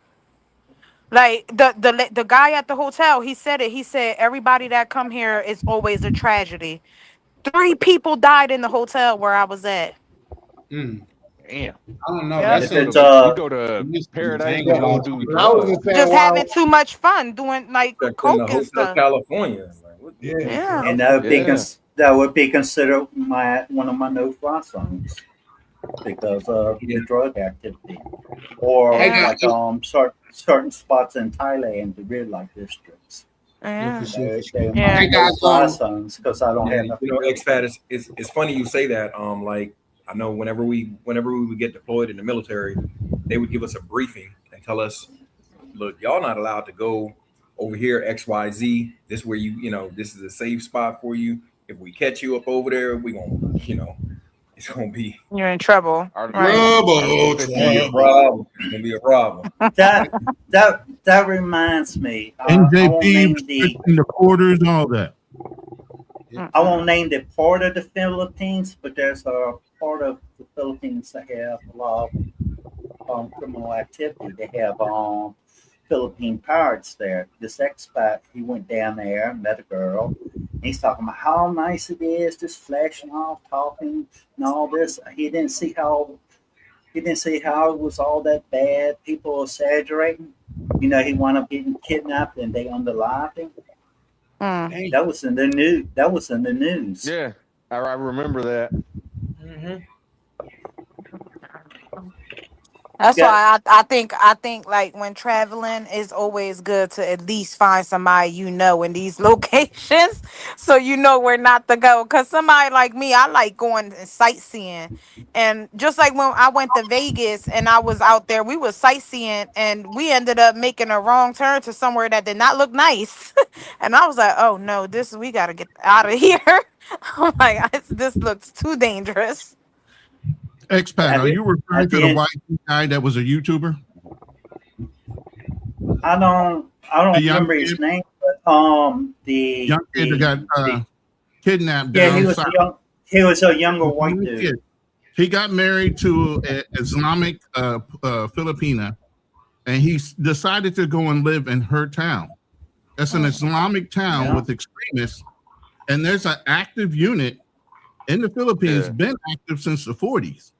Like the guy at the hotel, he said it. He said everybody that come here is always a tragedy. 3 people died in the hotel where I was at.
Damn. I
don't know.
Yep.
That's
you go to paradise and go do drugs.
Just having too much fun doing like coke and stuff.
California.
Yeah.
And that would be considered one of my no-fly zones because of the drug activity, or like certain spots in Thailand, the red light districts.
Yeah.
They no-fly zones because I don't have nothing.
X-Pat, it's funny you say that. Like I know whenever we would get deployed in the military, they would give us a briefing and tell us, look, y'all not allowed to go over here, XYZ. This is where this is a safe spot for you. If we catch you up over there, we gonna, it's gonna be
You're in trouble.
Article
Right.
it's gonna be a problem. It's gonna be a problem.
That reminds me. I won't
NJP
name
restricting the quarters and all that.
I won't name the part of the Philippines, but there's a part of the Philippines that have a lot of criminal activity. They have Philippine pirates there. This expat, he went down there, met a girl. And he's talking about how nice it is, just flashing off, talking, and all this. He didn't see how it was all that bad. People exaggerating. You know, he wound up getting kidnapped, and they unalived him. That was in the news. That was in the news.
Yeah, I remember that.
That's why I think like when traveling, it's always good to at least find somebody you know in these locations, so you know where not to go. Cause somebody like me, I like going and sightseeing, and just like when I went to Vegas and I was out there, we was sightseeing and we ended up making a wrong turn to somewhere that did not look nice, and I was like, oh no, we got to get out of here. I'm like, this looks too dangerous.
Expat, are you referring to the white guy that was a YouTuber?
I don't remember his name, but the
young kid that got kidnapped.
Yeah,
down
he was
south.
he was a younger white dude.
He got married to an Islamic Filipina, and he decided to go and live in her town. That's an Islamic town with extremists, and there's an active unit in the Philippines, been active since the 40s.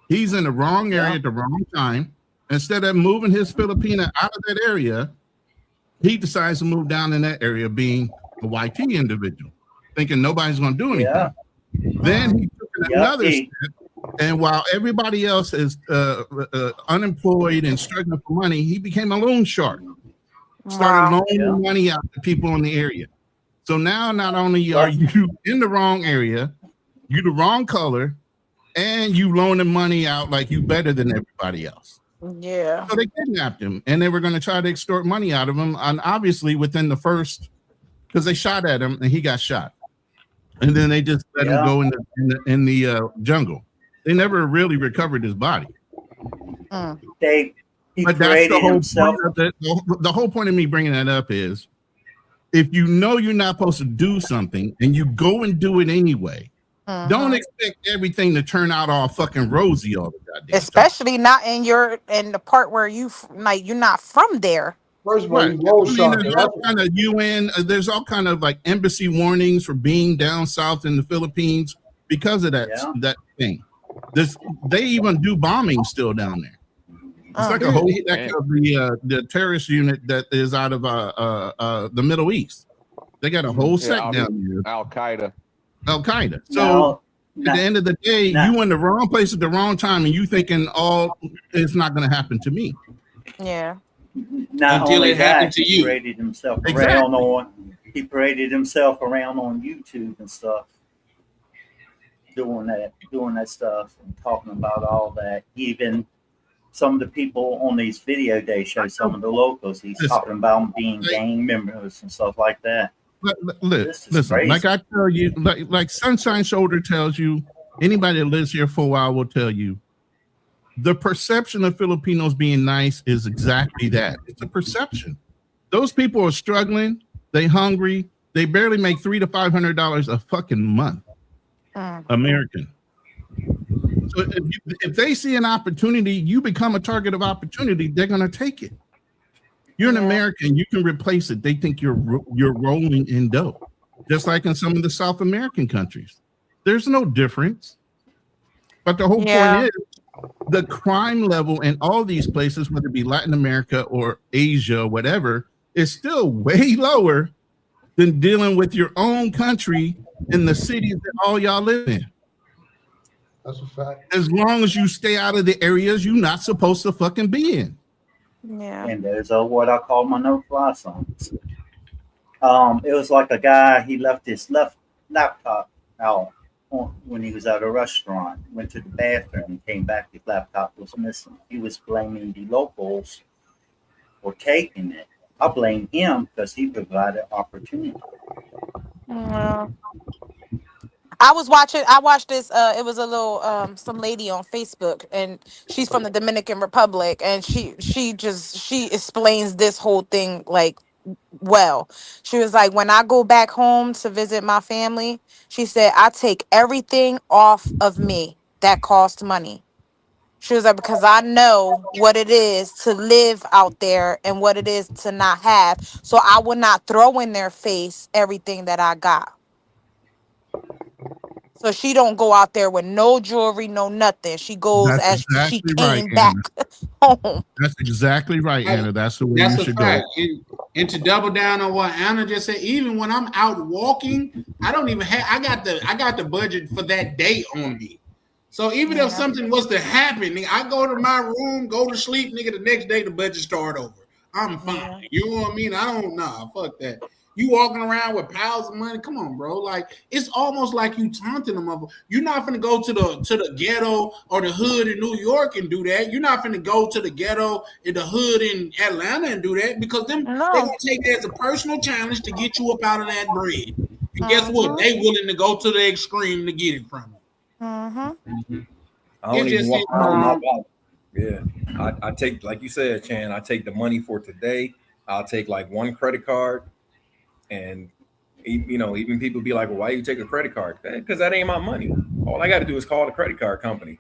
He's in the wrong area at the wrong time. Instead of moving his Filipina out of that area, he decides to move down in that area, being a YT individual, thinking nobody's going to do anything. Then he took another step, and while everybody else is unemployed and struggling for money, he became a loan shark. Started loaning money out to people in the area. So now not only are you in the wrong area, you the wrong color, and you loaning money out like you better than everybody else.
Yeah.
So they kidnapped him, and they were going to try to extort money out of him. And obviously within the first, because they shot at him and he got shot, and then they just let him go in the jungle. They never really recovered his body.
He
But that's the whole point of the whole point of me bringing that up is, if you know you're not supposed to do something and you go and do it anyway, don't expect everything to turn out all fucking rosy all the goddamn
Especially not in the part where you're not from there.
First of all,
Right. There's all kind of UN. There's all kind of like embassy warnings for being down south in the Philippines because of that thing. They even do bombing still down there. It's like a whole sect of the terrorist unit that is out of the Middle East. They got a whole sect down there.
Al Qaeda.
So at the end of the day, you in the wrong place at the wrong time, and you thinking, "Oh, it's not going to happen to me."
Yeah.
Until it happened to you.
He paraded himself around on YouTube and stuff, doing that stuff and talking about all that. Even some of the people on these video day shows, some of the locals, he's talking about being gang members and stuff like that.
Listen, like I tell you, like Sunshine Shoulder tells you, anybody that lives here for a while will tell you, the perception of Filipinos being nice is exactly that. It's a perception. Those people are struggling. They hungry. They barely make $300 to $500 a fucking month. American. So if they see an opportunity, you become a target of opportunity. They're gonna take it. You're an American. You can replace it. They think you're rolling in dough, just like in some of the South American countries. There's no difference. But the whole point is, the crime level in all these places, whether it be Latin America or Asia, or whatever, is still way lower than dealing with your own country in the cities that all y'all live in.
That's a fact.
As long as you stay out of the areas you're not supposed to fucking be in.
Yeah.
And there's what I call my no-fly zones. It was like a guy, he left his laptop out when he was at a restaurant, went to the bathroom and came back, his laptop was missing. He was blaming the locals for taking it. I blame him because he provided opportunity.
I watched this. It was a little some lady on Facebook, and she's from the Dominican Republic, and she explains this whole thing like well. She was like, when I go back home to visit my family, she said, I take everything off of me that costs money. She was like, because I know what it is to live out there and what it is to not have. So I would not throw in their face everything that I got. So she don't go out there with no jewelry, no nothing. She goes
That's
as she
exactly
came
right,
back home.
That's exactly right, Anna. That's the way
That's
you
a
should
fact.
go.
And to double down on what Anna just said, even when I'm out walking, I don't even have. I got the budget for that day on me. So even if something was to happen, nigga, I go to my room, go to sleep, nigga. The next day the budget start over. I'm fine. You know what I mean? I don't know. Fuck that. You walking around with piles of money? Come on, bro. Like it's almost like you taunting them. You're not finna go to the ghetto or the hood in New York and do that. You're not finna go to the ghetto in the hood in Atlanta and do that because they gonna take that as a personal challenge to get you up out of that bread. And guess what? They willing to go to the extreme to get it from you.
I don't even walk around with my wallet. Yeah, I take, like you said, Chan. I take the money for today. I'll take like one credit card. And even people be like, well, why you take a credit card? Because that ain't my money. All I got to do is call the credit card company.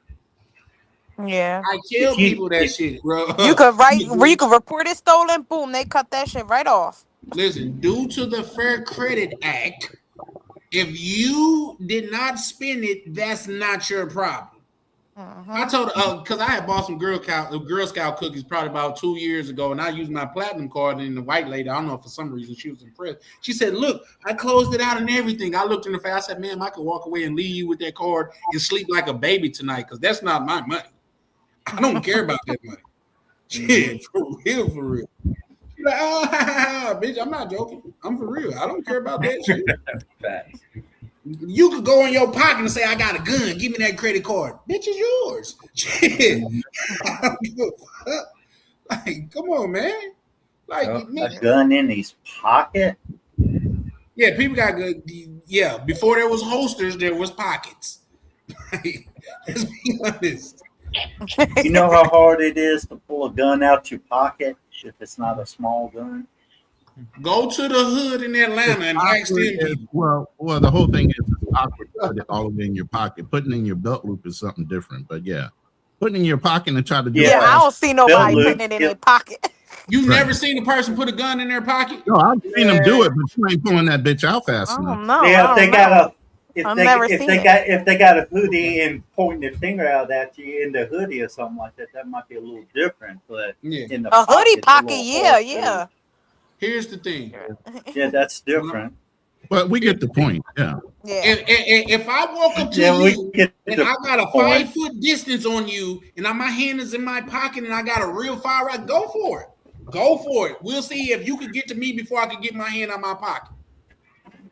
Yeah,
I tell people that shit, bro.
You could report it stolen. Boom, they cut that shit right off.
Listen, due to the Fair Credit Act, if you did not spend it, that's not your problem. I told because I had bought some Girl Scout cookies probably about 2 years ago, and I used my platinum card. And the white lady, I don't know, for some reason she was impressed. She said, "Look, I closed it out and everything." I looked in the face. I said, "Ma'am, I could walk away and leave you with that card and sleep like a baby tonight because that's not my money. I don't care about that money." Shit, for real. She's like, "Oh, bitch, I'm not joking. I'm for real. I don't care about that shit."
Facts.
You could go in your pocket and say, "I got a gun. Give me that credit card." Bitch, is yours. Shit. Like, come on, man. Like
a gun in his pocket.
Yeah, people got good. Yeah, before there was holsters, there was pockets. Let's be honest.
You know how hard it is to pull a gun out your pocket if it's not a small gun?
Go to the hood in Atlanta and ask them people.
Well, the whole thing is it's awkward to put it all the way in your pocket. Putting it in your belt loop is something different. But yeah, putting it in your pocket and try to do
I don't see nobody putting it in their pocket.
You've never seen a person put a gun in their pocket?
No, I've seen them do it, but you ain't pulling that bitch out fast enough.
No,
yeah, if they got a hoodie and pointing their finger out at you in the hoodie or something like that, that might be a little different. But in the
hoodie pocket, yeah.
Here's the thing.
Yeah, that's different.
But we get the point. Yeah.
If I walk up to you and I got a 5-foot distance on you and my hand is in my pocket and I got a real fire rifle, go for it. Go for it. We'll see if you can get to me before I can get my hand out my pocket.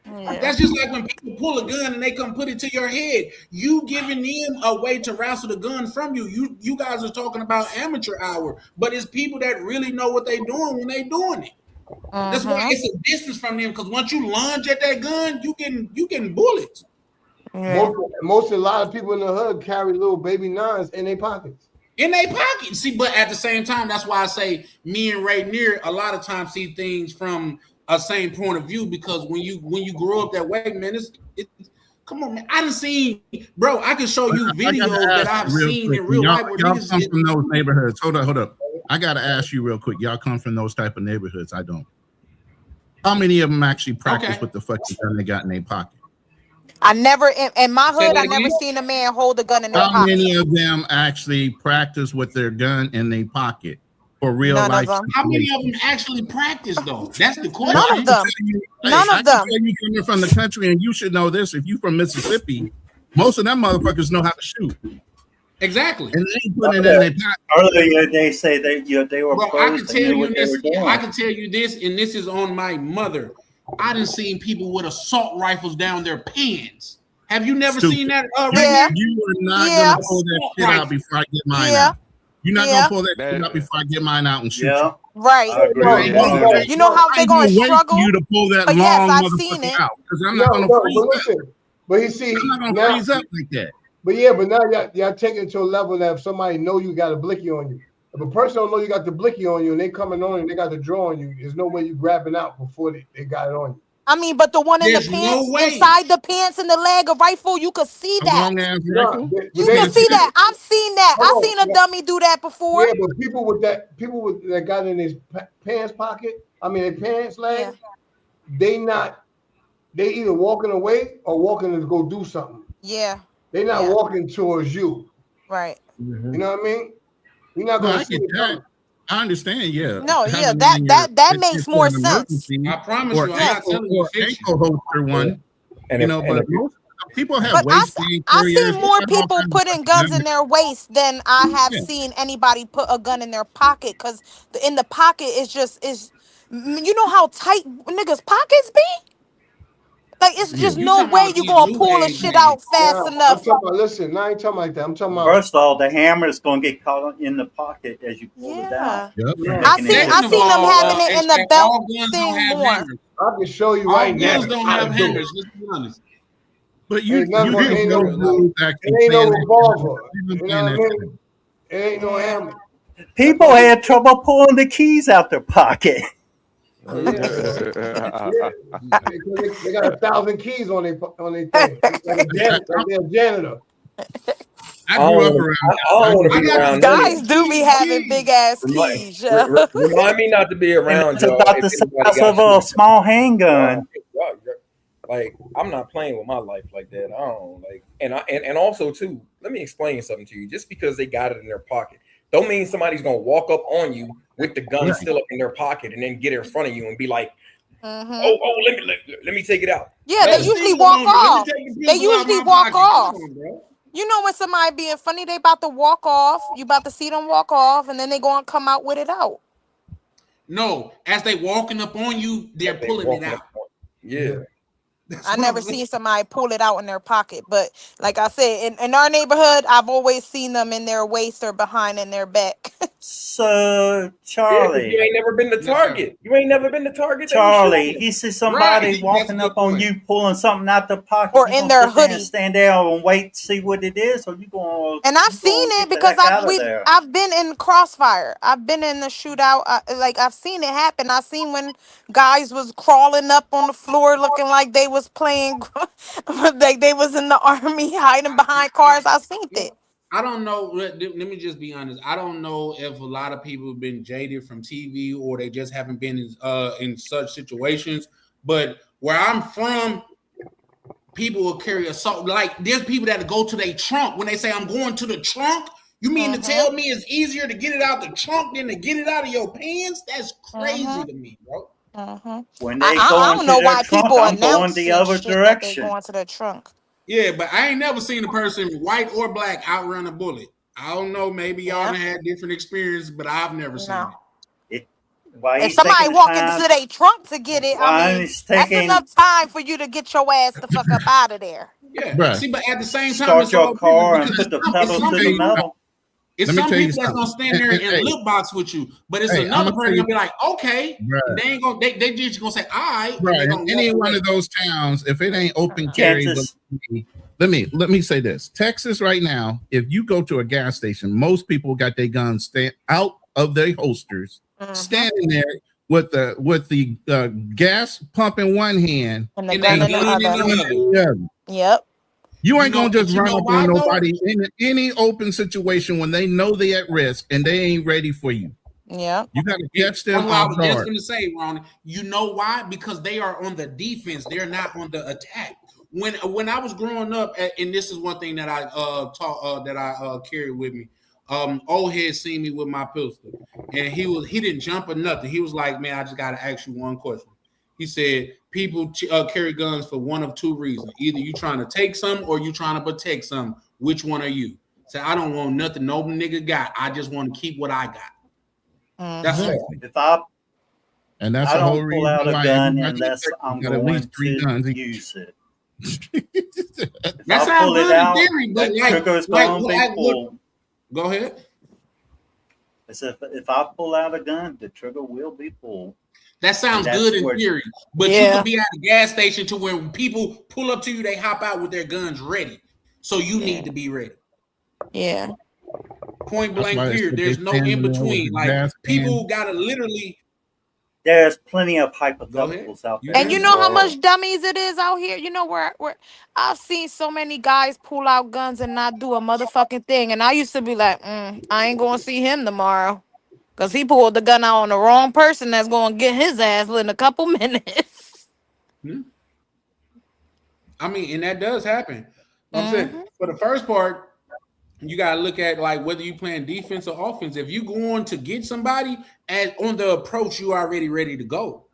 Yeah. That's just like when people pull a gun and they come put it to your head. You giving them a way to wrestle the gun from you. You guys are talking about amateur hour, but it's people that really know what they're doing when they're doing it. That's why it's a distance from them, because once you lunge at that gun, you getting bullets.
Yeah. Most a lot of people in the hood carry little baby nines in their pockets.
See, but at the same time, that's why I say me and Ray Near a lot of times see things from a same point of view, because when you grow up that way, man, it's come on, man. I done seen, bro. I can show you videos that I've seen in real life.
Y'all come from those neighborhoods. Hold up. I gotta ask you real quick. Y'all come from those type of neighborhoods. I don't. How many of them actually practice with the fucking gun they got in their pocket?
I never in my hood. I never seen a man hold a gun in their pocket.
How many of them actually practice with their gun in their pocket for real life?
How many of them actually practice though? That's the question.
None of them.
None of them. You coming from the country, and you should know this. If you from Mississippi, most of them motherfuckers know how to shoot.
Exactly.
And they put it in their pocket.
Earlier they say they were.
Well, I can tell you this. I can tell you this, and this is on my mother. I done seen people with assault rifles down their pants. Have you never seen that?
You are not gonna pull that shit out before I get mine out. You're not gonna pull that shit out before I get mine out and shoot you.
Right. You know how they're gonna struggle.
You to pull that long motherfucker out, because I'm not gonna pull that.
But you see,
I'm not gonna
now,
freeze up like that.
but yeah, but now y'all taking it to a level that if somebody know you got a blicky on you, if a person don't know you got the blicky on you and they coming on and they got the draw on you, there's no way you grabbing out before they got it on you.
I mean, but the one in
There's
the
no
pants,
way.
inside the pants in the leg of rifle, you could see that.
Long ass rifle.
You can see that. I've seen that. I've seen a dummy do that before.
Yeah, but people with that got in his pants pocket, I mean, their pants leg, they either walking away or walking to go do something.
Yeah.
They're not walking towards you.
Right.
You know what I mean? You're not
No,
gonna
I
see
get
it
that.
coming.
I understand, yeah.
No, yeah,
Having
that
in
makes
your-
more
an
sense.
emergency
I promise
or
you, I'm not
ankle,
telling you
or
fiction.
ankle holster one.
And
You
if-
know,
and
but
if-
most people have
But
waistband
I
carriers.
see
They
more
have all
people
kinds of
putting
stuff
guns
now.
in their waist than I have
Yeah.
seen anybody put a gun in their pocket. Because in the pocket is you know how tight niggas' pockets be. Like it's just
You
no
talking
way
about
you
these
gonna
new
pull a
age
shit
niggas.
out fast
I'm
enough.
talking about, listen, I ain't talking like that. I'm talking about
First of all, the hammer is going to get caught in the pocket as you pull it out.
Yep.
I seen them having it in the belt
all guns
thing
don't have
more.
hammers.
I can show you
All
right now.
guns don't
how
have
to do it.
hammers. Let's be honest.
But you
Ain't nothing
do
but- ain't
know
no-
rules actually
It ain't no
saying that.
revolver.
You
You
know
know what I
that
mean? It ain't no hammer.
People had trouble pulling the keys out their pocket.
Oh, yeah. Yeah. They got 1,000 keys on their thing. Like a janitor.
I grew up around.
I don't want to be around
Guys do be having big ass keys. Yeah.
Remind me not to be around
It's
y'all.
about
if
the
anybody
size
got
of a
shoes.
small handgun.
Like I'm not playing with my life like that. I don't like, and also too. Let me explain something to you. Just because they got it in their pocket, don't mean somebody's gonna walk up on you with the gun still up in their pocket and then get in front of you and be like, "Oh, let me take it out."
Yeah, they usually walk off. They usually walk off. You know when somebody being funny, they about to walk off. You about to see them walk off, and then they gonna come out with it out.
No, as they walking up on you, they're pulling it out.
Yeah.
I never seen somebody pull it out in their pocket, but like I said, in our neighborhood, I've always seen them in their waist or behind in their back.
So, Charlie.
You ain't never been to Target. You ain't never been to Target.
Charlie, you see somebody
Right,
walking up on you, pulling something out the pocket,
Or
you
in
gonna
their
sit there and
hoodie.
stand there and wait to see what it is, or you going?
And I've seen it because I've been in crossfire. I've been in the shootout. Like I've seen it happen. I seen when guys was crawling up on the floor looking like they was playing, like they was in the army hiding behind cars. I seen it.
I don't know. Let me just be honest. I don't know if a lot of people have been jaded from TV or they just haven't been in such situations. But where I'm from, people will carry assault. Like there's people that go to their trunk when they say, "I'm going to the trunk." You mean to tell me it's easier to get it out the trunk than to get it out of your pants? That's crazy to me, bro.
When they
I
go
don't
into
know
their
why
trunk,
people
I'm going
announce
the other
shit that they
direction.
going to the trunk.
Yeah, but I ain't never seen a person, white or black, outrun a bullet. I don't know. Maybe y'all done had different experience, but I've never seen it.
Why
If
he's
somebody
taking the
walk
time-
into their trunk to get it,
Why
I mean,
he's
that's
taking-
enough time for you to get your ass the fuck up out of there.
Yeah.
Bruh.
See, but at the same time,
Start
it's
your
all
car
people
and
because
put the
it's
pedals
some
to the
people-
metal.
It's
Let me
some
tell you
people that's gonna
something.
stand there
Hey,
and
hey.
lip box with you, but it's
Hey,
another
I'ma
person
tell
gonna be like, okay,
Bruh.
they ain't gonna they just gonna say, all right,
Right.
and they
In
gonna
any
walk
one
away.
of those towns, if it ain't open carry,
Kansas.
let me say this. Texas right now, if you go to a gas station, most people got their guns stand out of their holsters, standing there with the gas pump in one hand
And the
And
gun
they
in the
gun in
other.
the other.
Yep.
You ain't
You know-
gonna just
you
run
know
up
why,
on
though?
nobody in any open situation when they know they at risk and they ain't ready for you.
Yeah.
You got to
Yeah,
catch them
that's what I
off
was just
guard.
gonna say, Ron. You know why? Because they are on the defense. They're not on the attack. When I was growing up, and this is one thing that I taught that I carried with me. Old head seen me with my pistol, and he didn't jump or nothing. He was like, "Man, I just gotta ask you one question." He said, "People carry guns for one of two reasons: either you trying to take some or you trying to protect some. Which one are you?" Say, "I don't want nothing no nigga got. I just want to keep what I got." That's
Mhm.
all.
If I
And that's
I
the whole
don't pull
reason
out a
why
gun
everybody
unless
in Texas
I'm
got at
going
least 3
to
guns.
use it.
That
I'll
sounds
pull it
good in
out,
theory, but
that trigger is gonna be pulled.
go ahead.
As if I pull out a gun, the trigger will be pulled.
That sounds good in theory, but you could be at a gas station to where when people pull up to you, they hop out with their guns ready. So you need to be ready.
Yeah.
Point blank period. There's no in between. Like people gotta literally.
There's plenty of hypotheticals out there.
And you know how much dummies it is out here? You know where I've seen so many guys pull out guns and not do a motherfucking thing. And I used to be like, I ain't gonna see him tomorrow. Because he pulled the gun out on the wrong person that's gonna get his ass lit in a couple minutes.
I mean, and that does happen. I'm saying for the first part, you gotta look at like whether you playing defense or offense. If you going to get somebody on the approach, you already ready to go.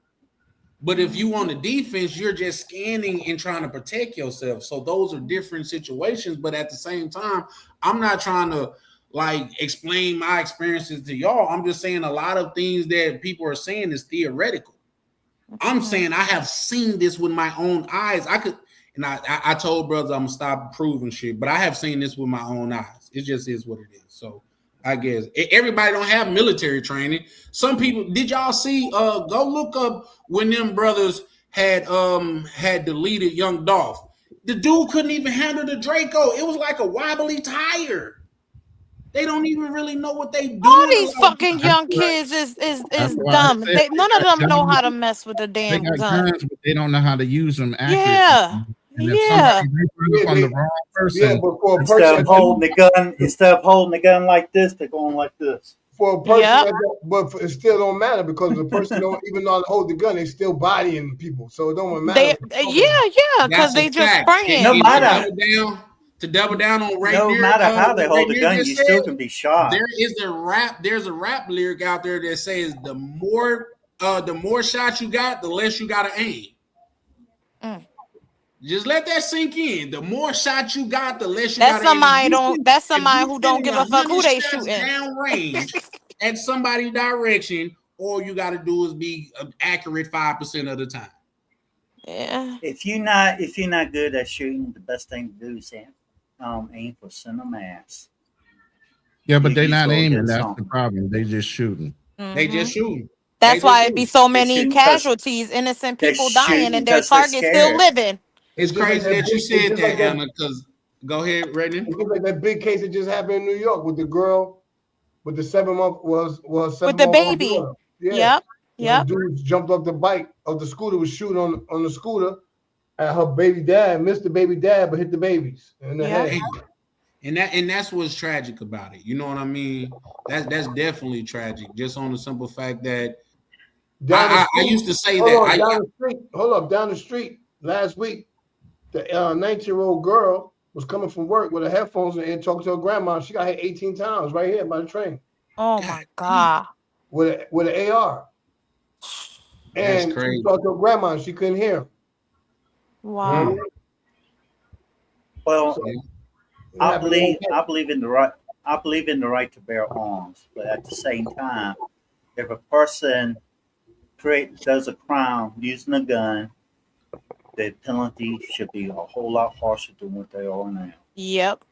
But if you on the defense, you're just scanning and trying to protect yourself. So those are different situations. But at the same time, I'm not trying to like explain my experiences to y'all. I'm just saying a lot of things that people are saying is theoretical. I'm saying I have seen this with my own eyes. I told brothers I'm gonna stop proving shit, but I have seen this with my own eyes. It just is what it is. So I guess everybody don't have military training. Some people, did y'all see? Go look up when them brothers had deleted Young Dolph. The dude couldn't even handle the Draco. It was like a wobbly tire. They don't even really know what they do.
All these fucking young kids is dumb. None of them know how to mess with the damn gun.
Guns, but they don't know how to use them accurately.
Yeah.
And if somebody on the wrong person,
instead of holding the gun like this, they're going like this.
For a person, but it still don't matter because the person don't even know how to hold the gun. They still bodying people, so it don't matter.
Because they just spraying.
No matter.
To double down on right
no
there.
No matter how they hold the gun, you still can be shot.
There's a rap lyric out there that says the more shots you got, the less you gotta aim. Just let that sink in. The more shots you got, the less you gotta aim.
That's somebody who don't give a fuck who they shooting.
Down range at somebody's direction, all you gotta do is be accurate 5% of the time.
Yeah.
If you're not good at shooting, the best thing to do is aim for center mass.
Yeah, but they're not aiming. That's the problem. They just shooting.
They just shooting.
That's why it be so many casualties, innocent people dying, and their target still living.
It's crazy that you said that, Anna. Because go ahead, Redden.
It's like that big case that just happened in New York with the girl with the 7-month
with the baby. Yep.
The dude jumped off the bike of the scooter, was shooting on the scooter at her baby dad, missed the baby dad, but hit the babies in the head.
And that's what's tragic about it. You know what I mean? That's definitely tragic. Just on the simple fact that I used to say
down the street last week, the 19-year-old girl was coming from work with her headphones and talking to her grandma. She got hit 18 times right here by the train.
Oh my God!
With an AR. And she talked to her grandma. She couldn't hear him.
Wow.
Well, I believe in the right to bear arms, but at the same time, if a person does a crime using a gun, the penalty should be a whole lot harsher than what they are now.
Yep.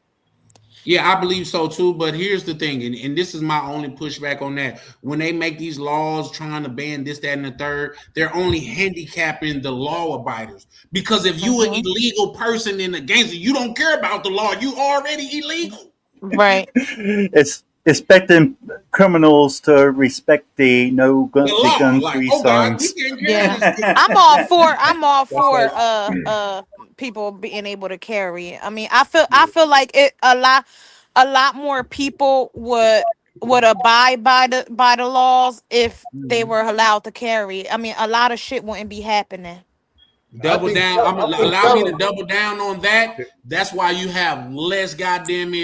Yeah, I believe so too. But here's the thing, and this is my only pushback on that. When they make these laws trying to ban this, that, and the third, they're only handicapping the law abiders. Because if you an illegal person in the gangster, you don't care about the law. You already illegal.
Right.
It's expecting criminals to respect the gun free zones.
Yeah. I'm all for people being able to carry. I mean, I feel like a lot more people would abide by the laws if they were allowed to carry. I mean, a lot of shit wouldn't be happening.
Double down. Allow me to double down on that. That's why you have less goddamn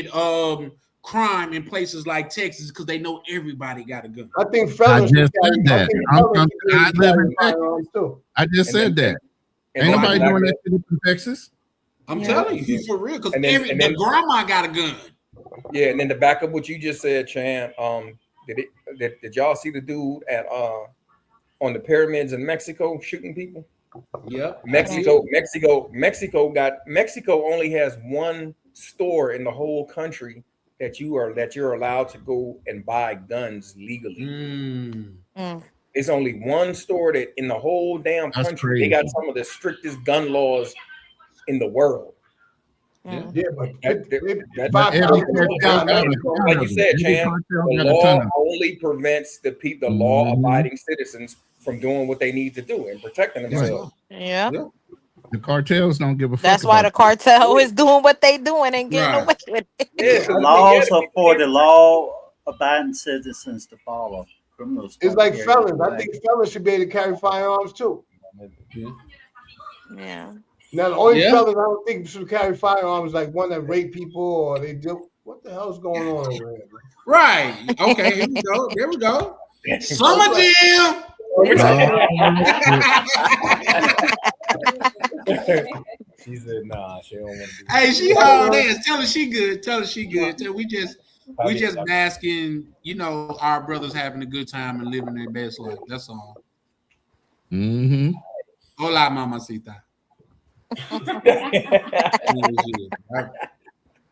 crime in places like Texas, because they know everybody got a gun.
I think felons.
I just said that. I just said that. Ain't nobody doing that shit in Texas.
I'm telling you, for real, because the grandma got a gun.
Yeah, and then to back up what you just said, Chan, did y'all see the dude at on the pyramids in Mexico shooting people?
Yeah.
Mexico only has one store in the whole country that you're allowed to go and buy guns legally. It's only one store that in the whole damn country they got some of the strictest gun laws in the world.
But
like you said, Chan, the law only prevents the law-abiding citizens from doing what they need to do and protecting themselves.
Yeah.
The cartels don't give a fuck.
That's why the cartel is doing what they doing and getting away with it.
The laws are for the law-abiding citizens to follow. Criminals.
It's like felons. I think felons should be able to carry firearms too.
Yeah.
Now the only felons I don't think should carry firearms like one that rape people or they do. What the hell's going on over here?
Right. Okay. Here we go. There we go. Summer Jam.
She said, "Nah, she don't want to."
Hey, she hauled ass. Tell her she good. Tell her she good. We just basking, our brothers having a good time and living their best life. That's all. Hola, mamacita.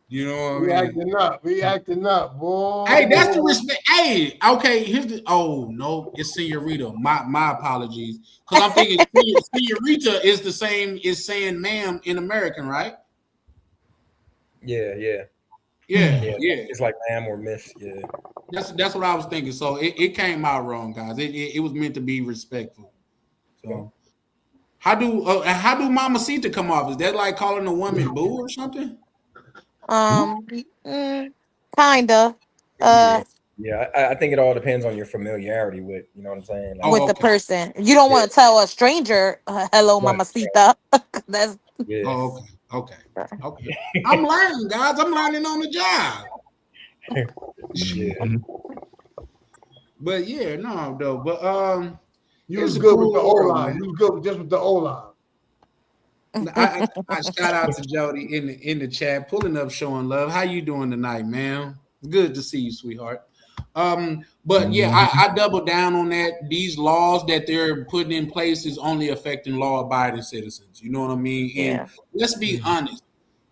You know what I mean?
We acting up, boy.
Hey, that's the respect. Hey, okay, here's the. Oh no, it's Senorita. My apologies, because I'm thinking Senorita is the same as saying ma'am in American, right?
Yeah.
It's
like ma'am or miss. Yeah,
that's what I was thinking. So it came out wrong, guys. It was meant to be respectful. So how do mamacita come off? Is that like calling a woman boo or something?
Kinda.
Yeah, I think it all depends on your familiarity with, you know what I'm saying? Like,
with the person. You don't want to tell a stranger, hello, mamacita. That's
okay. I'm learning, guys. I'm learning on the job. But yeah, no, though. But
you was good with the O-line. You was good just with the O-line.
I shout out to Jody in the chat, pulling up, showing love. How you doing tonight, man? Good to see you, sweetheart. But yeah, I double down on that. These laws that they're putting in place is only affecting law-abiding citizens. You know what I mean? And let's be honest,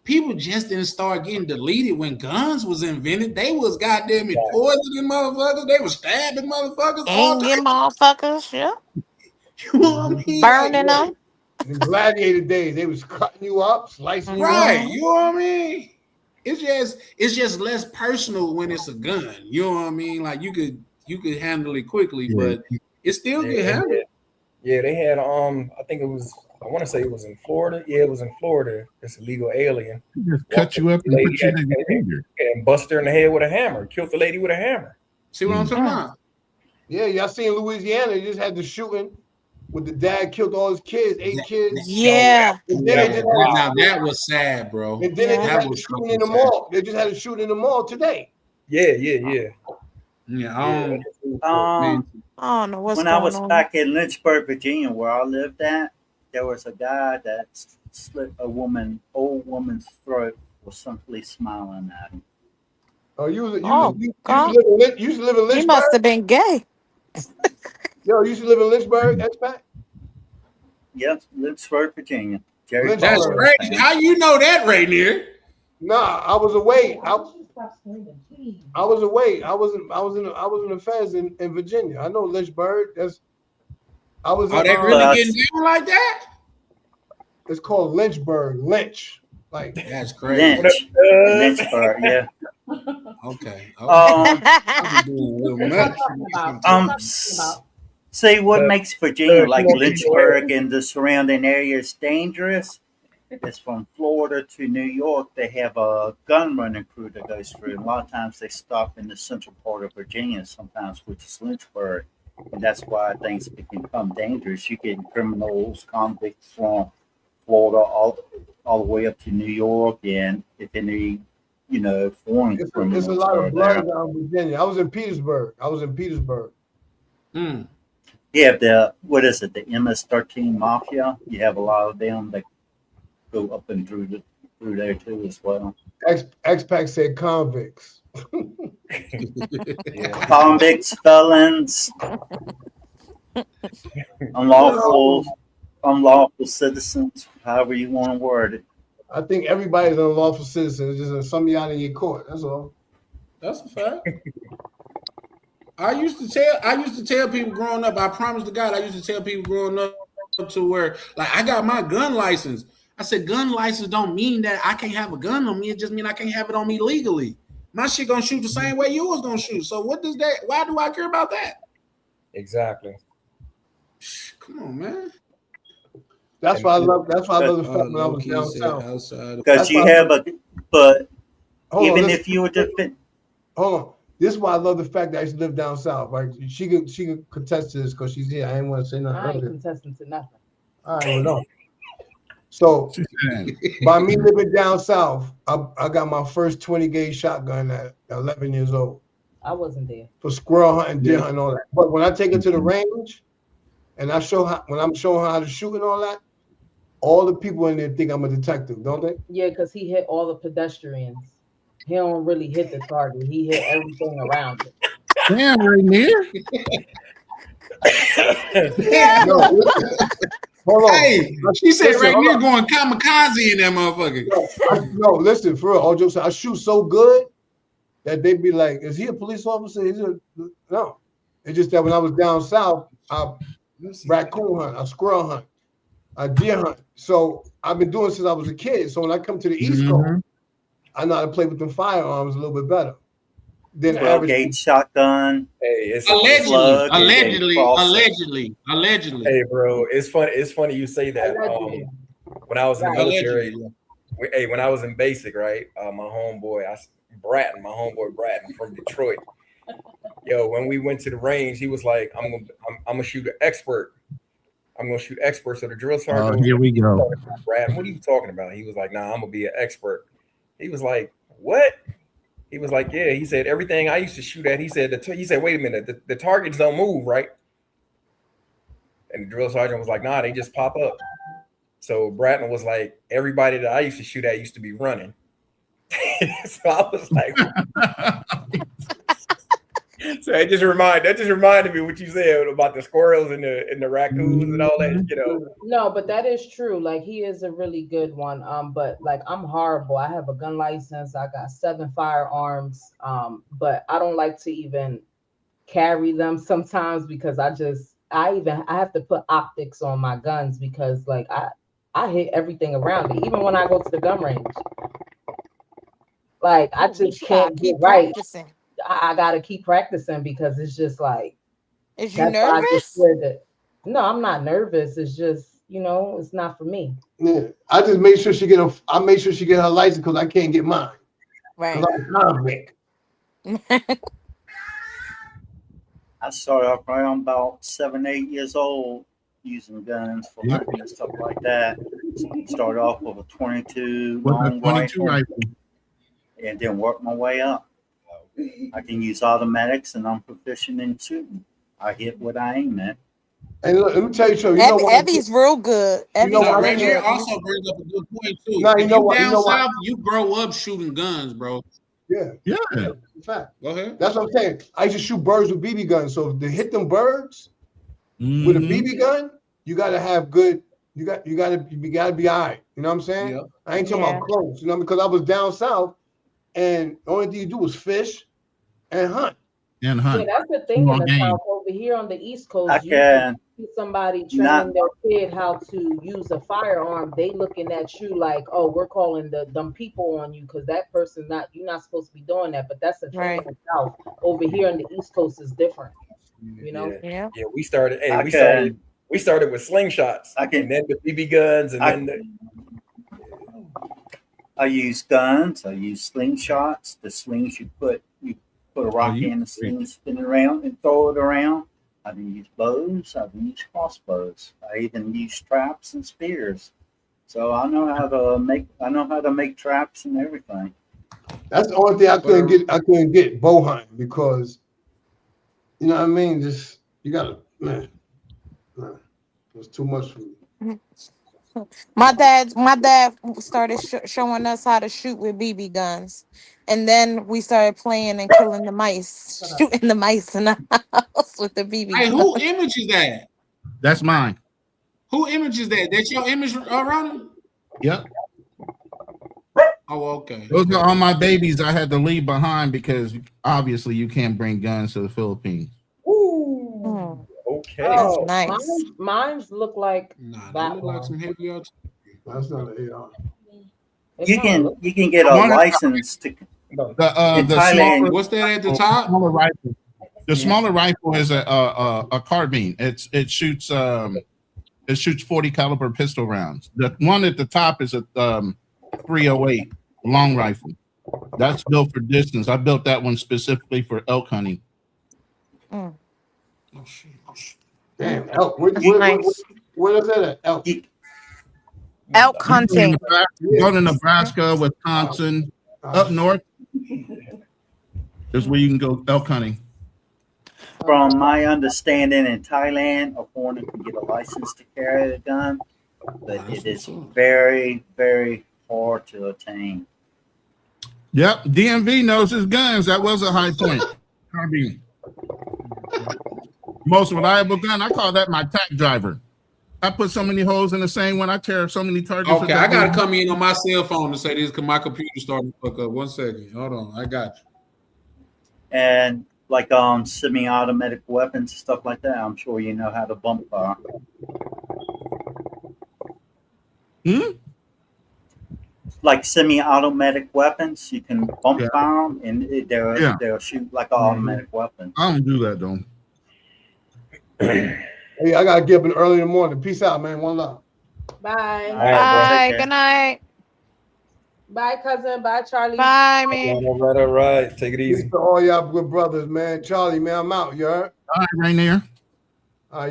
people just didn't start getting deleted when guns was invented. They was goddamn poisoning motherfuckers. They was stabbing motherfuckers.
Hanging motherfuckers, yeah.
You know what I mean?
Burning them.
In gladiator days, they was cutting you up, slicing you
right.
up.
You know what I mean? It's just less personal when it's a gun. You know what I mean? Like you could handle it quickly, but it still get handled.
Yeah, they had I think it was, I want to say it was in Florida. Yeah, it was in Florida. This illegal alien
just cut you up and put you in your finger
and bust her in the head with a hammer. Killed the lady with a hammer.
See what I'm talking about?
Yeah, y'all seen Louisiana? They just had the shooting with the dad killed all his kids, 8 kids.
Yeah.
And then
now that was sad, bro.
And then they just had a shooting in the mall. They just had a shooting in the mall today.
Yeah.
I don't know what's when I was back in Lynchburg, Virginia, where I lived at, there was a guy that slit old woman's throat, was simply smiling at him.
Oh, you used to live in Lynchburg?
He must have been gay.
Yo, you used to live in Lynchburg, X-Pac?
Yes, Lynchburg, Virginia.
That's crazy. How you know that, Rainier?
Nah, I was away. I was away. I was in the feds in Virginia. I know Lynchburg.
Are they really getting down like that?
It's called Lynchburg. Lynch. Like
that's crazy.
Lynchburg, yeah.
Okay.
See what makes Virginia like Lynchburg and the surrounding areas dangerous is from Florida to New York. They have a gun running crew that goes through. A lot of times they stop in the central part of Virginia, sometimes which is Lynchburg, and that's why things become dangerous. You get criminals, convicts from Florida all the way up to New York, and if any, foreign criminals.
There's a lot of blood down Virginia. I was in Petersburg.
You have the MS-13 Mafia. You have a lot of them that go up and through there too as well.
X-Pac said convicts.
Convicts, felons, unlawful citizens, however you want to word it.
I think everybody's an unlawful citizen. It's just some of y'all in your court. That's all.
That's a fact. I used to tell people growing up, I promise to God, I used to tell people growing up to where, like, I got my gun license. I said, gun license don't mean that I can't have a gun on me. It just mean I can't have it on me legally. My shit gonna shoot the same way yours gonna shoot. So what does that? Why do I care about that?
Exactly.
Come on, man.
That's why I love. That's why I love the fact when I was down south.
Because you have but even if you were defend.
Hold on. This is why I love the fact that I used to live down south. Right? She could contest to this because she's here. I ain't want to say nothing.
I ain't contesting to nothing.
All right, well, no. So by me living down south, I got my first 20 gauge shotgun at 11 years old.
I wasn't there.
For squirrel hunting, deer hunting, all that. But when I take it to the range, and I'm showing her how to shoot and all that, all the people in there think I'm a detective, don't they?
Yeah, because he hit all the pedestrians. He don't really hit the target. He hit everything around it.
Damn, Rainier.
Yeah. No, hold on.
Hey, she said Rainier going kamikaze in that motherfucker.
No, listen, for real, all jokes aside, I shoot so good that they'd be like, is he a police officer? No. It's just that when I was down south, I raccoon hunt, I squirrel hunt, I deer hunt. So I've been doing it since I was a kid. So when I come to the East Coast, I know how to play with the firearms a little bit better than
12 gauge shotgun.
Hey, it's
allegedly.
Hey, bro, it's funny. It's funny you say that. When I was in the military, when I was in basic, right? My homeboy Bratton from Detroit. Yo, when we went to the range, he was like, "I'm gonna shoot an expert. I'm gonna shoot experts." So the drill sergeant.
Oh, here we go.
Brad, what are you talking about? He was like, "Nah, I'm gonna be an expert." He was like, "What?" He was like, "Yeah." He said, "Everything I used to shoot at." He said, "Wait a minute, the targets don't move, right?" And the drill sergeant was like, "Nah, they just pop up." So Bratton was like, "Everybody that I used to shoot at used to be running." So I was like, so that just reminded me what you said about the squirrels and the raccoons and all that, you know.
No, but that is true. Like, he is a really good one. But like, I'm horrible. I have a gun license. I got 7 firearms. But I don't like to even carry them sometimes because I have to put optics on my guns because like I hit everything around it, even when I go to the gun range. Like, I just can't get right. I gotta keep practicing because it's just like.
Is you nervous?
No, I'm not nervous. It's just, it's not for me.
Yeah, I just make sure she get her license because I can't get mine.
Right.
I started off right on about 7, 8 years old using guns for hunting and stuff like that. Started off with a 22 long rifle. And then work my way up. I can use automatics, and I'm proficient in shooting. I hit what I aim at.
And look, let me tell you something.
Evie's real good.
Rainier also brings up a good point too.
No, you know what?
Down south, you grow up shooting guns, bro.
Yeah. In fact,
go ahead.
That's what I'm saying. I used to shoot birds with BB guns. So to hit them birds with a BB gun, you gotta have good. You gotta be all right. You know what I'm saying? Yeah. I ain't talking about close. Because I was down south. And the only thing you do was fish and hunt.
Yeah, that's the thing in the South. Over here on the East Coast, you can see somebody training their kid how to use a firearm. They looking at you like, "Oh, we're calling them people on you because that person you're not supposed to be doing that." But that's a thing in the South. Over here on the East Coast is different.
Yeah. We started. Hey, we started with slingshots, and then the BB guns, and then
I use guns. I use slingshots. The slings you put a rock in the sling, spin it around, and throw it around. I've used bows. I've used crossbows. I even use traps and spears. So I know how to make traps and everything.
That's the only thing I couldn't get bow hunting because, you know what I mean. Just you gotta it was too much for me.
My dad started showing us how to shoot with BB guns, and then we started playing and killing the mice, shooting the mice in the house with the BB.
Hey, who image is that?
That's mine.
Who image is that? That's your image, Ronald?
Yep.
Oh, okay.
Those are all my babies I had to leave behind because obviously you can't bring guns to the Philippines.
Ooh. Okay.
That's
Oh,
nice.
mine's look like
Nah, they
that
look like
one.
some heavy artillery.
That's not an AR.
It
You
kinda
can
look-
you can get a
One is-
license to in
The
Thailand.
smaller,
What's that at the top?
smaller rifle. The
Yeah.
smaller rifle is a carbine. It shoots 40 caliber pistol rounds. The one at the top is a 308 long rifle. That's built for distance. I built that one specifically for elk hunting.
Oh shit. Damn, elk.
That's nice.
Where is that at? Elk.
Elk hunting.
Go to Nebraska, Wisconsin, up north is where you can go elk hunting.
From my understanding, in Thailand, a foreigner can get a license to carry a gun, but it is very, very hard to attain.
Yep, DMV knows his guns. That was a high point. Carbine. Most reliable gun. I call that my tack driver. I put so many holes in the same one. I tear up so many targets. with
Okay,
that
I gotta
gun.
come in on my cell phone to say this because my computer starting to fuck up. 1 second. Hold on. I got you.
And like semi-automatic weapons, stuff like that, I'm sure you know how to bump fire. Like semi-automatic weapons, you can bump fire them, and they'll shoot like an automatic weapon.
I don't do that though.
Hey, I gotta get up early in the morning. Peace out, man. One love.
Bye.
Bye. Good night.
Bye, cousin. Bye, Charlie.
Bye, man.
All right. Take it easy.
Peace to all y'all good brothers, man. Charlie, man, I'm out. You heard?
All right, right there.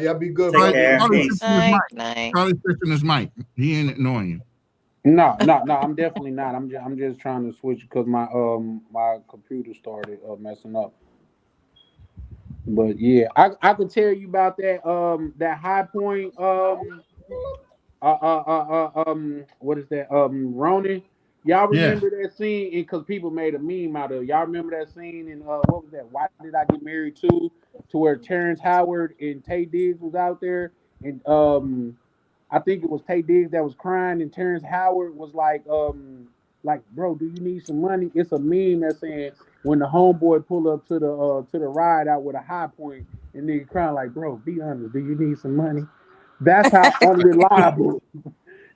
Y'all be good.
Take care.
Charlie's
Night,
fixing
night.
his mic. He ain't ignoring you.
No, I'm definitely not. I'm just trying to switch because my my computer started messing up. But yeah, I could tell you about that High Point what is that Ronin? Y'all remember that scene? Because people made a meme out of it. Y'all remember that scene in what was that? Why Did I Get Married To where Terrence Howard and Tay Diggs was out there, and I think it was Tay Diggs that was crying, and Terrence Howard was like, bro, do you need some money? It's a meme that's saying when the homeboy pull up to the ride out with a High Point, and nigga crying like, bro, be honest, do you need some money? That's how unreliable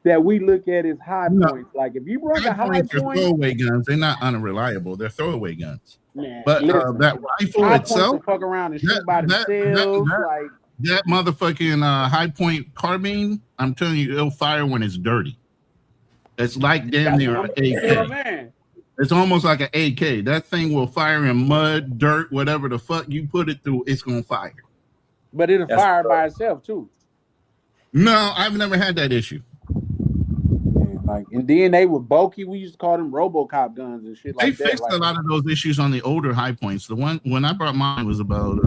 that we look at as High Points. Like if you bring a High
Points are
Point,
throwaway guns. They're not unreliable. They're throwaway guns.
man,
But
listen,
that rifle
High Points
itself,
will fuck around and shoot by themselves. Like
that motherfucking High Point carbine, I'm telling you, it'll fire when it's dirty. It's like damn near an AK.
Man.
It's almost like an AK. That thing will fire in mud, dirt, whatever the fuck you put it through, it's gonna fire.
But it'll fire by itself too.
No, I've never had that issue.
Yeah, like, and then they were bulky. We used to call them RoboCop guns and shit
They
like that.
fixed a lot of those issues on the older High Points. The one when I brought mine was about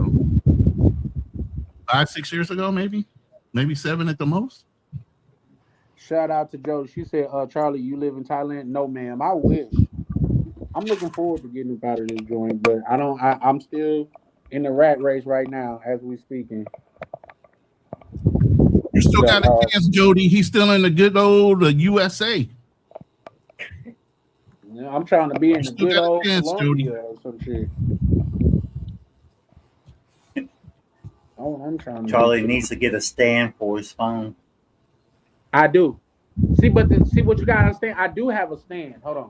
5-6 years ago, maybe 7 at the most.
Shout out to Joe. She said, Charlie, you live in Thailand? No, ma'am. I wish. I'm looking forward to getting up out of this joint, but I'm still in the rat race right now as we speaking.
You still got a chance, Jody. He's still in the good old USA.
Yeah, I'm trying to be in the
still
good
got a
old
chance,
Colombia or some shit. Oh, I'm trying to
Charlie needs to get a stand for his phone.
I do. See, but see what you gotta understand. I do have a stand. Hold on.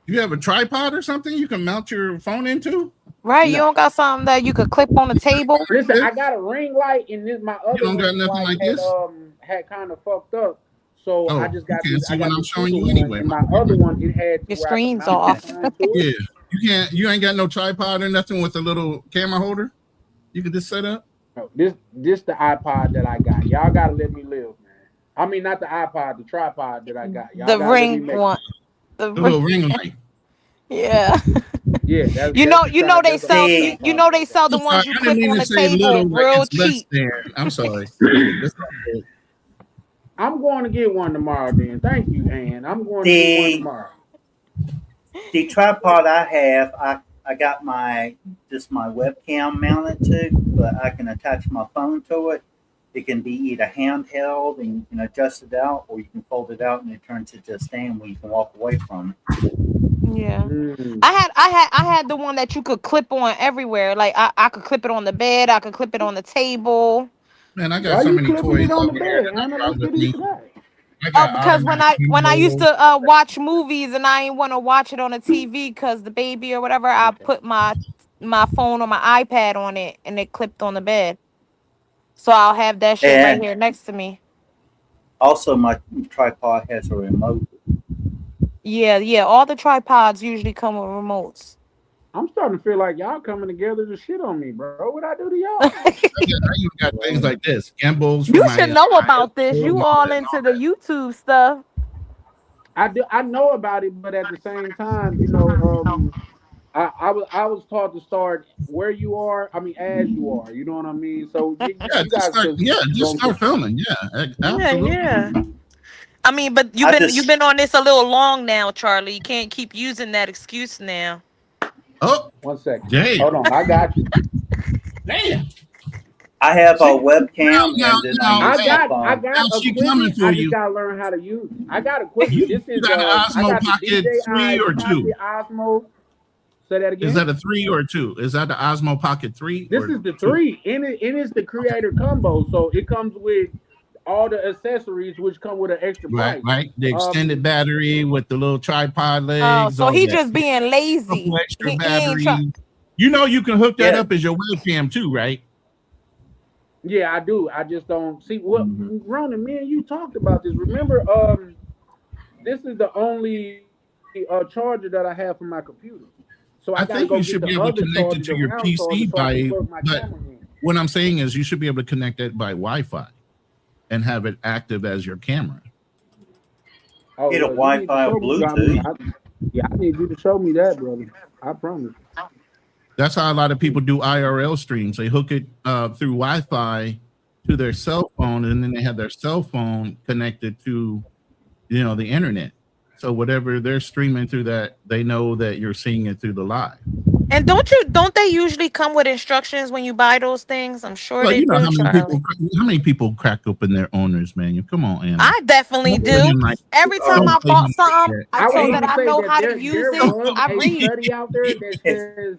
You have a tripod or something you can mount your phone into?
Right, you don't got something that you could clip on the table.
Listen, I got a ring light, and this my other
don't got
ring
nothing
light
like this?
had kind of fucked up. So I just got
you can't
this.
see
I got
what I'm
this
showing you
super one,
anyway.
and my other one, it had
Your screen's off.
Yeah, you ain't got no tripod or nothing with a little camera holder. You can just set up.
No, this the iPod that I got. Y'all gotta let me live, man. I mean, not the iPod, the tripod that I got. Y'all
The
gotta let me
ring
make
one.
it.
The
little ring light.
Yeah.
Yeah,
You know they sell the ones you
I
clip
didn't mean
on
to
the
say
table
little, like
real
it's less
cheap.
than. I'm sorry. That's not good.
I'm going to get one tomorrow. Then, thank you, Ann. I'm going to get one tomorrow.
The tripod I have, I got my webcam mounted to, but I can attach my phone to it, it can be either handheld and you can adjust it out, or you can fold it out and it turns into a stand where you can walk away from it.
Yeah. I had the one that you could clip on everywhere. Like I could clip it on the bed, I could clip it on the table.
Man, I
Why
got so
you
many
clipping
toys
it on the
over here
bed,
that I
Anna?
brought
Let's
with
get
me.
into that.
I got
Because when I used
automatic
to watch movies and I didn't want to watch it on the TV because the baby or whatever, I put my phone or my iPad on it and it clipped on the bed. So I'll have that shit right
And
here next to me.
also, my tripod has a remote.
Yeah. All the tripods usually come with remotes.
I'm starting to feel like y'all coming together to shit on me, bro. What I do to y'all?
I even got things like this, gimbals for
You
my.
should know about this. You all into the YouTube stuff.
I know about it, but at the same time, you know, I was taught to start where you are. I mean, as you are. You know what I mean? So you guys
Just start filming. Yeah, absolutely.
Yeah. I mean, but you've been on this a little long now, Charlie. You can't keep using that excuse now.
Oh,
1 second.
Damn.
Hold on, I got you.
Damn.
I have a webcam and then I use
I
my phone.
got equipment. I just gotta learn how to use it. I got equipment. This is
got an
I
Osmo
got the
Pocket
DJI
3 or 2?
Pocket Osmo. Say that again.
Is that a 3 or a 2? Is that the Osmo Pocket 3?
This is the 3. And it's the creator combo. So it comes with all the accessories which come with an extra price.
Right. The extended battery with the little tripod legs.
Oh, so
all
he
that.
just being lazy.
Couple extra
He ain't
batteries. You know you can hook that up as your webcam too, right?
Yeah, I do. I just don't see what Ronan, me and you talked about this. Remember, this is the only charger that I have for my computer. So I
think you should be able to connect it to your PC but what I'm saying is you should be able to connect it by Wi-Fi and have it active as your camera.
Get a Wi-Fi or Bluetooth.
I need you to show me that, brother. I promise.
That's how a lot of people do IRL streams. They hook it through Wi-Fi to their cell phone, and then they have their cell phone connected to, the internet. So whatever they're streaming through that, they know that you're seeing it through the live.
And don't they usually come with instructions when you buy those things? I'm sure they do.
How many people crack open their owners, man? Come on, Anna.
I definitely do. Every time I bought something, I told that I know how to use it. I read.
Study out there that says.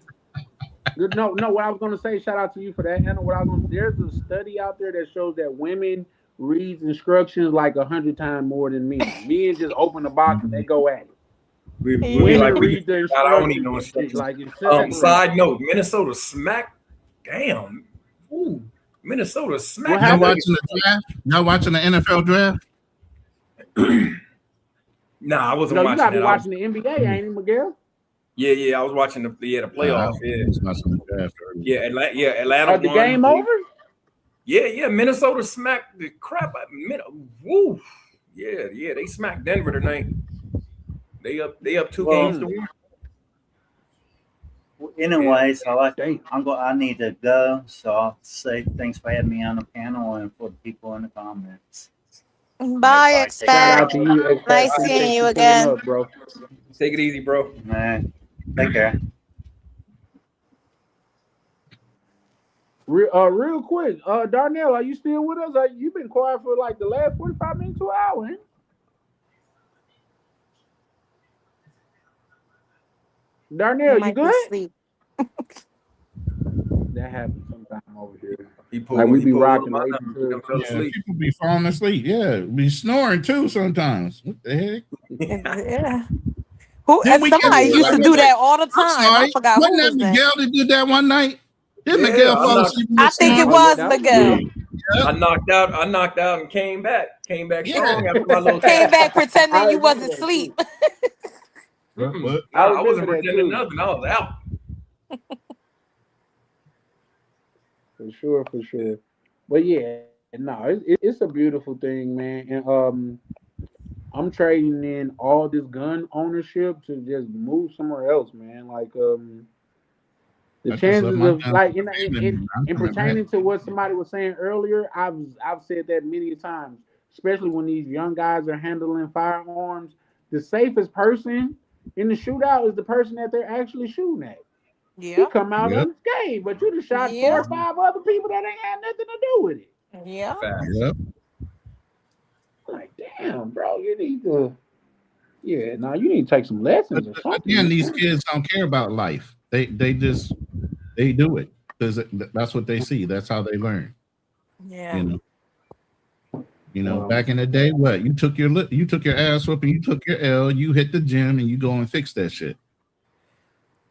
No. What I was gonna say, shout out to you for that, Anna. There's a study out there that shows that women reads instructions like 100 times more than men. Men just open the box and they go at it.
We like read the instructions. I don't need no instructions. Side note: Minnesota smack. Damn. Ooh, Minnesota smack.
Y'all watching the draft? Y'all watching the NFL draft?
Nah, I wasn't watching.
You gotta be watching the NBA, ain't you, Miguel?
Yeah, I was watching the playoffs. Atlanta.
The game over?
Yeah, Minnesota smacked the crap out of Woo. Yeah, they smacked Denver tonight. They up 2 games to 1.
Anyways, I need to go, so I'll say thanks for having me on the panel and for the people in the comments.
Bye, Expect. Nice seeing you again,
up, bro.
Take it easy, bro.
Man, take care.
Real quick, Darnell, are you still with us? You've been quiet for like the last 45 minutes to an hour, ain't? Darnell, you good?
Sleep.
That happens sometime over here.
We be rocking. People be falling asleep. Yeah, be snoring too sometimes. What the heck?
Yeah. Somebody used to do that all the time. I forgot who was that.
Miguel that did that one night? Did Miguel fall asleep?
I think it was Miguel.
I knocked out and came back strong after my little
came back pretending you wasn't asleep.
I wasn't pretending nothing. I was out.
For sure. But yeah, no, it's a beautiful thing, man. And I'm trading in all this gun ownership to just move somewhere else, man. Like the chances of like in pertaining to what somebody was saying earlier, I've said that many times, especially when these young guys are handling firearms. The safest person in the shootout is the person that they're actually shooting at.
Yeah.
He come out unscathed, but you just shot 4 or 5 other people that ain't had nothing to do with it.
Yeah.
Facts.
Yep.
Like, damn, bro, you need to. Yeah, now you need to take some lessons or something.
Again, these kids don't care about life. They just they do it because that's what they see. That's how they learn.
Yeah.
You know.
Well,
Back in the day, what you took your ass whooping, you took your L, you hit the gym, and you go and fix that shit.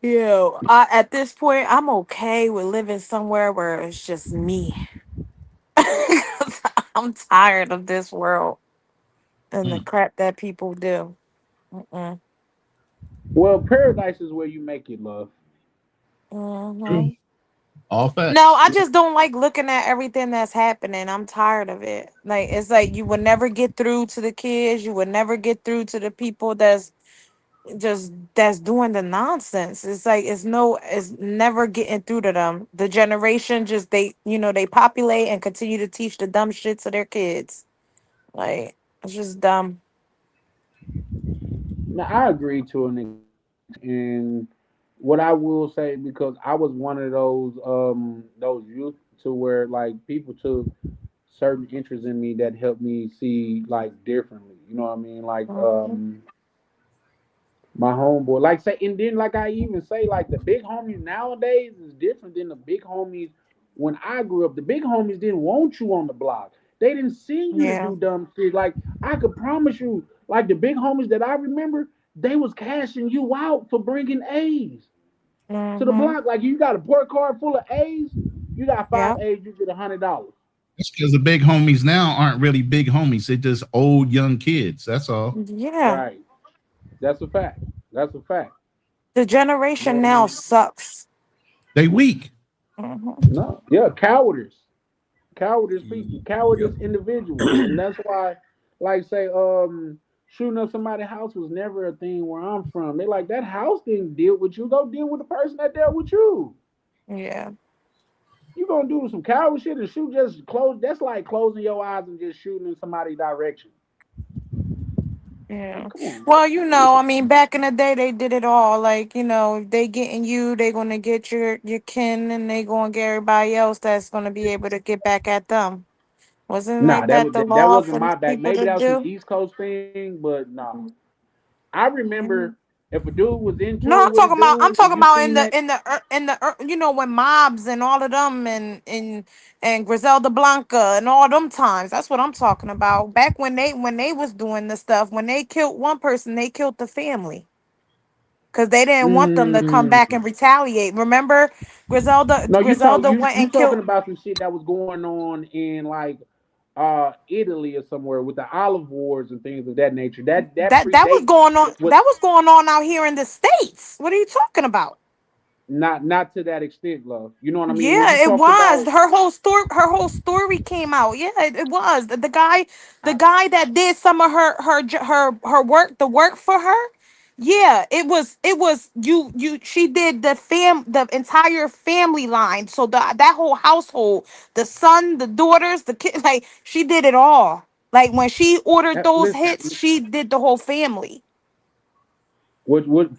Yeah. At this point, I'm okay with living somewhere where it's just me. I'm tired of this world and the crap that people do. Mm-mm.
well, paradise is where you make it, love.
Mhm.
All
No,
facts.
I just don't like looking at everything that's happening. I'm tired of it. Like it's like you would never get through to the kids. You would never get through to the people that's doing the nonsense. It's like it's never getting through to them. The generation just they populate and continue to teach the dumb shit to their kids. Like it's just dumb.
Now I agree to an extent, and what I will say because I was one of those youth to where like people took certain interest in me that helped me see like differently. You know what I mean? Like
Mhm.
my homeboy, like say, and then like I even say like the big homies nowadays is different than the big homies when I grew up. The big homies didn't want you on the block. They didn't see you to
Yeah.
do dumb shit. Like I could promise you, like the big homies that I remember, they was cashing you out for bringing A's to the
Mhm.
block. Like you got a port card full of A's, you got five
Yeah.
A's, you get $100.
It's because the big homies now aren't really big homies. They're just old young kids. That's all.
Yeah.
Right. That's a fact. That's a fact.
The generation now
No,
sucks.
They weak.
Mhm.
no, yeah, cowardice people, cowardice individuals, and that's why, like, say, shooting up somebody's house was never a thing where I'm from. They like that house didn't deal with you. Go deal with the person that dealt with you.
Yeah.
You gonna do some coward shit and shoot just close? That's like closing your eyes and just shooting in somebody's direction.
Yeah.
Come on,
Well, I mean, back in the day, they did it all. Like, they getting you, they gonna get your kin, and they gonna get everybody else that's gonna be able to get back at them. Wasn't
nah,
like that the
that
law
wasn't
for
my back.
people
Maybe
to
that was some
do?
East Coast thing, but nah. I remember if a dude was into
No,
it
I'm
with a
talking about. I'm
dude and
talking
you
about
seen that.
when mobs and all of them and Griselda Blanca and all them times. That's what I'm talking about. Back when they was doing the stuff, when they killed one person, they killed the family because they didn't want them to come
Mm.
back and retaliate. Remember, Griselda
No,
Griselda went
you
and
talking
killed.
about some shit that was going on in like Italy or somewhere with the olive wars and things of that nature. That
That was
predates
going on.
what
That was going on out here in the States. What are you talking about?
not to that extent, love. You know what I mean? When
Yeah,
you
it
talk
was.
about
Her whole story came out. Yeah, it was. The guy that did some of her work, the work for her. Yeah, it was she did the entire family line. So that whole household, the son, the daughters, the kid, like she did it all. Like when she ordered those
listen,
hits, she did the whole family.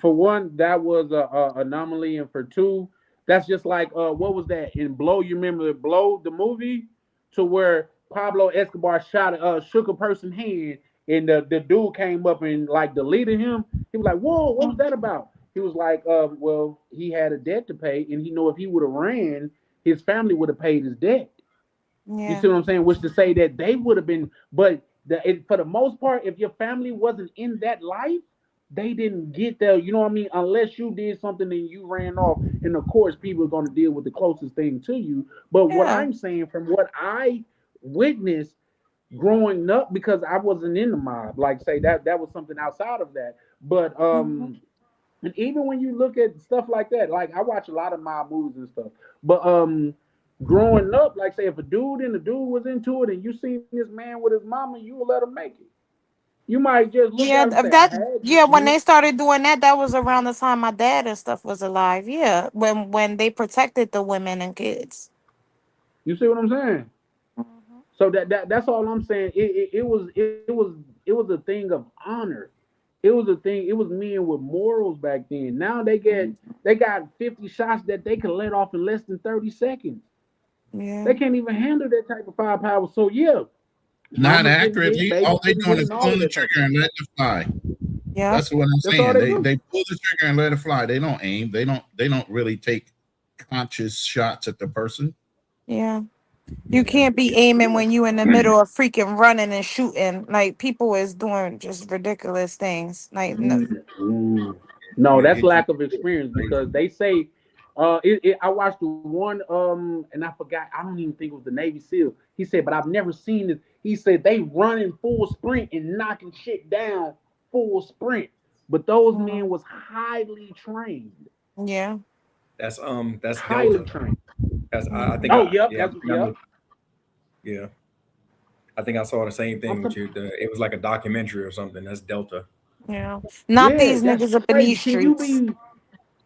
for one, that was a anomaly, and for two, that's just like what was that in Blow? You remember Blow the movie to where Pablo Escobar shook a person's hand, and the dude came up and like deleted him. He was like, "Whoa, what was that about?" He was like, "Well, he had a debt to pay, and he know if he would have ran, his family would have paid his debt." You
Yeah.
see what I'm saying? Which to say that they would have been, but for the most part, if your family wasn't in that life, they didn't get there. You know what I mean? Unless you did something and you ran off, and of course, people are going to deal with the closest thing to you. But what
Yeah.
I'm saying, from what I witnessed growing up, because I wasn't in the mob, like say that was something outside of that. But
Mhm.
and even when you look at stuff like that, like I watch a lot of mob movies and stuff. But growing up, like say if a dude and the dude was into it and you seen this man with his mama, you would let him make it. You might just look
Yeah,
at him and say, I
that
had you.
yeah, when they started doing that, that was around the time my dad and stuff was alive. Yeah, when they protected the women and kids.
You see what I'm saying? So that's all I'm saying. It was a thing of honor. It was a thing. It was men with morals back then. Now they got 50 shots that they can let off in less than 30 seconds.
Yeah.
They can't even handle that type of firepower. So yeah,
Not
mamas getting
accurately.
hit,
All
babies
they
getting
doing
hit,
is
and all
pulling
of
the
that type
trigger and letting it fly.
Yeah.
That's what I'm
That's all
saying.
they do.
They pull the trigger and let it fly. They don't aim. They don't really take conscious shots at the person.
Yeah. You can't be aiming when you in the middle of freaking running and shooting. Like people is doing just ridiculous things. Like no,
No, that's lack of experience because they say I watched one and I forgot, I don't even think it was the Navy SEAL. He said, but I've never seen this. He said they running full sprint and knocking shit down full sprint. But those men was highly trained.
yeah.
That's
Highly
Delta.
trained.
That's I think.
Oh,
I,
yep,
yeah,
that's yep.
yeah. I think I saw the same thing with you. It was like a documentary or something. That's Delta.
Yeah. Not
Yeah,
these
that's
niggas up in
crazy.
these
Can you
streets.
be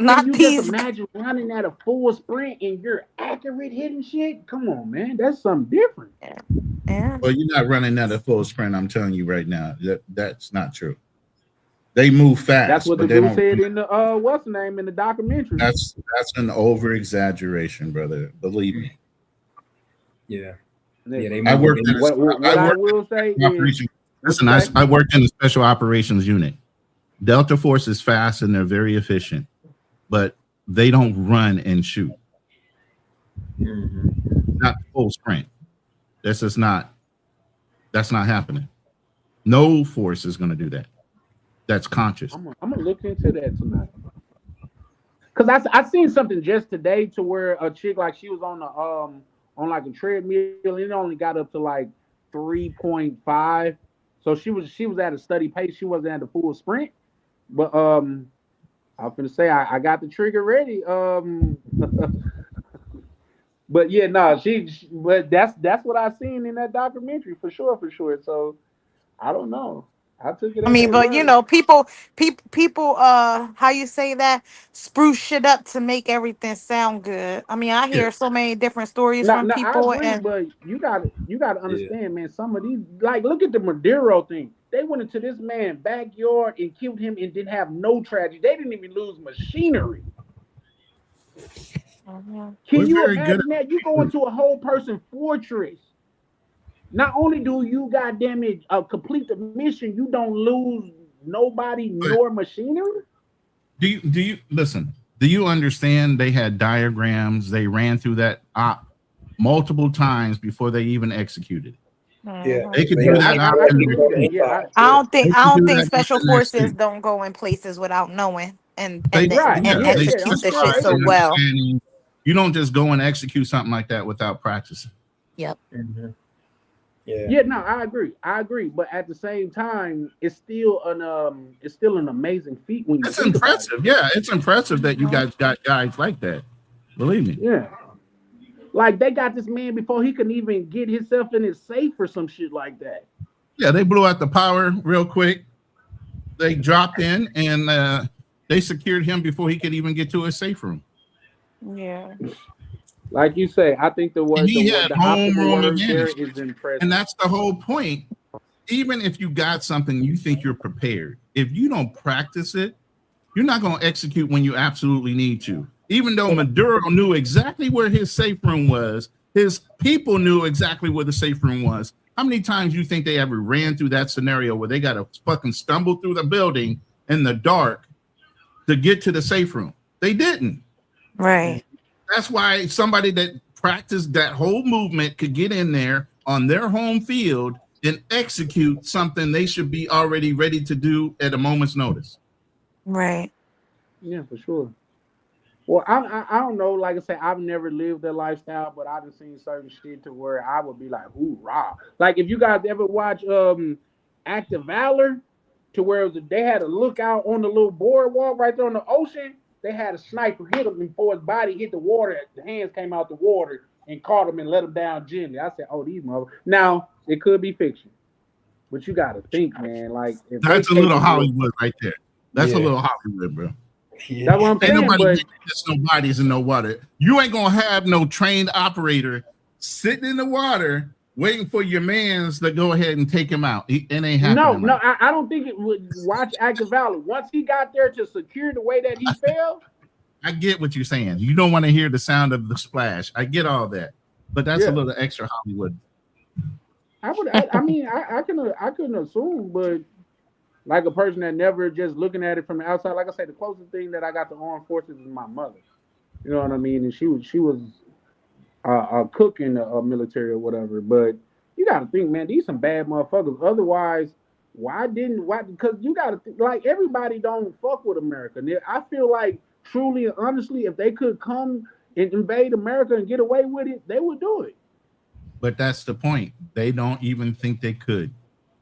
Not
Can you
these.
just imagine running at a full sprint and you're accurate hitting shit? Come on, man. That's something different.
Yeah.
Well, you're not running at a full sprint. I'm telling you right now. That's not true. They move fast.
That's what the
but they
dude
don't
said
run.
in the what's the name in the documentary.
That's an over exaggeration, brother. Believe me.
Yeah.
I worked in
What I will say is,
listen, I worked in a special operations unit. Delta Force is fast and they're very efficient, but they don't run and shoot. Not full sprint. That's not happening. No force is going to do that. That's conscious.
I'm gonna look into that tonight. Cause I seen something just today to where a chick, like, she was on the on like a treadmill and it only got up to like 3.5. So she was at a steady pace. She wasn't at a full sprint. But I'm gonna say I got the trigger ready. But yeah, no, but that's what I seen in that documentary for sure. So I don't know. I took it.
I mean, but you know, people, how you say that, spruce shit up to make everything sound good. I mean, I hear so many different stories from
No, I
people,
agree,
and
but you got to understand, man. Some of these, like, look at the Maduro thing. They went into this man's backyard and killed him and didn't have no tragedy. They didn't even lose machinery. Can you imagine that? You go into a whole person fortress. Not only do you goddamn it complete the mission, you don't lose nobody nor machinery.
Do you listen? Do you understand they had diagrams? They ran through that op multiple times before they even executed.
Yeah,
they could do that.
I don't think special forces don't go in places without knowing and execute the shit so well.
You don't just go and execute something like that without practicing.
Yep.
Yeah, no, I agree. But at the same time, it's still an amazing feat when you.
It's impressive. Yeah, it's impressive that you guys got guys like that. Believe me.
Yeah. Like, they got this man before he could even get himself in his safe or some shit like that.
Yeah, they blew out the power real quick. They dropped in and they secured him before he could even get to his safe room.
Yeah.
Like you say, I think the word
He had homeroom
there
advantage,
is impressive.
and that's the whole point. Even if you got something, you think you're prepared. If you don't practice it, you're not going to execute when you absolutely need to. Even though Maduro knew exactly where his safe room was, his people knew exactly where the safe room was. How many times you think they ever ran through that scenario where they got to fucking stumble through the building in the dark to get to the safe room? They didn't.
Right.
That's why somebody that practiced that whole movement could get in there on their home field and execute something they should be already ready to do at a moment's notice.
Right.
Yeah, for sure. Well, I don't know. Like I said, I've never lived that lifestyle, but I've seen certain shit to where I would be like, hoorah. Like, if you guys ever watch Act of Valor, to where they had a lookout on the little boardwalk right there on the ocean. They had a sniper hit him before his body hit the water. The hands came out the water and caught him and let him down gently. I said, oh, these mother. Now, it could be fiction, but you got to think, man. Like, if
that's a little Hollywood right there. That's a little Hollywood, bro.
That's what I'm saying.
Ain't no bodies in no water. You ain't gonna have no trained operator sitting in the water waiting for your mans to go ahead and take him out. It ain't happening.
No, I don't think it would. Watch Act of Valor. Once he got there to secure the way that he fell.
I get what you're saying. You don't want to hear the sound of the splash. I get all that. but that's a little extra Hollywood.
I mean, I couldn't assume, but like a person that never just looking at it from the outside, like I say, the closest thing that I got to armed forces is my mother. You know what I mean? And she was a cook in the military or whatever. But you got to think, man, these some bad motherfuckers. Otherwise, why? Because you got to think, like, everybody don't fuck with America. I feel like truly and honestly, if they could come and invade America and get away with it, they would do it.
But that's the point. They don't even think they could.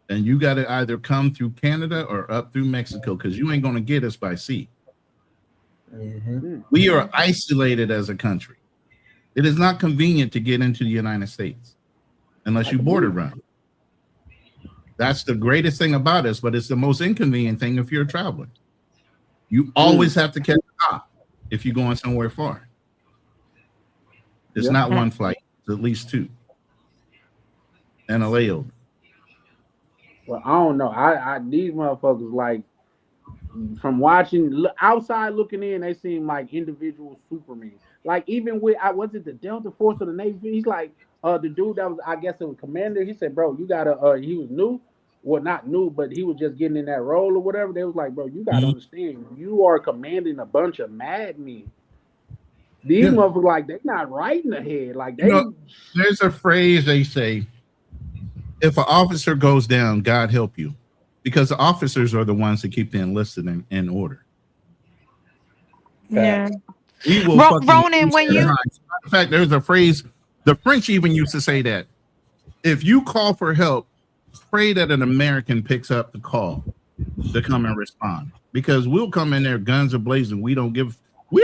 And you got to either come through Canada or up through Mexico, because you ain't going to get us by sea.
Mm-hmm.
We are isolated as a country. It is not convenient to get into the United States unless you border run. That's the greatest thing about us, but it's the most inconvenient thing if you're traveling. You always have to catch a cop if you're going somewhere far. It's not one flight, it's at least two. And a layover.
Well, I don't know. I these motherfuckers, like, from watching outside looking in, they seem like individual Supermen. Like, even with was it the Delta Force or the Navy? He's like the dude that was, I guess it was commander. He said, bro, you gotta he was new. Well, not new, but he was just getting in that role or whatever. They was like, bro, you gotta understand, you are commanding a bunch of madmen. These motherfuckers, like, they not right in the head. Like, they
there's a phrase they say, if an officer goes down, God help you. Because the officers are the ones that keep the enlisted in order.
Yeah.
We will
Ronan, when you
in fact, there's a phrase, the French even used to say that. If you call for help, pray that an American picks up the call to come and respond. Because we'll come in there, guns are blazing. We are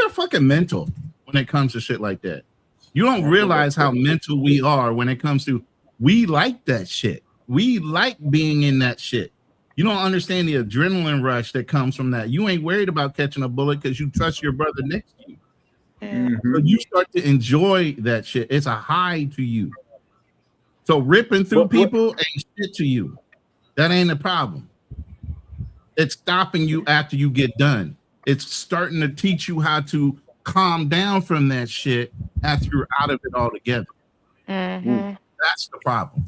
fucking mental when it comes to shit like that. You don't realize how mental we are when it comes to, we like that shit. We like being in that shit. You don't understand the adrenaline rush that comes from that. You ain't worried about catching a bullet because you trust your brother next to you. So you start to enjoy that shit. It's a high to you. So ripping through people ain't shit to you. That ain't a problem. It's stopping you after you get done. It's starting to teach you how to calm down from that shit after you're out of it altogether. That's the problem.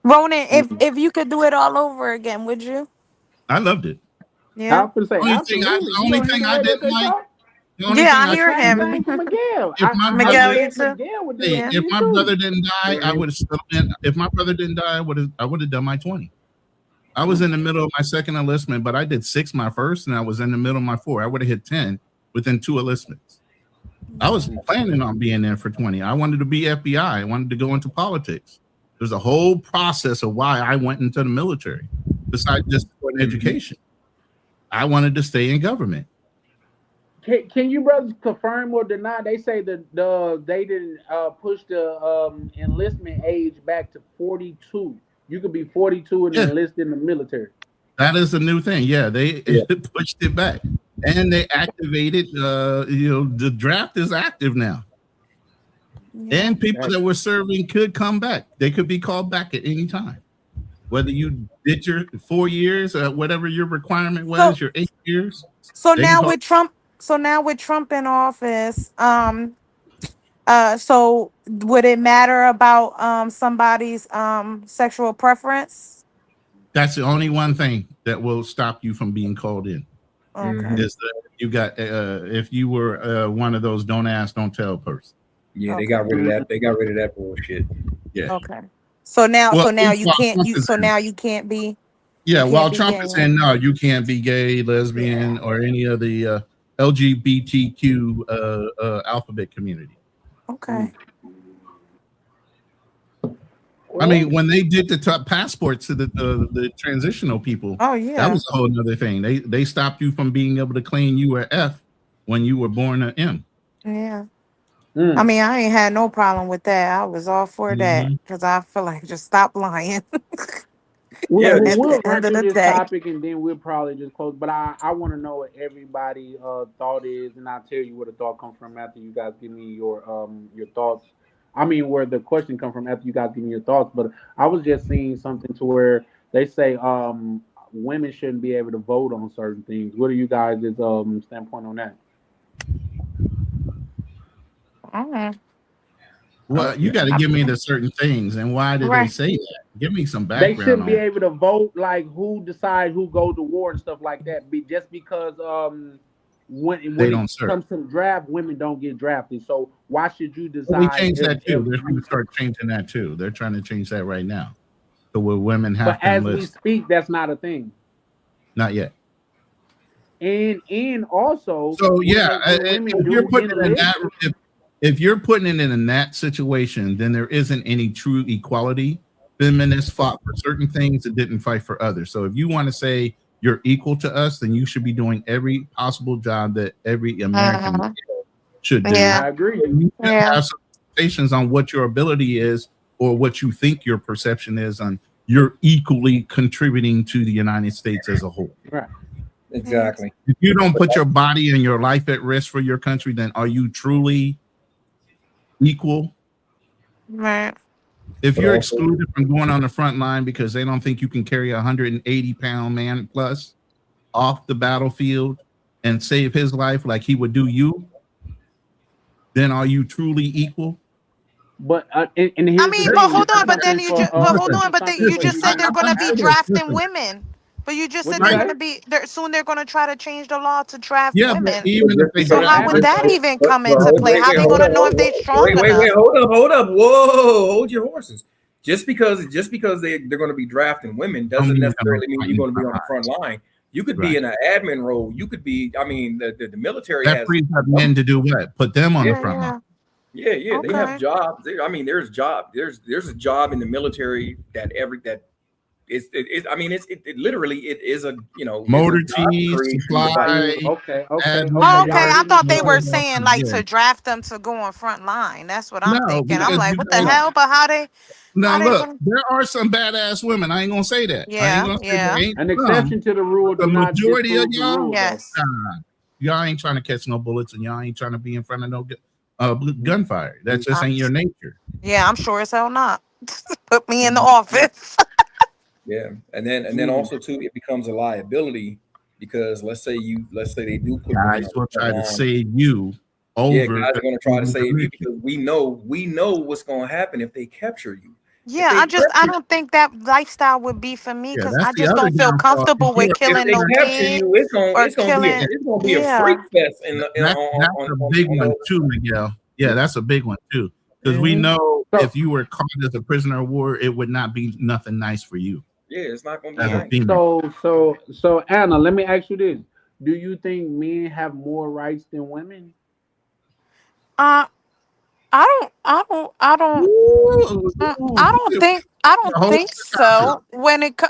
Ronan, if you could do it all over again, would you?
I loved it.
Yeah.
I was say,
The only thing I didn't like.
I hear him.
Miguel.
If my brother didn't die, I would have still been. If my brother didn't die, I would have done my 20. I was in the middle of my second enlistment, but I did 6 my first, and I was in the middle of my 4. I would have hit 10 within 2 enlistments. I was planning on being there for 20. I wanted to be FBI. I wanted to go into politics. There's a whole process of why I went into the military, besides just for an education. I wanted to stay in government.
Can you brothers confirm or deny? They say that they didn't push the enlistment age back to 42. You could be 42 and enlist in the military.
That is a new thing. Yeah, they pushed it back, and they activated. The draft is active now, and people that were serving could come back. They could be called back at any time, whether you did your 4 years, whatever your requirement was, your 8 years.
So now with Trump in office, so would it matter about somebody's sexual preference?
That's the only one thing that will stop you from being called in.
Okay.
Is that you got if you were one of those don't ask, don't tell person.
Yeah, they got rid of that. They got rid of that bullshit.
Yeah.
Okay. So now you can't be.
Yeah, while Trump is saying no, you can't be gay, lesbian, or any of the LGBTQ alphabet community.
Okay.
I mean, when they did the passports to the transitional people, that was a whole other thing. They stopped you from being able to claim you were F when you were born an M.
Yeah. I mean, I ain't had no problem with that. I was all for that because I feel like just stop lying.
We'll run through this topic and then we'll probably just close. But I want to know what everybody thought is, and I'll tell you where the thought comes from after you guys give me your thoughts. I mean, where the question comes from after you guys give me your thoughts. But I was just seeing something to where they say women shouldn't be able to vote on certain things. What are you guys' standpoint on that?
Well, you got to give me the certain things, and why did they
Right.
say that? Give me some
They
background
shouldn't
on
be
it.
able to vote like who decide who go to war and stuff like that. Just because when
They
it
don't serve.
comes to the draft, women don't get drafted. So why should you
Well, we
decide
changed that too. They're
if
trying to start changing that too. They're trying to change that right now. So where women
but
have to
as we
enlist.
speak, that's not a thing.
Not yet.
And also
So
when
yeah,
women
if you're
do
putting it in
enlist,
that, if you're putting it in that situation, then there isn't any true equality. Feminists fought for certain things and didn't fight for others. So if you want to say you're equal to us, then you should be doing every possible job that every American should do.
Yeah.
I agree.
You can
Yeah.
have some limitations on what your ability is or what you think your perception is on you're equally contributing to the United States as a whole.
Right.
Exactly.
If you don't put your body and your life at risk for your country, then are you truly equal?
Right.
If
But
you're
also-
excluded from going on the front line because they don't think you can carry a 180-pound man plus off the battlefield and save his life like he would do you, then are you truly equal?
But and here's
I
the
mean,
thing,
but hold
this is
on, but then
something
you
for,
just, but hold
this
on,
is
but
something
you
for
just said they're going to be
Listen,
drafting women. But you just
What'd
said
you
they're
say?
going to be soon. They're going to try to change the law to draft
Yeah,
women.
but even if they
So
do
how
that,
would that even come into
Wait,
play?
wait,
How
wait,
they
hold
going to
on,
know if they're strong
wait,
enough?
hold up. Whoa, hold your horses. Just because they're going to be drafting women
Don't
doesn't
mean you're gonna
necessarily mean
fight
you're
in
going to be
front
on the front line. You could
Right.
be in an admin role. You could be. I mean, the military
that
has.
frees up men to do what? Put them on the front line.
Yeah, they have
Okay.
jobs. I mean, there's a job in the military that I mean, it literally it is a
Motor
it's a job
tees,
creation
supply,
device.
Okay.
admin,
Oh, okay.
Y'all
I
ready?
thought they were
So
saying like
yeah.
to draft them to go on front line. That's what I'm
No,
thinking. I'm
because
like,
you
what the
know,
hell? But how they
now
they
look,
gonna?
there are some badass women. I ain't gonna say that. I ain't
Yeah,
gonna say
yeah.
there ain't
an
some.
exception to the rule
The
do not
majority of
disprove the
y'all,
rule, though.
Yes.
y'all ain't trying to catch no bullets, and y'all ain't trying to be in front of no gunfire. That just
I'm,
ain't your nature.
yeah, I'm sure as hell not. Put me in the office.
Yeah, and then also too, it becomes a liability because let's say they do put women
Guys
on
will
the
try
front
to
line.
save you over.
Yeah, guys are going to try to
the
save you
mission.
because we know what's going to happen if they capture you.
Yeah, I don't think that lifestyle would be for me
Yeah,
because
that's
I
the
just
other
don't feel
downfall.
comfortable with
If
killing
they
no
capture
kid
you,
or
it's gonna be
killing.
a freak
Yeah.
fest
That's a big one too, Miguel. Yeah, that's a big one too. Because we know if you were caught as a prisoner of war, it would not be nothing nice for you.
Yeah, it's not going to
As
be
a
nice.
female.
So Anna, let me ask you this: do you think men have more rights than women?
I don't
Ooh,
I don't think so. When it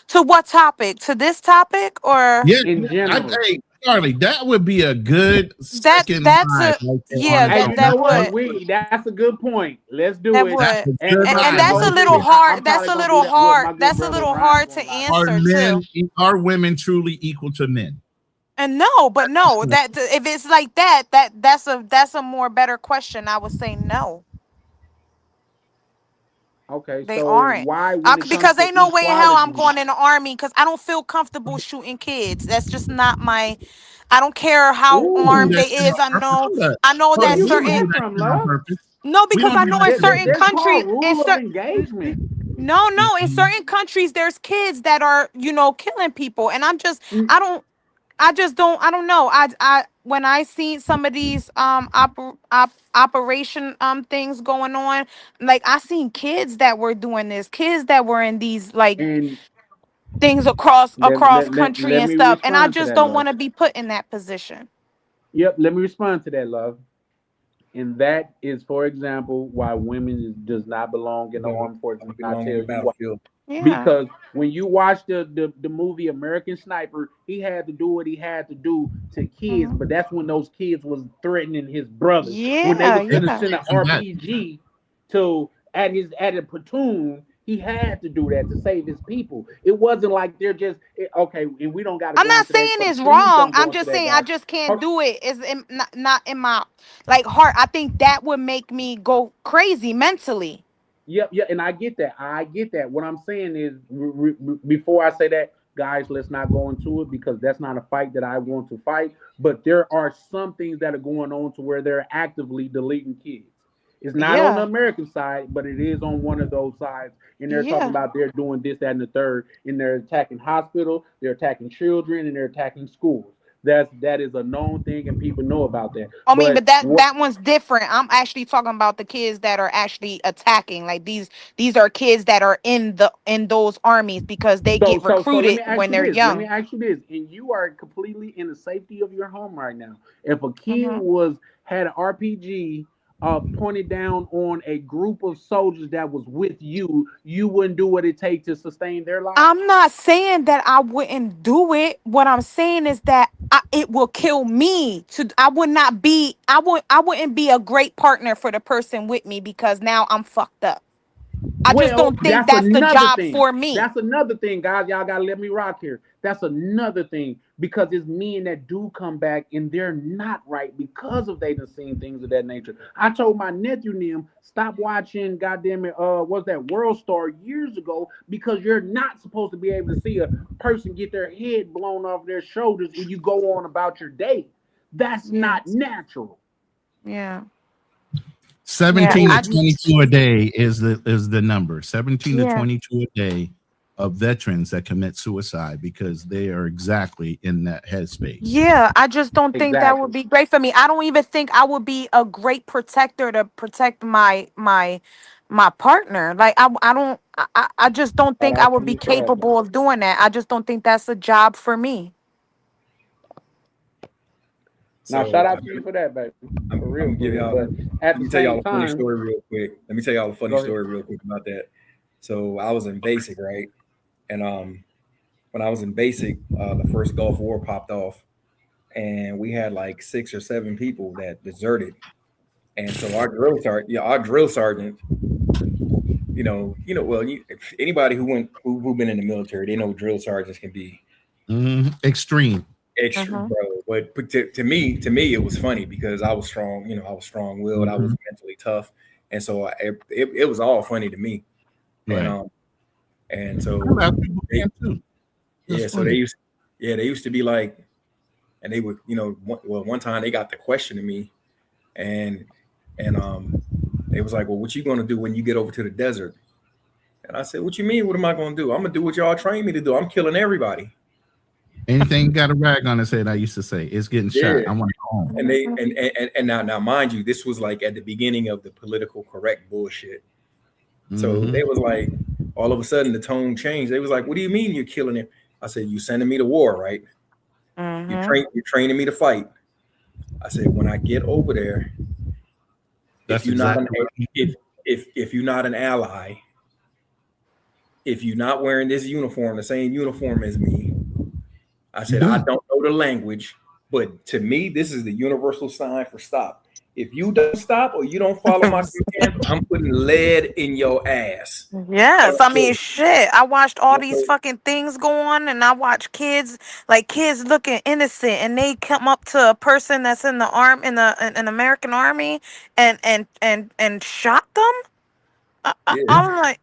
to what topic? To this topic or
Yeah,
In general.
hey, Charlie, that would be a good second
that's
live
a
right there
yeah
on
Hey,
the
you
that
know what?
would
That's a good point. Let's do
that
it.
would
That's a
And
good
but
and
live
that's a
right
little
there.
hard.
I'm
That's
probably
a
gonna
little
do that. Well, my
hard.
good
That's a
brother
little
Ryan's
hard to
gonna lie.
answer too.
Are women truly equal to men?
And no, but no, that if it's like that's a more better question. I would say no,
Okay,
they
so
aren't.
why, when it comes
Because
to
ain't no way in hell I'm
equality?
going in the army because I don't feel comfortable shooting kids. That's just not my. I don't care how
We do
armed
Ooh,
that
they
shit on
is. I
purpose.
know.
Hold up.
I know
Hold
where
up.
that
you
We
get
don't
certain.
do
that
that
from,
shit on
love?
purpose.
No,
We
because
don't
I
do
know
that
in
shit on
certain
That's
purpose.
called
countries,
rule of engagement.
no, in certain countries, there's kids that are killing people, and
Mm,
I don't. I don't know. When I see some of these operation things going on, like I seen kids that were doing this, kids that were in these like
And
things across country
let
and
me
stuff, and I
respond to
just
that,
don't
love.
want to be put in that position.
Yep, let me respond to that, love. And that is, for example, why women does not belong in the armed forces. And I
Belong
tell
on the
you why.
battlefield.
Yeah.
Because when you watch the movie American Sniper, he had to do what he had to do to kids, but that's when those kids was threatening his brothers. When they
Yeah,
was
Yeah,
finna
yeah.
send an RPG to at a platoon, he had to do that to save his people. It wasn't like they're just okay, and we don't got to
I'm
go
not
into that.
saying it's
Please
wrong.
don't go
I'm
into
just
that,
saying I
guys.
just can't do it. It's not in my like heart. I think that would make me go crazy mentally.
Yep, yeah, and I get that. I get that. What I'm saying is, before I say that, guys, let's not go into it because that's not a fight that I want to fight. But there are some things that are going on to where they're actively deleting kids. It's not on the American side, but it is on one of those sides. And they're talking about they're doing this, that, and the third, and they're attacking hospitals, they're attacking children, and they're attacking schools. That is a known thing, and people know about that.
I mean, but that one's different. I'm actually talking about the kids that are actually attacking. Like these are kids that are in those armies because they get recruited when they're young.
Let me ask you this, and you are completely in the safety of your home right now. If a kid had an RPG pointed down on a group of soldiers that was with you, you wouldn't do what it takes to sustain their life?
I'm not saying that I wouldn't do it. What I'm saying is that it will kill me. I wouldn't be a great partner for the person with me because now I'm fucked up. I just don't think that's the job for me.
That's another thing, guys. Y'all gotta let me rock here. That's another thing because it's men that do come back and they're not right because of they done seen things of that nature. I told my nephew Nim, stop watching goddamn it, what's that, World Star years ago, because you're not supposed to be able to see a person get their head blown off their shoulders when you go on about your day. That's not natural.
Yeah.
17 to 22 a day is the number. 17 to 22 a day of veterans that commit suicide because they are exactly in that headspace.
Yeah, I just don't think that would be great for me. I don't even think I would be a great protector to protect my partner. Like I just don't think I would be capable of doing that. I just don't think that's a job for me.
Now, shout out to you for that, baby.
I'm gonna give y'all. Let me tell y'all a funny story real quick. Let me tell y'all a funny story real quick about that. So I was in basic, right? And when I was in basic, the first Gulf War popped off, and we had like 6 or 7 people that deserted. And so our drill sergeant, anybody who've been in the military, they know drill sergeants can be
extreme.
Bro. But to me, it was funny because I was strong. I was strong-willed. I was mentally tough, and so it was all funny to me.
Right.
And so they used to be like, and they would, one time they got the question to me, and they was like, well, what you gonna do when you get over to the desert? And I said, what you mean? What am I gonna do? I'm gonna do what y'all trained me to do. I'm killing everybody.
Anything got a rag on his head, I used to say, it's getting shot. I want to go home.
And they and now mind you, this was like at the beginning of the politically correct bullshit. So they was like, all of a sudden the tone changed. They was like, what do you mean you're killing him? I said, you sending me to war, right? You're training me to fight. I said, when I get over there, if you're not an ally, if you're not wearing this uniform, the same uniform as me, I said, I don't know the language, but to me, this is the universal sign for stop. If you don't stop or you don't follow my commands, I'm putting lead in your ass.
Yes, I mean, shit. I watched all these fucking things go on, and I watch kids looking innocent, and they come up to a person that's in the an American army, and shot them. I'm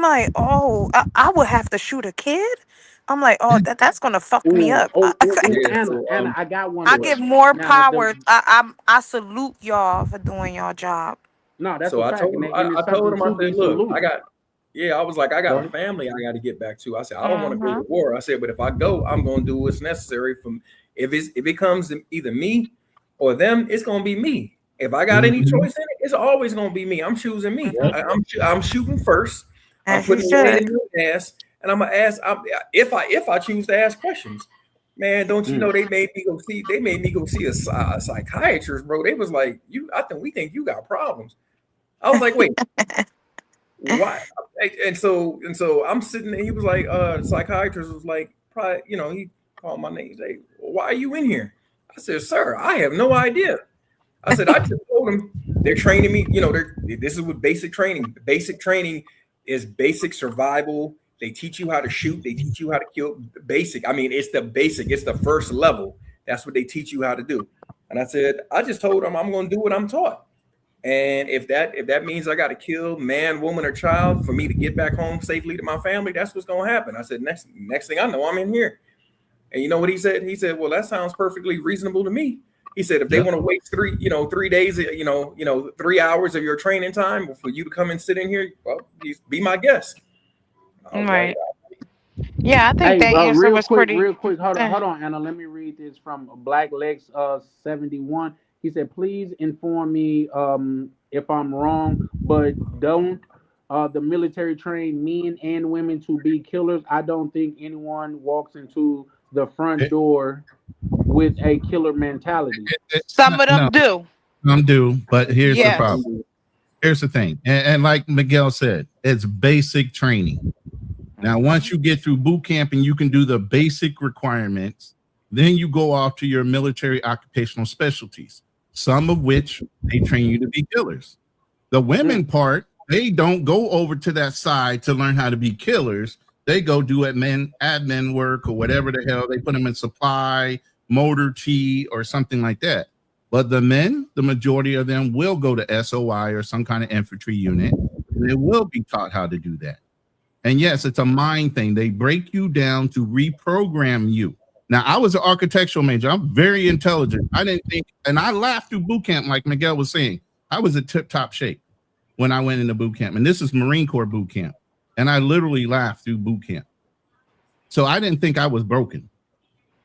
like, oh, I would have to shoot a kid. I'm like, oh, that's gonna fuck me up.
Anna, I got one.
I give more power. I salute y'all for doing your job.
No, that's
so I told him. I said, look, I was like, I got a family I got to get back to. I said, I don't want to go to war. I said, but if I go, I'm gonna do what's necessary. If it comes to either me or them, it's gonna be me. If I got any choice in it, it's always gonna be me. I'm choosing me. I'm shooting first. I'm putting lead in your ass. And I'm gonna ask if I choose to ask questions, man. Don't you know they made me go see a psychiatrist, bro. They was like, we think you got problems. I was like, wait, why? And so I'm sitting there. He was like, psychiatrist was like, probably, he called my name. He's like, why are you in here? I said, sir, I have no idea. I said, I just told them they're training me. This is what basic training. Basic training is basic survival. They teach you how to shoot. They teach you how to kill. Basic. I mean, it's the basic. It's the first level. That's what they teach you how to do. And I said, I just told them I'm going to do what I'm taught. And if that means I got to kill man, woman, or child for me to get back home safely to my family, that's what's going to happen. I said, next thing I know, I'm in here. And you know what he said? He said, well, that sounds perfectly reasonable to me. He said if they want to waste 3 days, 3 hours of your training time for you to come and sit in here, well, be my guest.
Right. Yeah, I think
Hey,
that answer
real
was
quick,
pretty.
hold on, Anna. Let me read this from Black Lex 71. He said, "Please inform me if I'm wrong, but don't the military train men and women to be killers? I don't think anyone walks into the front door with a killer mentality."
Some of them
No,
do.
some do, but here's the
Yes.
problem. Here's the thing, and like Miguel said, it's basic training. Now, once you get through boot camp and you can do the basic requirements, then you go off to your military occupational specialties, some of which they train you to be killers. The women part, they don't go over to that side to learn how to be killers. They go do admin work or whatever the hell. They put them in supply, motor T, or something like that. But the men, the majority of them will go to SOI or some kind of infantry unit, and they will be taught how to do that. And yes, it's a mind thing. They break you down to reprogram you. Now, I was an architectural major. I'm very intelligent. I didn't think, and I laughed through boot camp, like Miguel was saying. I was in tip-top shape when I went into boot camp. And this is Marine Corps boot camp. And I literally laughed through boot camp. So I didn't think I was broken.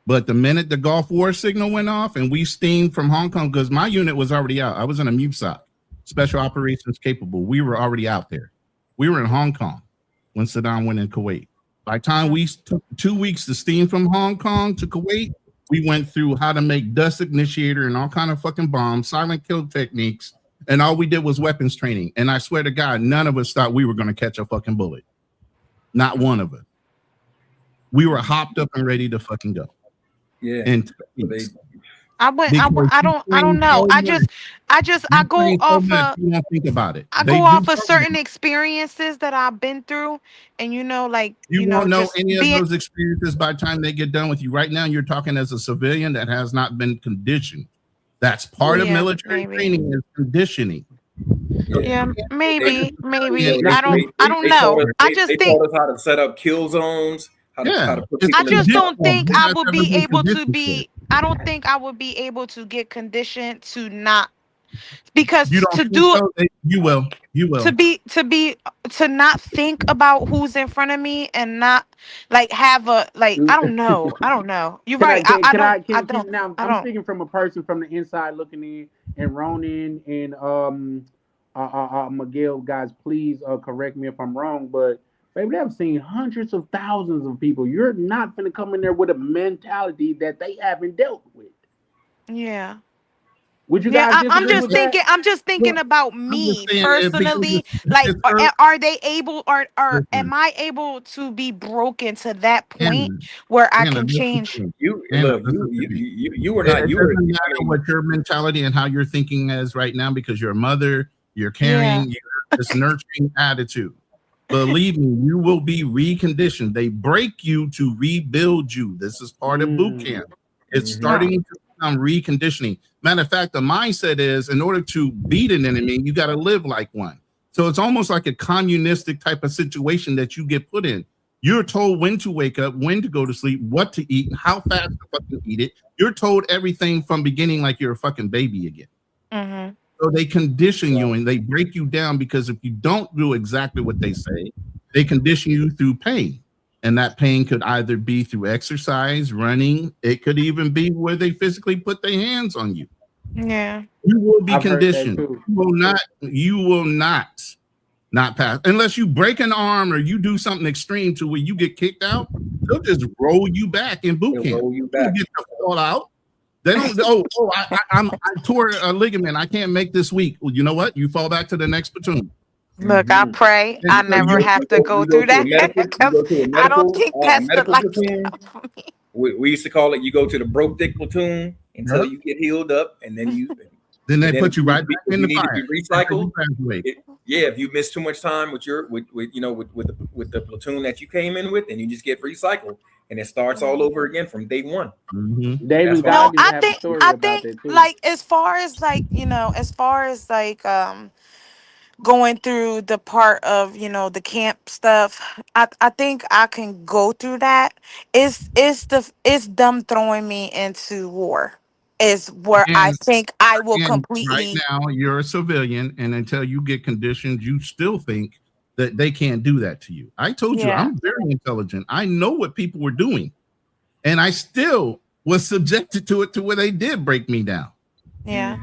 But the minute the Gulf War signal went off and we steamed from Hong Kong, because my unit was already out. I was in a MUSOC, Special Operations Capable. We were already out there. We were in Hong Kong when Saddam went in Kuwait. By the time we took 2 weeks to steam from Hong Kong to Kuwait, we went through how to make dust initiator and all kind of fucking bombs, silent kill techniques, and all we did was weapons training. And I swear to God, none of us thought we were going to catch a fucking bullet. Not one of us. We were hopped up and ready to fucking go.
Yeah.
And
I don't know. I go off of
you don't think about it.
I go off of certain experiences that I've been through, and
you won't know
just
any of
being,
those experiences by the time they get done with you. Right now, you're talking as a civilian that has not been conditioned. That's part of military training is conditioning.
Yeah, maybe.
Yeah,
I don't know. I just
they
think
taught us how to set up kill zones. How to put
I
people in
just
the
don't think
You
I
guys
would
haven't
be
been
able to
conditioned
be. I don't think I would be able to get conditioned to not, because
You don't
to
think
do
so? You will. You will.
to not think about who's in front of me and not like have a I don't know. You're right.
I'm speaking from a person from the inside looking in, and Ronan and Miguel, guys, please correct me if I'm wrong, but baby, I've seen hundreds of thousands of people. You're not gonna come in there with a mentality that they haven't dealt with.
Yeah.
Would you guys
I'm
disagree
just
with that?
thinking. I'm just thinking about me personally. Like, are they able, or am I able to be broken to that point where I can change?
You were
It
not. You were.
doesn't matter what your mentality and how you're thinking is right now, because you're a mother, you're carrying this nurturing attitude. Believe me, you will be reconditioned. They break you to rebuild you. This is part of boot camp. It's starting to become reconditioning. Matter of fact, the mindset is, in order to beat an enemy, you got to live like one. So it's almost like a communistic type of situation that you get put in. You're told when to wake up, when to go to sleep, what to eat, and how fast to fucking eat it. You're told everything from beginning like you're a fucking baby again.
Mm-hmm.
So they condition you and they break you down, because if you don't do exactly what they say, they condition you through pain. And that pain could either be through exercise, running. It could even be where they physically put their hands on you.
Yeah.
You will be
I've heard that
conditioned.
too.
You will not pass. Unless you break an arm or you do something extreme to where you get kicked out, they'll just roll you back in boot camp.
Roll you
You
back.
get to fall out. They don't. I tore a ligament. I can't make this week. Well, you know what? You fall back to the next platoon.
Look, I pray I never have to go through that, because I don't think that's the
platoon. We used to call it. You go to the broke dick platoon until you get healed up, and then
they put you right back in the fire.
Recycled. If you miss too much time with the platoon that you came in with, then you just get recycled, and it starts all over again from day one.
Mm-hmm.
No, I think like as far as going through the part of the camp stuff, I think I can go through that. It's them throwing me into war.
is where I
And
think I will
and right
completely.
now you're a civilian, and until you get conditioned, you still think that they can't do that to you. I told you
Yeah.
I'm very intelligent. I know what people were doing, and I still was subjected to it to where they did break me down.
Yeah.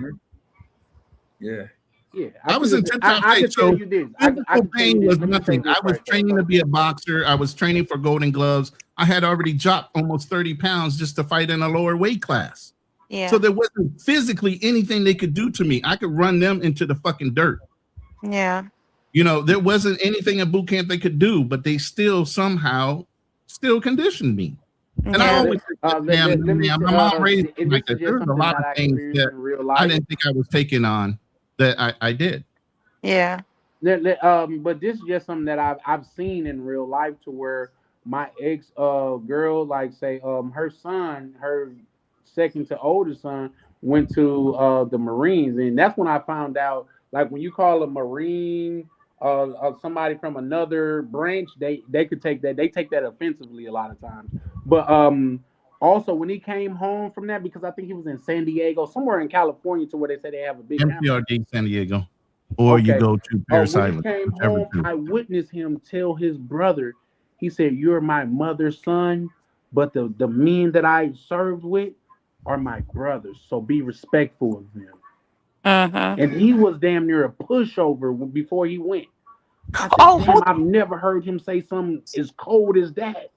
Yeah.
Yeah,
I was in tip top
I
shape,
can tell
so
you this.
physical
I can tell
pain
you
was
this. Let me say
nothing.
this
I was
right there.
training to be a boxer. I was training for Golden Gloves. I had already dropped almost 30 pounds just to fight in a lower weight class.
Yeah.
So there wasn't physically anything they could do to me. I could run them into the fucking dirt.
Yeah.
You know, there wasn't anything in boot camp they could do, but they still somehow still conditioned me. And I
Yeah.
always said,
let me
my
say,
mom raised me
and
like
this
that.
is just
There's a
something
lot
that
of
I
things
experienced
that
in real
I
life.
didn't think I was taking on that I did.
Yeah.
But this is just something that I've seen in real life, to where my ex girl, like, say her son, her second to oldest son, went to the Marines, and that's when I found out, like, when you call a Marine somebody from another branch, they could take that, they take that offensively a lot of times. But also when he came home from that, because I think he was in San Diego, somewhere in California, to where they say they have a big campus.
MPRD San Diego, or you
Okay.
go to Parris
When he
Island,
came
whichever
home,
two.
I witnessed him tell his brother, he said, "You're my mother's son, but the men that I served with are my brothers. So be respectful of them."
Uh-huh.
And he was damn near a pushover before he went. I said,
Oh,
damn, I've never heard him say something as cold as that.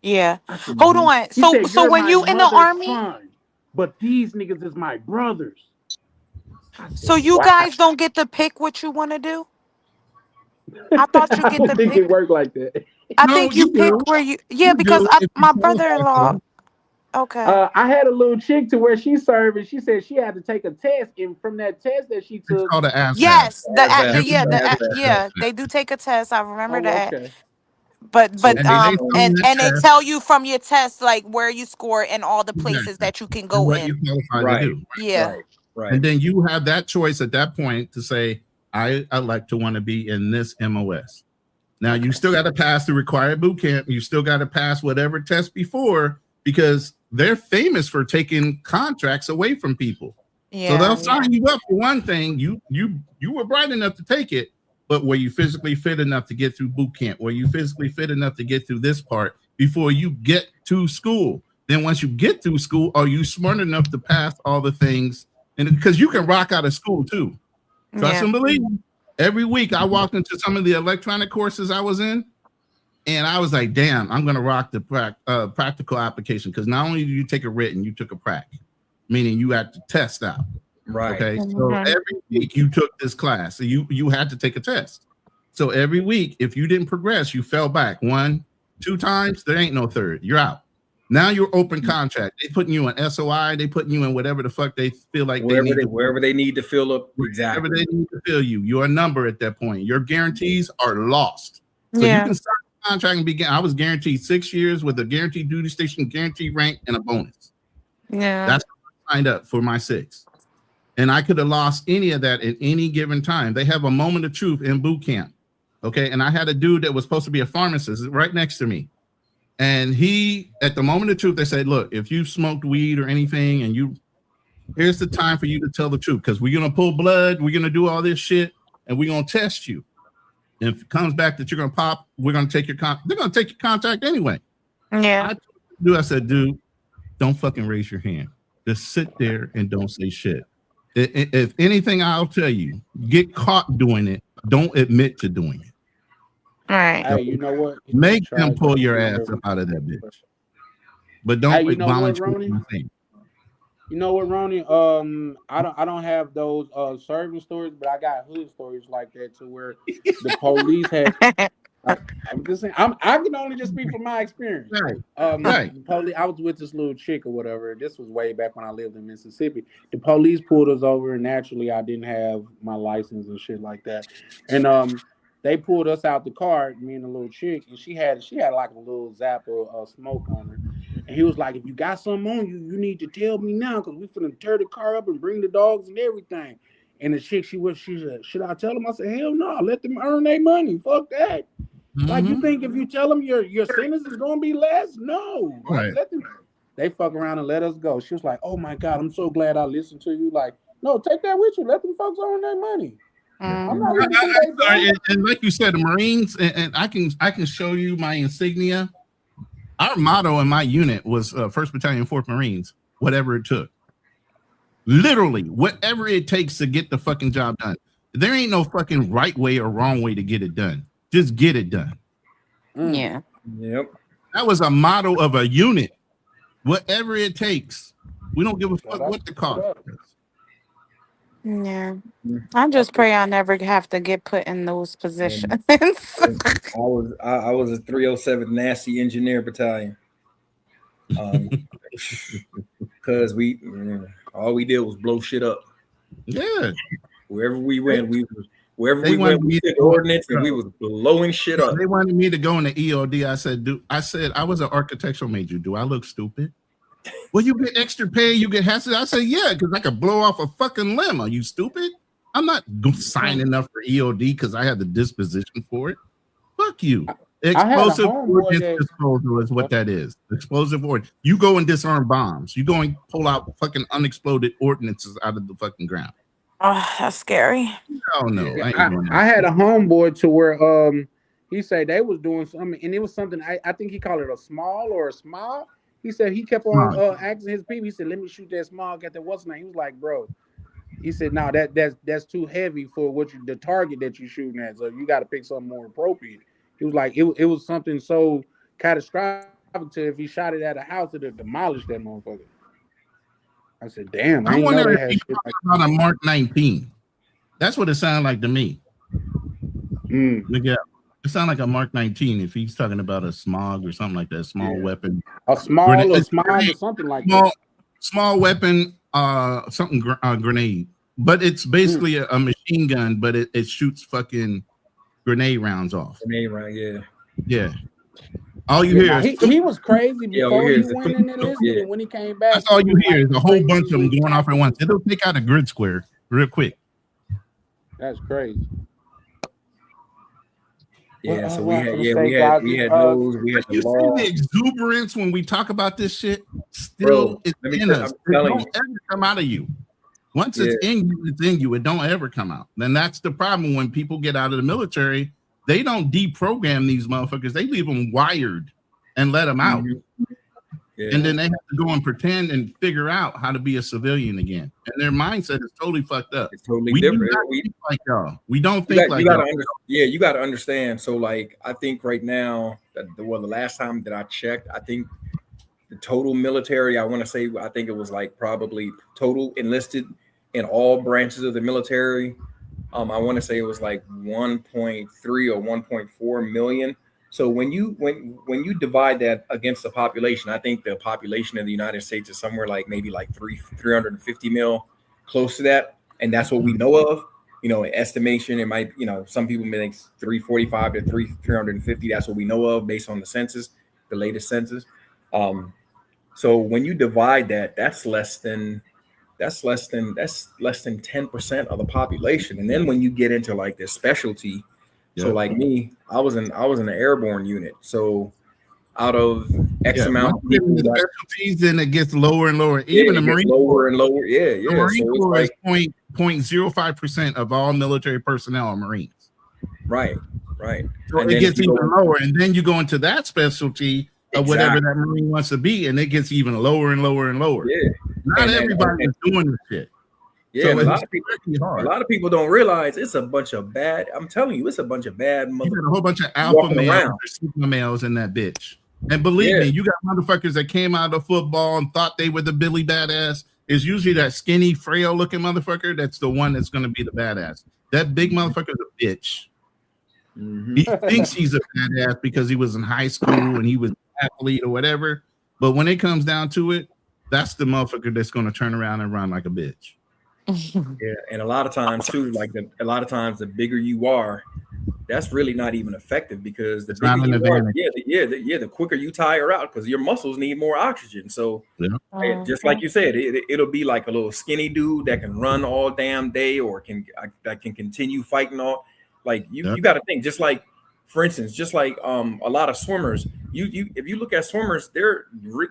yeah.
I said,
Hold on.
he
So
said,
so
"You're
when
my
you in the
mother's
army,
son, but these niggas is my brothers." I said,
so you
wow.
guys don't get to pick what you want to do? I thought you
I
get
don't
to
think
pick.
it worked like that.
I
No,
think you
you
pick
do.
where you. Yeah,
You
because
do if you
my
qualify
brother-in-law.
for it.
Okay.
I had a little chick to where she served, and she said she had to take a test, and from that test that she
It's
took,
called an ASVAB.
Yes,
Everybody
yeah, they do take a test. I remember that.
okay.
But
And they tell you
and
that
they
test
tell you from your test like where you score and all the places
exactly,
that you can
and
go
what you
in.
qualify to do.
Yeah.
And then you have that choice at that point to say, I elect to want to be in this MOS. Now you still got to pass the required boot camp. You still got to pass whatever test before, because they're famous for taking contracts away from people. So they'll sign you up for one thing. You were bright enough to take it, but were you physically fit enough to get through boot camp? Were you physically fit enough to get through this part before you get to school? Then once you get through school, are you smart enough to pass all the things? And because you can rock out of school too. Trust and believe. Every week I walked into some of the electronic courses I was in, and I was like, damn, I'm going to rock the practical application, because not only do you take a written, you took a prac, meaning you had to test out.
Right.
Okay. So every week you took this class. So you had to take a test. So every week, if you didn't progress, you fell back 1, 2 times. There ain't no third. You're out. Now you're open contract. They putting you in SOI. They putting you in whatever the fuck they feel like
wherever they need to fill up.
Exactly. Wherever they need to fill you. You're a number at that point. Your guarantees are lost. So you can start the contract and begin. I was guaranteed 6 years with a guaranteed duty station, guaranteed rank, and a bonus.
Yeah.
That's what I signed up for my 6. And I could have lost any of that at any given time. They have a moment of truth in boot camp. Okay. And I had a dude that was supposed to be a pharmacist right next to me. And he, at the moment of truth, they said, look, if you smoked weed or anything, and here's the time for you to tell the truth, because we're going to pull blood, we're going to do all this shit, and we're going to test you. And if it comes back that you're going to pop, we're going to take they're going to take your contact anyway.
Yeah.
I said, dude, don't fucking raise your hand. Just sit there and don't say shit. If anything, I'll tell you, get caught doing it. Don't admit to doing it.
All right.
Hey, you know what?
Make them pull your ass up out of that bitch. But don't
you know what,
volunteer.
Ronnie? You know what, Ronnie? I don't have those serving stories, but I got hood stories like that, to where the police had. I'm just saying. I can only just speak from my experience.
Right.
The police. I was with this little chick or whatever. This was way back when I lived in Mississippi. The police pulled us over, and naturally, I didn't have my license and shit like that. And they pulled us out the car, me and the little chick, and she had like a little zap of smoke on her. And he was like, "If you got something on you, you need to tell me now, because we finna tear the car up and bring the dogs and everything." And the chick, she said, "Should I tell them?" I said, "Hell no, let them earn their money. Fuck that." Like, you think if you tell them your sentence is gonna be less? No.
Right.
Let them. They fuck around and let us go. She was like, "Oh my God, I'm so glad I listened to you." Like, no, take that with you. Let them folks own their money. I'm not here to see
and like you said, the Marines, and I can show you my insignia. Our motto in my unit was 1st Battalion, 4th Marines, whatever it took. Literally, whatever it takes to get the fucking job done. There ain't no fucking right way or wrong way to get it done. Just get it done.
Yeah.
Yep.
That was a motto of a unit. Whatever it takes. We don't give a fuck what the cost is.
Yeah. I just pray I never have to get put in those positions.
I was a 307 nasty engineer battalion. Because all we did was blow shit up.
Yeah.
Wherever we went, we did ordnance and we was blowing shit up.
They wanted me to go in the EOD. I said I was an architectural major. Do I look stupid? Well, you get extra pay, you get hazard. I said, yeah, because I could blow off a fucking limb. Are you stupid? I'm not signing up for EOD because I have the disposition for it. Fuck you. Explosive ordnance disposal is what that is. Explosive ordnance. You go and disarm bombs. You go and pull out fucking unexploded ordnances out of the fucking ground.
Oh, that's scary.
Oh no.
I had a homeboy to where he said they was doing something, and it was something I think he called it a small or a small. He said he kept on asking his people. He said, "Let me shoot that small." Got that what's name? He was like, "Bro," he said, "No, that's too heavy for the target that you're shooting at. So you got to pick something more appropriate." He was like, "It was something so catastrophic to if he shot it at a house, it'd have demolished that motherfucker." I said, "Damn, I
wonder
know
if he's talking about a Mark 19. That's what it sounded like to me. Yeah. It sounds like a Mark 19 if he's talking about a smog or something like that, small weapon.
A small or smog or something like that.
Small weapon, something grenade. But it's basically a machine gun, but it shoots fucking grenade rounds off.
Grenade round, yeah.
Yeah. All you hear is
he was crazy before he went in and listened, and when he came back,
that's all you hear is a whole bunch of them going off at once. It'll take out a grid square real quick.
That's crazy.
Yeah, so we had those. We had the law.
The exuberance when we talk about this shit still is in us. It don't ever come out of you. Once it's in you, it's in you. It don't ever come out. Then that's the problem when people get out of the military. They don't deprogram these motherfuckers. They leave them wired and let them out. Yeah. And then they have to go and pretend and figure out how to be a civilian again. And their mindset is totally fucked up.
It's totally different.
We don't think like y'all.
You got to understand. So, like, I think right now, the last time that I checked, I think the total military, I want to say, I think it was like probably total enlisted in all branches of the military. I want to say it was like 1.3 or 1.4 million. So when you divide that against the population, I think the population of the United States is somewhere like maybe like 350 mil, close to that, and that's what we know of. You know, estimation, it might, some people may think 345 to 350. That's what we know of based on the census, the latest census. So when you divide that, that's less than 10% of the population. And then when you get into like this specialty. So like me, I was in the airborne unit. So out of X amount of people,
specialties, then it gets lower and lower. Even the Marine
lower and lower. Yeah.
The Marine Corps is 0.05% of all military personnel are Marines.
Right.
So it gets even lower, and then you go into that specialty of whatever that Marine wants to be, and it gets even lower and lower and lower.
Yeah.
Not everybody is doing this shit.
Yeah, so a lot of people don't realize it's a bunch of bad. I'm telling you, it's a bunch of bad.
You got a whole bunch of alpha males or sigma males in that bitch. And believe me, you got motherfuckers that came out of football and thought they were the Billy Badass. It's usually that skinny, frail-looking motherfucker that's the one that's going to be the badass. That big motherfucker's a bitch. Mm-hmm. He thinks he's a badass because he was in high school and he was an athlete or whatever. But when it comes down to it, that's the motherfucker that's going to turn around and run like a bitch.
Yeah, and a lot of times too, the bigger you are, that's really not even effective because the bigger you are, the quicker you tire out because your muscles need more oxygen. So just like you said, it'll be like a little skinny dude that can run all damn day or that can continue fighting all. Like you got to think just like for instance, just like a lot of swimmers, if you look at swimmers, they're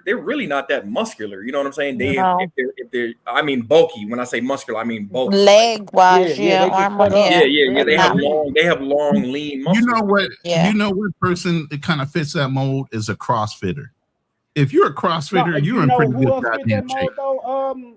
really not that muscular. You know what I'm saying?
No.
If they're I mean bulky. When I say muscular, I mean bulky.
Leg wise, yeah,
they get
arm,
cut up.
yeah.
They have long, lean muscles.
You know what person that kind of fits that mold is a CrossFitter. If you're a CrossFitter, you're in pretty good goddamn shape.
Ronan,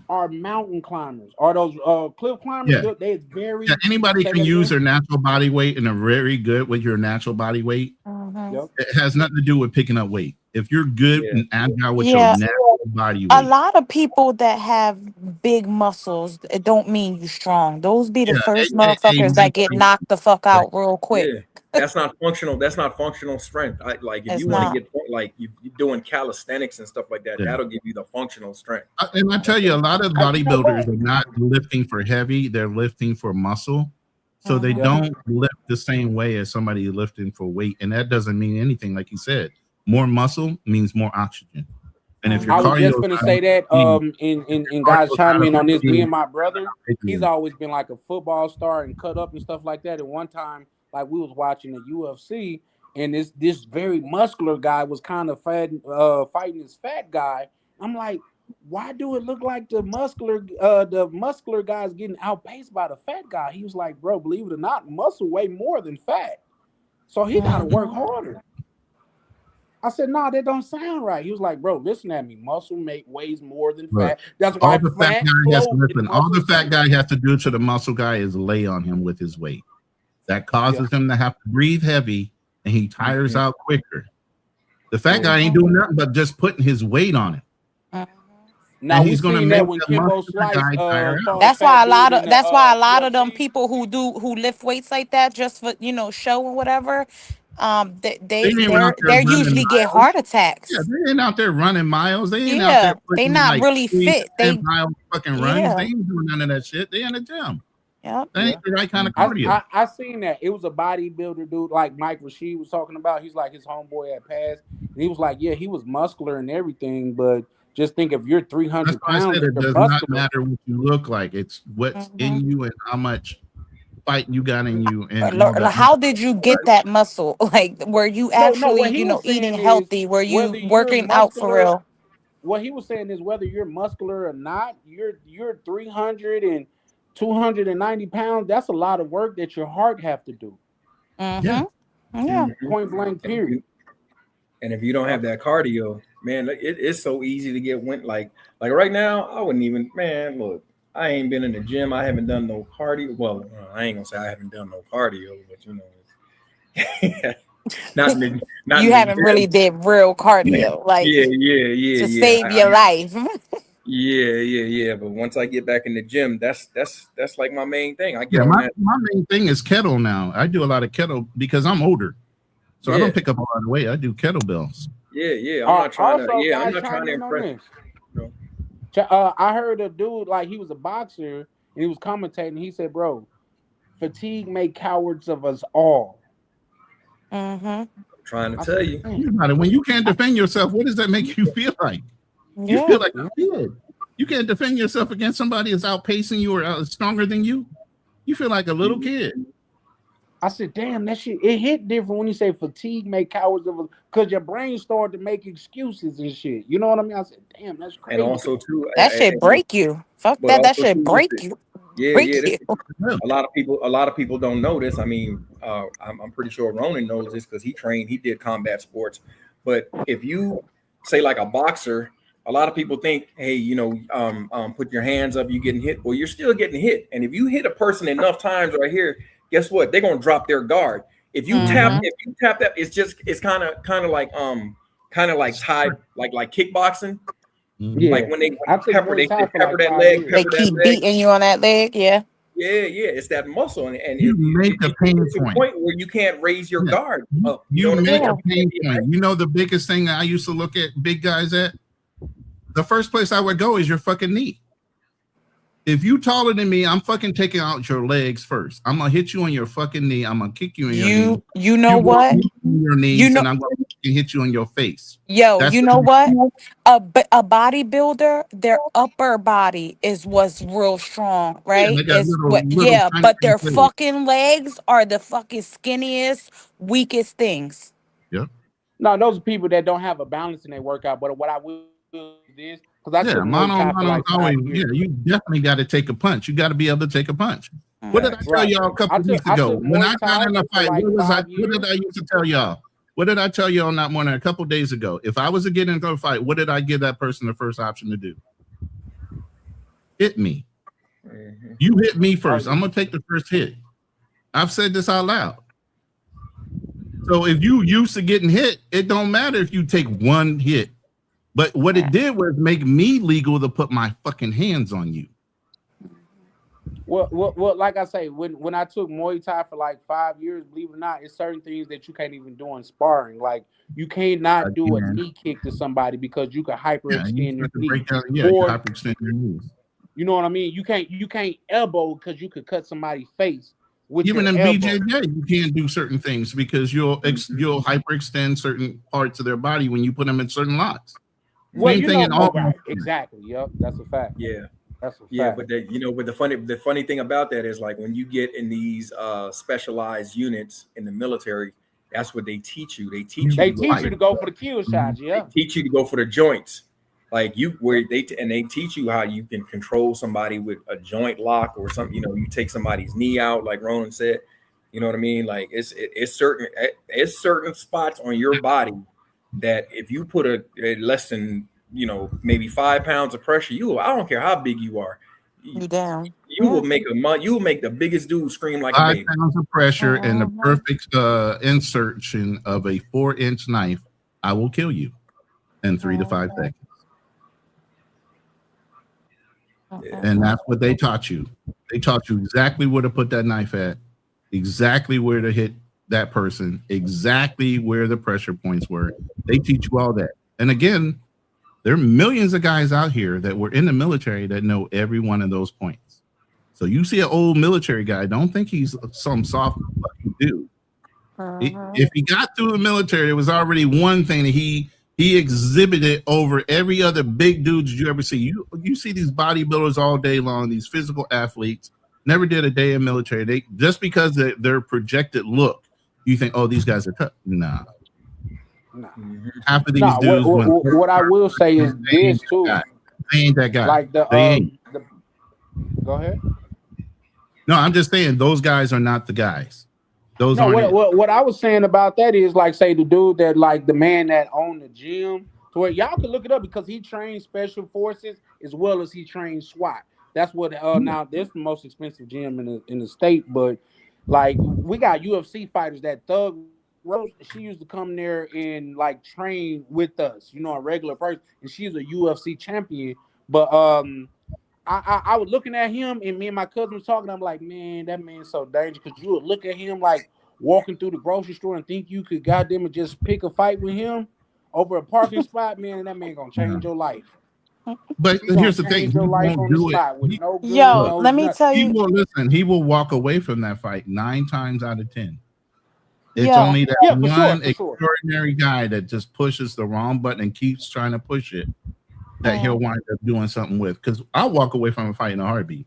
are mountain climbers. Are those cliff climbers?
Yeah.
They very
anybody can use their natural body weight and are very good with your natural body weight.
Yep.
It has nothing to do with picking up weight. If you're good and agile with your natural body weight.
A lot of people that have big muscles, it don't mean you strong. Those be the first motherfuckers that get knocked the fuck out real quick.
Yeah. That's not functional. That's not functional strength. Like if you want to get like you're doing calisthenics and stuff like that, that'll give you the functional strength.
And I tell you, a lot of bodybuilders are not lifting for heavy; they're lifting for muscle. So they don't lift the same way as somebody lifting for weight, and that doesn't mean anything. Like you said, more muscle means more oxygen. And if your
I was
cardio
just gonna say that, and guys chime in on this. Me and my brother, he's always been like a football star and cut up and stuff like that. And one time, like we was watching the UFC, and this very muscular guy was kind of fighting this fat guy. I'm like, why do it look like the muscular guy's getting outpaced by the fat guy? He was like, bro, believe it or not, muscle weigh more than fat, so he got to work harder. I said, no, that don't sound right. He was like, bro, listen at me. Muscle weighs more than fat. That's why
all the fat guy has to do to the muscle guy is lay on him with his weight. That causes him to have to breathe heavy, and he tires out quicker. The fat guy ain't doing nothing but just putting his weight on it.
Now he's going to make when Kimbo Slice.
That's why a lot of them people who lift weights like that just for show or whatever. They usually get heart attacks.
Yeah, they ain't out there running miles. They ain't out there.
They not really fit. They
mile fucking runs. They ain't doing none of that shit. They in the gym.
Yep.
That ain't the right kind of cardio.
I seen that. It was a bodybuilder dude like Mike Rashid was talking about. He's like his homeboy at Pass. And he was like, yeah, he was muscular and everything, but just think if you're 300 pounds,
it does not matter what you look like. It's what's in you and how much fight you got in you. And
how did you get that muscle? Like, were you actually, eating healthy? Were you working out for real?
What he was saying is whether you're muscular or not, you're 300 and 290 pounds. That's a lot of work that your heart have to do.
Yeah.
Point blank period.
And if you don't have that cardio, man, it's so easy to get went. Like right now, I wouldn't even, man, look, I ain't been in the gym. I haven't done no cardio. Well, I ain't gonna say I haven't done no cardio, but
you haven't really did real cardio, like to save your life.
Yeah. But once I get back in the gym, that's like my main thing. I get
my main thing is kettle now. I do a lot of kettle because I'm older, so I don't pick up a lot of weight. I do kettlebells.
Yeah. I'm not trying to impress.
I heard a dude, like he was a boxer and he was commentating. He said, bro, fatigue make cowards of us all.
I'm trying to tell you.
When you can't defend yourself, what does that make you feel like? You feel like a kid. You can't defend yourself against somebody that's outpacing you or stronger than you. You feel like a little kid.
I said, damn, that shit, it hit different when you say fatigue make cowards of us, because your brain started to make excuses and shit. You know what I mean? I said, damn, that's crazy.
And also, too,
that shit break you. Fuck that. That shit break you.
A lot of people don't know this. I mean, I'm pretty sure Ronan knows this because he did combat sports. But if you say like a boxer, a lot of people think, hey, put your hands up, you getting hit. Well, you're still getting hit. And if you hit a person enough times right here, guess what? They're gonna drop their guard. If you tap that, it's kind of like tied like kickboxing. Like when they pepper that leg.
They keep beating you on that leg, yeah.
Yeah, it's that muscle, and
you make a pain
point where you can't raise your guard up.
You make a pain point. You know the biggest thing I used to look at big guys at? The first place I would go is your fucking knee. If you taller than me, I'm fucking taking out your legs first. I'm gonna hit you on your fucking knee. I'm gonna kick you in your knee.
You know what?
Your knees, and I'm gonna can hit you in your face.
Yo,
That's
you know what? A bodybuilder, their upper body is what's real strong, right?
they got
Is
little
what,
little
yeah,
tiny
but their
legs.
fucking legs are the fucking skinniest, weakest things.
Yeah.
No, those are people that don't have a balance in their workout. But what I will do is because I took Muay Thai for like 5
always.
years.
Yeah, you definitely got to take a punch. You got to be able to take a punch. What did I tell
Right.
y'all a couple
I
of
took
weeks
I
ago
took
when I
Muay
got
Thai
in a
for
fight?
like
What
5
did
years.
I used to tell y'all? What did I tell y'all not more than a couple of days ago? If I was to get into a fight, what did I give that person the first option to do? Hit me. You hit me first. I'm gonna take the first hit. I've said this out loud. So if you used to getting hit, it don't matter if you take one hit. But what it did was make me legal to put my fucking hands on you.
Well, like I say, when I took Muay Thai for like 5 years, believe it or not, it's certain things that you can't even do in sparring. Like you cannot do a knee kick to somebody because you can hyperextend your knee.
You hyperextend your knees.
You know what I mean? You can't elbow because you could cut somebody's face with
Even
your
in
elbow.
BJJ, you can't do certain things because you'll hyperextend certain parts of their body when you put them in certain locks.
Well,
Same thing in all.
right. Exactly. Yep. That's a fact.
Yeah.
That's a fact.
Yeah, but the funny thing about that is like when you get in these specialized units in the military, that's what they teach you. They teach you
to go for the kill shots. Yeah.
They teach you to go for the joints. Like they teach you how you can control somebody with a joint lock or something. You know, you take somebody's knee out, like Ronan said. You know what I mean? Like it's certain spots on your body that if you put a less than maybe 5 pounds of pressure, I don't care how big you are,
you down.
You will make the biggest dude scream like
5
a baby.
pounds of pressure and the perfect insertion of a 4-inch knife, I will kill you in 3 to 5 seconds. And that's what they taught you. They taught you exactly where to put that knife at, exactly where to hit that person, exactly where the pressure points were. They teach you all that. And again, there are millions of guys out here that were in the military that know every one of those points. So you see an old military guy, don't think he's some soft fucking dude. If he got through the military, there was already one thing that he exhibited over every other big dude that you ever see. You see these bodybuilders all day long, these physical athletes, never did a day in military. They just because their projected look, you think, oh, these guys are tough. Nah. Half of these dudes.
What I will say is this too.
They ain't that guy.
Like
they ain't.
Go ahead.
No, I'm just saying those guys are not the guys. Those aren't.
What I was saying about that is like, say the dude that like the man that owned the gym, to where y'all can look it up because he trains special forces as well as he trains SWAT. That's what now this is the most expensive gym in the state, but like we got UFC fighters that Thug Rose, she used to come there and like train with us, a regular person, and she's a UFC champion. But I was looking at him, and me and my cousin was talking. I'm like, man, that man's so dangerous because you would look at him like walking through the grocery store and think you could goddamn it just pick a fight with him over a parking spot. Man, that man gonna change your life.
But here's the thing: he won't do it.
Let me tell you.
He will walk away from that fight 9 times out of 10. It's only that one extraordinary guy that just pushes the wrong button and keeps trying to push it that he'll wind up doing something with. Because I'll walk away from a fight in a heartbeat.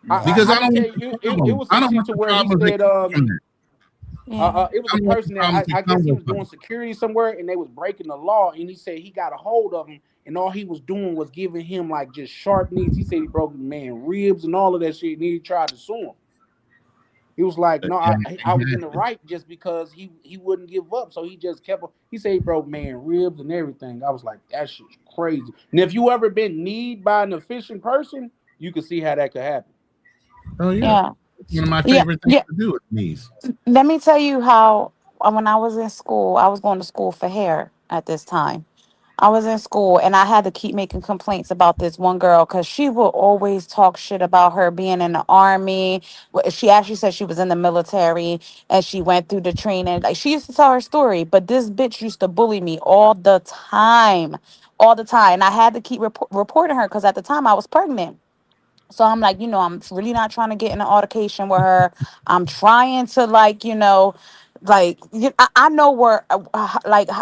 Because I don't.
It was something to where he said. It was a person that I guess he was doing security somewhere, and they was breaking the law. And he said he got a hold of him, and all he was doing was giving him like just sharp knees. He said he broke the man ribs and all of that shit, and he tried to sue him. He was like, no, I was in the right just because he wouldn't give up. So he just kept. He said he broke man ribs and everything. I was like, that shit's crazy. And if you ever been kneed by an efficient person, you can see how that could happen.
Oh yeah. One of my favorite things to do with knees.
Let me tell you how when I was in school, I was going to school for hair at this time. I was in school and I had to keep making complaints about this one girl because she will always talk shit about her being in the army. She actually said she was in the military and she went through the training. Like she used to tell her story, but this bitch used to bully me all the time. And I had to keep reporting her because at the time I was pregnant. So I'm like, I'm really not trying to get in an altercation with her. I'm trying to Like I know where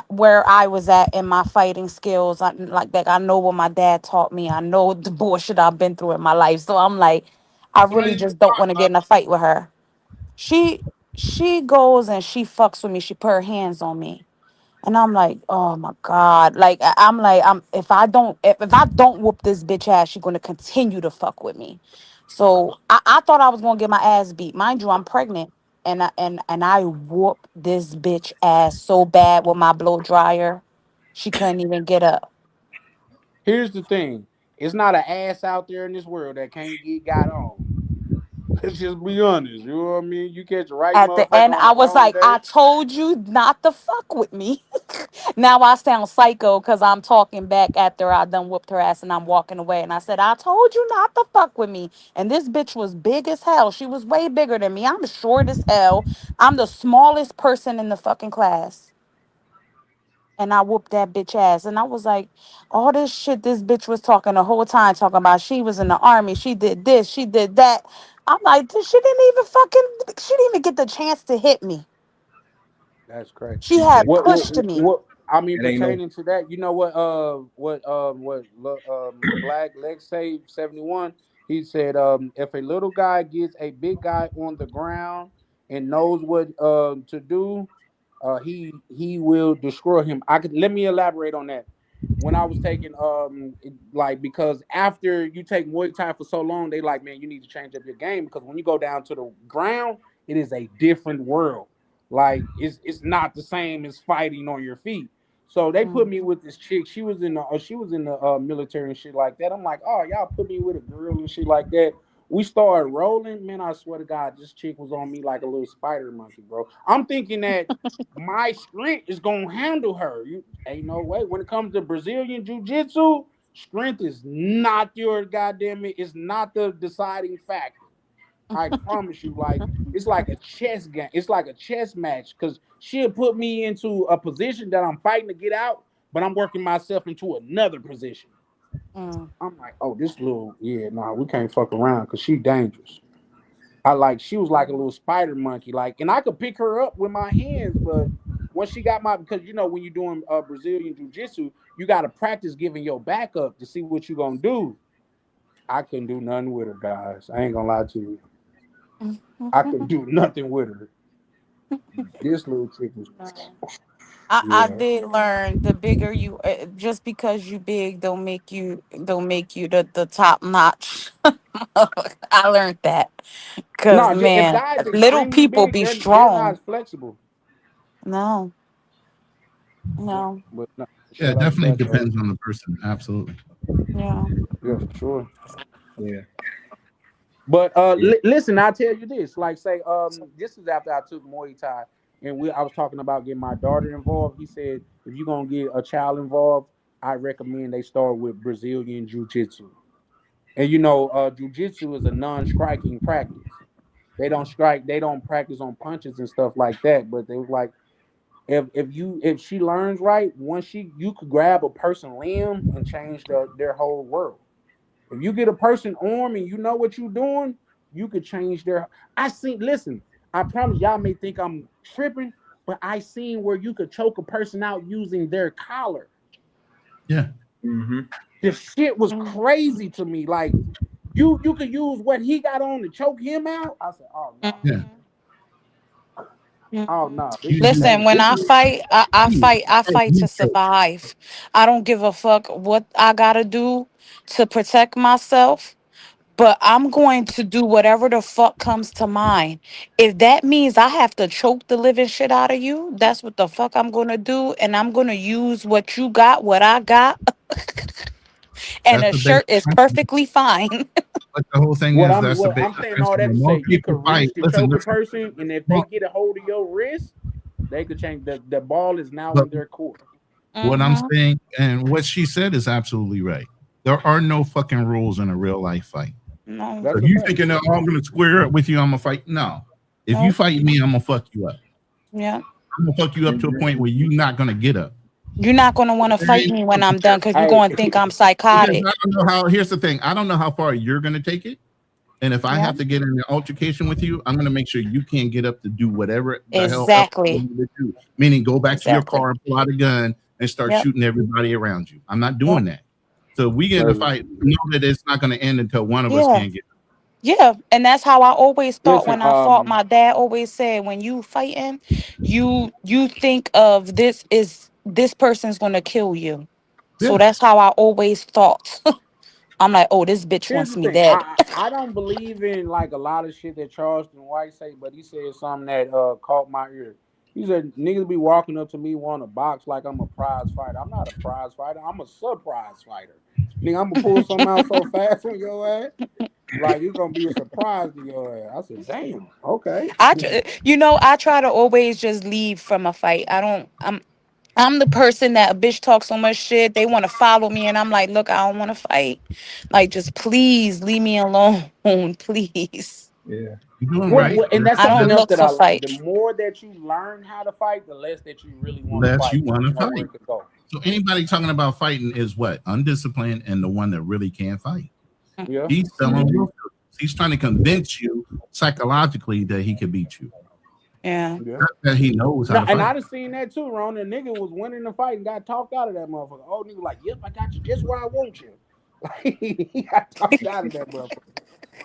where I was at in my fighting skills. Like that, I know what my dad taught me. I know the bullshit I've been through in my life. So I'm like, I really just don't want to get in a fight with her. She she goes and she fucks with me. She put her hands on me. And I'm like, oh my God. Like I'm like, if I don't whoop this bitch ass, she's gonna continue to fuck with me. So I thought I was gonna get my ass beat. Mind you, I'm pregnant. And I whooped this bitch ass so bad with my blow dryer. She couldn't even get up.
Here's the thing: it's not an ass out there in this world that can't get got on. Let's just be honest. You know what I mean? You catch the right
At the
motherfucker
end,
on the
I was
wrong
like,
day.
I told you not to fuck with me. Now I sound psycho because I'm talking back after I done whooped her ass and I'm walking away. And I said, I told you not to fuck with me. And this bitch was big as hell. She was way bigger than me. I'm short as hell. I'm the smallest person in the fucking class. And I whooped that bitch ass. And I was like, all this shit this bitch was talking the whole time, talking about she was in the army. She did this, she did that. I'm like, she didn't even get the chance to hit me.
That's crazy.
She had
What
pushed me.
I mean,
It ain't no.
pertaining to that, you know Black Lex say 71. He said, if a little guy gets a big guy on the ground and knows what to do, he will destroy him. Let me elaborate on that. When I was taking because after you take Muay Thai for so long, they like, man, you need to change up your game, because when you go down to the ground, it is a different world. Like it's not the same as fighting on your feet. So they put me with this chick. She was in the military and shit like that. I'm like, oh, y'all put me with a girl and shit like that. We started rolling. Man, I swear to God, this chick was on me like a little spider monkey, bro. I'm thinking that my strength is gonna handle her. You ain't no way. When it comes to Brazilian jiu-jitsu, strength is not your goddamn it. It's not the deciding factor. I promise you, like it's like a chess game. It's like a chess match, because she'll put me into a position that I'm fighting to get out, but I'm working myself into another position. I'm like, oh, this little, we can't fuck around because she dangerous. She was like a little spider monkey, like, and I could pick her up with my hands, but once she got because when you're doing Brazilian jiu-jitsu, you got to practice giving your back up to see what you're gonna do. I couldn't do nothing with her, guys. I ain't gonna lie to you. I could do nothing with her. This little chick was.
I did learn the bigger you, just because you big don't make you the top notch. I learned that because
No, if
man,
guys
little
extremely
people
big,
be
they're not
strong.
as flexible.
No,
But,
no,
but no,
Yeah, it
shout out to
definitely
that though.
depends on the person. Absolutely.
yeah.
Yeah, for sure.
Yeah.
But
Yeah.
listen, I'll tell you this. Like, say, this is after I took Muay Thai, and I was talking about getting my daughter involved. He said, if you're gonna get a child involved, I recommend they start with Brazilian Jiu-Jitsu. And Jiu-Jitsu is a non-striking practice. They don't strike, they don't practice on punches and stuff like that. But they was like, if she learns right, you could grab a person limb and change their whole world. If you get a person arm and you know what you're doing, you could change their. Listen, I promise y'all may think I'm tripping, but I seen where you could choke a person out using their collar.
Yeah.
Mm-hmm.
The shit was crazy to me. Like, you could use what he got on to choke him out. I said, oh no.
Yeah.
Oh no. This is
Listen,
dangerous.
when
This
I
is
fight, I fight to survive. I don't give a fuck what I gotta do to protect myself. But I'm going to do whatever the fuck comes to mind. If that means I have to choke the living shit out of you, that's what the fuck I'm gonna do. And I'm gonna use what you got, what I got. And
That's
a
the basic
shirt is
principle.
perfectly fine.
But the whole thing
what
is
I'm
that's the
what I'm
basic
saying all that
principle.
to say.
More
You
people
could reach
fight.
to
Listen,
choke a
listen.
person, and if they get a hold of your wrist, they could change the ball is now
But
in their court.
what I'm saying and what she said is absolutely right. There are no fucking rules in a real life fight.
No.
So
That's a
you
fact.
thinking that I'm gonna square up with you, I'm gonna fight? No. If you
Nope.
fight me, I'm gonna fuck you up.
Yeah.
I'm gonna fuck you up to a point where you're not gonna get up.
You're not gonna want to fight me when I'm done because you're
Hey,
gonna think I'm
Because
psychotic.
I don't know how. Here's the thing. I don't know how far you're gonna take it, And if I
Yeah.
have to get in an altercation with you, I'm going to make sure you can't get up to do whatever the hell else
Exactly.
you need to do. Meaning, go back to your
Exactly.
car and pull out a gun and start
Yep.
shooting everybody around you. I'm not doing that. So we get in a fight. Know that it's not going to end until one of us
Yeah.
can't get.
Yeah, and that's how I always thought
Listen,
when I fought. My dad always said, when you fighting, you think of this person's gonna kill you. So
Yeah.
that's how I always thought. I'm like, oh, this bitch
here's
wants
the
me
thing.
dead.
I don't believe in like a lot of shit that Charleston White say, but he said something that caught my ear. He said niggas be walking up to me wanting a box like I'm a prize fighter. I'm not a prize fighter. I'm a surprise fighter. Nigga, I'm gonna pull something out so fast on your ass, like it's gonna be a surprise to your ass. I said, damn, okay.
I try to always just leave from a fight. I'm the person that a bitch talks so much shit. They want to follow me, and I'm like, look, I don't want to fight. Like, just please leave me alone, please.
Yeah.
You're doing right.
And that's
I don't
something else
look
that
for
I like. The
fights.
more that you learn how to fight, the less that you really want to
Less
fight.
you want to
The more
fight.
it could go.
So anybody talking about fighting is what? Undisciplined and the one that really can't fight.
Yeah.
He's selling real. He's trying to convince you psychologically that he can beat you.
Yeah.
Not that he knows how to
And
fight.
I done seen that too, Ron. The nigga was winning the fight and got talked out of that motherfucker. Oh, nigga like, yep, I got you just where I want you. Like, he got talked out of that motherfucker.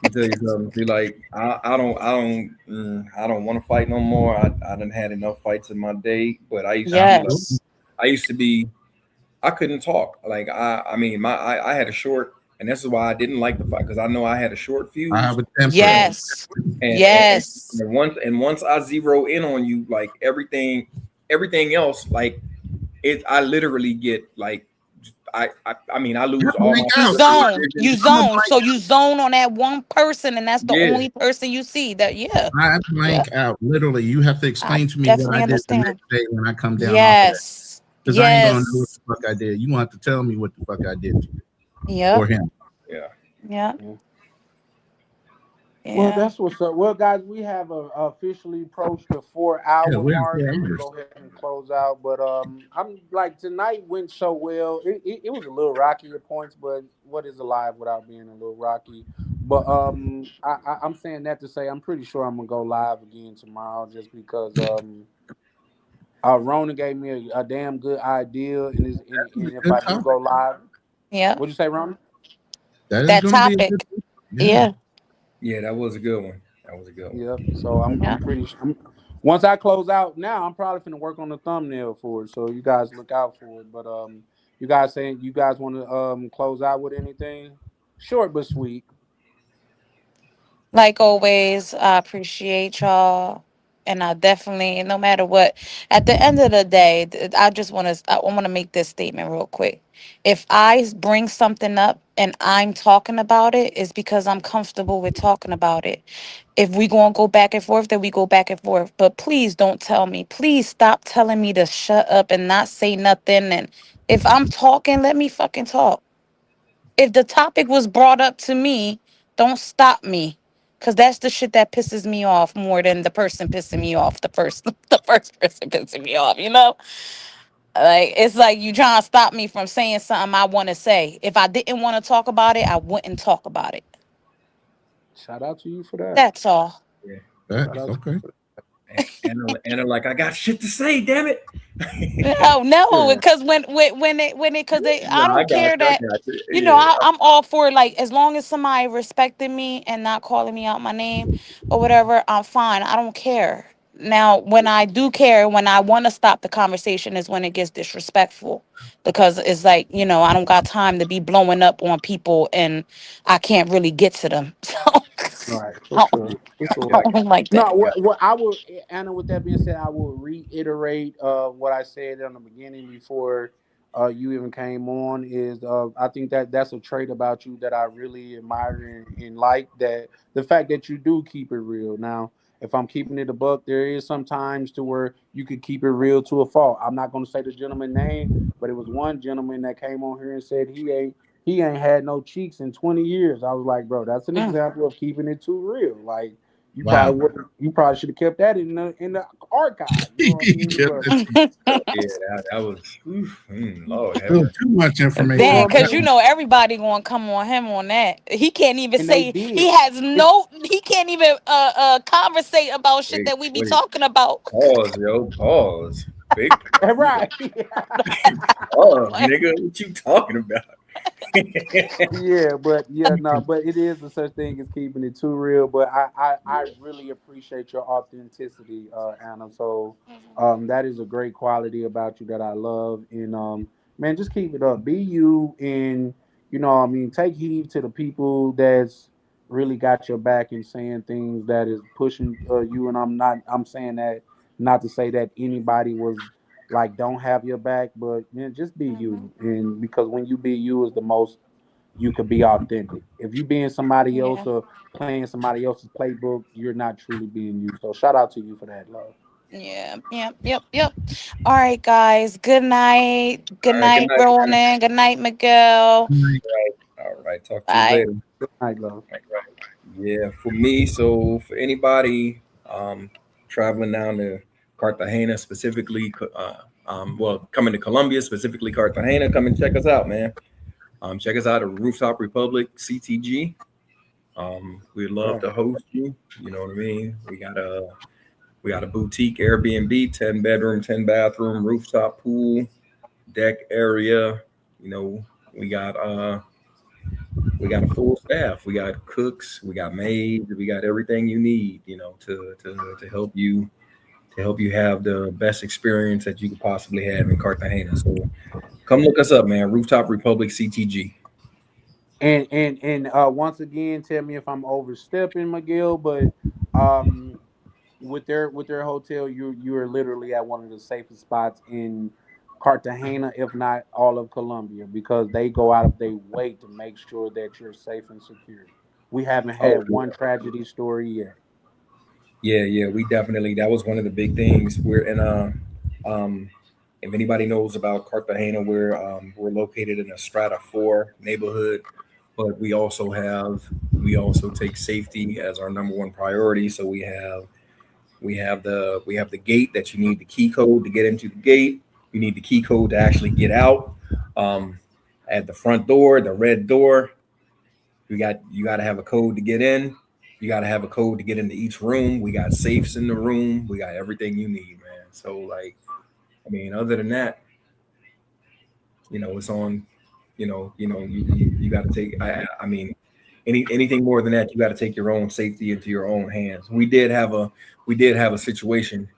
Let me tell you something. Be like, I don't want to fight no more. I done had enough fights in my day. But I used to be, I couldn't talk. Like I had a short, and this is why I didn't like the fight, because I know I had a short fuse.
I have a temper.
Yes.
And once I zero in on you, like everything else, like I literally get like, I lose all my.
You zone. So you zone on that one person, and that's the only person you see. That
I blank out. Literally, you have to explain to me what
definitely
I did the
understand.
next day when I come down.
Yes.
Because I ain't gonna know what the fuck I did. You want to tell me what the fuck I did to you.
Yeah.
Or him.
Yeah.
Yeah.
Well, that's what's up. Well, guys, we have officially approached the 4-hour mark.
we're
We'll go ahead and close out. But I'm like, tonight went so well. It was a little rocky at points, but what is alive without being a little rocky? But I'm saying that to say I'm pretty sure I'm gonna go live again tomorrow, just because Rona gave me a damn good idea, and if I do go live, what'd you say, Rona?
That topic, yeah.
Yeah, that was a good one.
Yep. So I'm pretty sure. Once I close out now, I'm probably gonna work on the thumbnail for it. So you guys look out for it. But you guys saying you guys want to close out with anything? Short but sweet.
Like always, I appreciate y'all, and I definitely, no matter what, at the end of the day, I want to make this statement real quick. If I bring something up and I'm talking about it, it's because I'm comfortable with talking about it. If we gonna go back and forth, then we go back and forth. But please don't tell me. Please stop telling me to shut up and not say nothing. And if I'm talking, let me fucking talk. If the topic was brought up to me, don't stop me. Cause that's the shit that pisses me off more than the person pissing me off. The first person pissing me off, Like, it's like you trying to stop me from saying something I want to say. If I didn't want to talk about it, I wouldn't talk about it.
Shout out to you for that.
That's all.
Yeah.
That's okay.
And like, I got shit to say, damn it.
No, because I don't care that, I'm all for, like, as long as somebody respected me and not calling me out my name or whatever, I'm fine. I don't care. Now, when I do care, when I want to stop the conversation is when it gets disrespectful, because it's like, I don't got time to be blowing up on people and I can't really get to them. So,
right, for sure.
I don't like that.
No, what I will, Anna, with that being said, I will reiterate what I said in the beginning before you even came on. Is I think that's a trait about you that I really admire and like, that the fact that you do keep it real. Now, if I'm keeping it a buck, there is sometimes to where you could keep it real to a fault. I'm not going to say the gentleman's name, but it was one gentleman that came on here and said he ain't had no cheeks in 20 years. I was like, bro, that's an example of keeping it too real. Like, You
Wow.
probably should have kept that in the archive. You know what I mean?
That was Lord have
Too
mercy.
much information.
Dang, because you know everybody gonna come on him on that. He can't even
And they
say
did.
he can't even conversate about shit that we be talking about.
Pause, yo, pause. Big
Right.
pause, nigga. What you talking about?
but it is a such thing as keeping it too real. But I really appreciate your authenticity, Anna. So that is a great quality about you that I love. And man, just keep it up. Be you, and take heed to the people that's really got your back and saying things that is pushing you. And I'm saying that not to say that anybody was like don't have your back, but man, just be you. And because when you be you is the most you could be authentic. If you being somebody else or playing somebody else's playbook, you're not truly being you. So shout out to you for that, love.
Yep. All right, guys. Good night. Good
All right, good
night,
night, man.
Ronan. Good night, Miguel.
All right, talk to you
Bye.
later.
Good night, love.
Yeah, for me, so for anybody traveling down to Cartagena specifically, coming to Colombia, specifically Cartagena, come and check us out, man. Check us out at Rooftop Republic CTG. We'd love to host you. You know what I mean? We got a boutique Airbnb, 10 bedroom, 10 bathroom, rooftop pool, deck area. You know, we got a full staff. We got cooks, we got maids, we got everything you need, you know, to help you have the best experience that you could possibly have in Cartagena. So come look us up, man. Rooftop Republic CTG.
And once again, tell me if I'm overstepping, Miguel, but with their hotel, you are literally at one of the safest spots in Cartagena, if not all of Colombia, because they go out of their way to make sure that you're safe and secure. We haven't had one tragedy story yet.
Yeah, we definitely, that was one of the big things. We're in if anybody knows about Cartagena, we're located in a strata 4 neighborhood, but we also take safety as our number one priority. So we have the gate that you need the key code to get into the gate. You need the key code to actually get out. At the front door, the red door, you got to have a code to get in. You got to have a code to get into each room. We got safes in the room. We got everything you need, man. So like, I mean, other than that, you know, it's on, you got to take, I mean, anything more than that, you got to take your own safety into your own hands. We did have a situation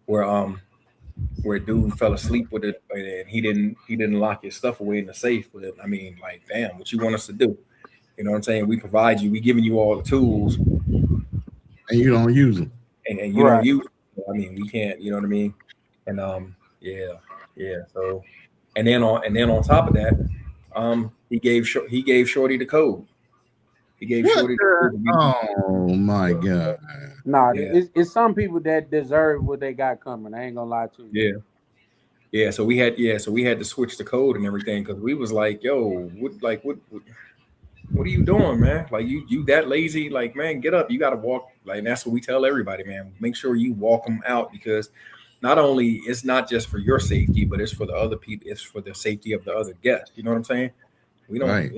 where a dude fell asleep with it and he didn't lock his stuff away in the safe. But I mean, like, damn, what you want us to do? You know what I'm saying? We provide you, we giving you all the tools,
and you don't use them,
and you don't use them. I mean, we can't. You know what I mean? And yeah. So, and then on top of that, he gave Shorty the code. He gave Shorty the code.
Oh my God!
Nah, it's some people that deserve what they got coming. I ain't gonna lie to you.
Yeah. So we had to switch the code and everything because we was like, yo, what are you doing, man? Like you that lazy? Like, man, get up. You got to walk. Like, and that's what we tell everybody, man. Make sure you walk them out because not only it's not just for your safety, but it's for the other people. It's for the safety of the other guests. You know what I'm saying? We don't.
Right.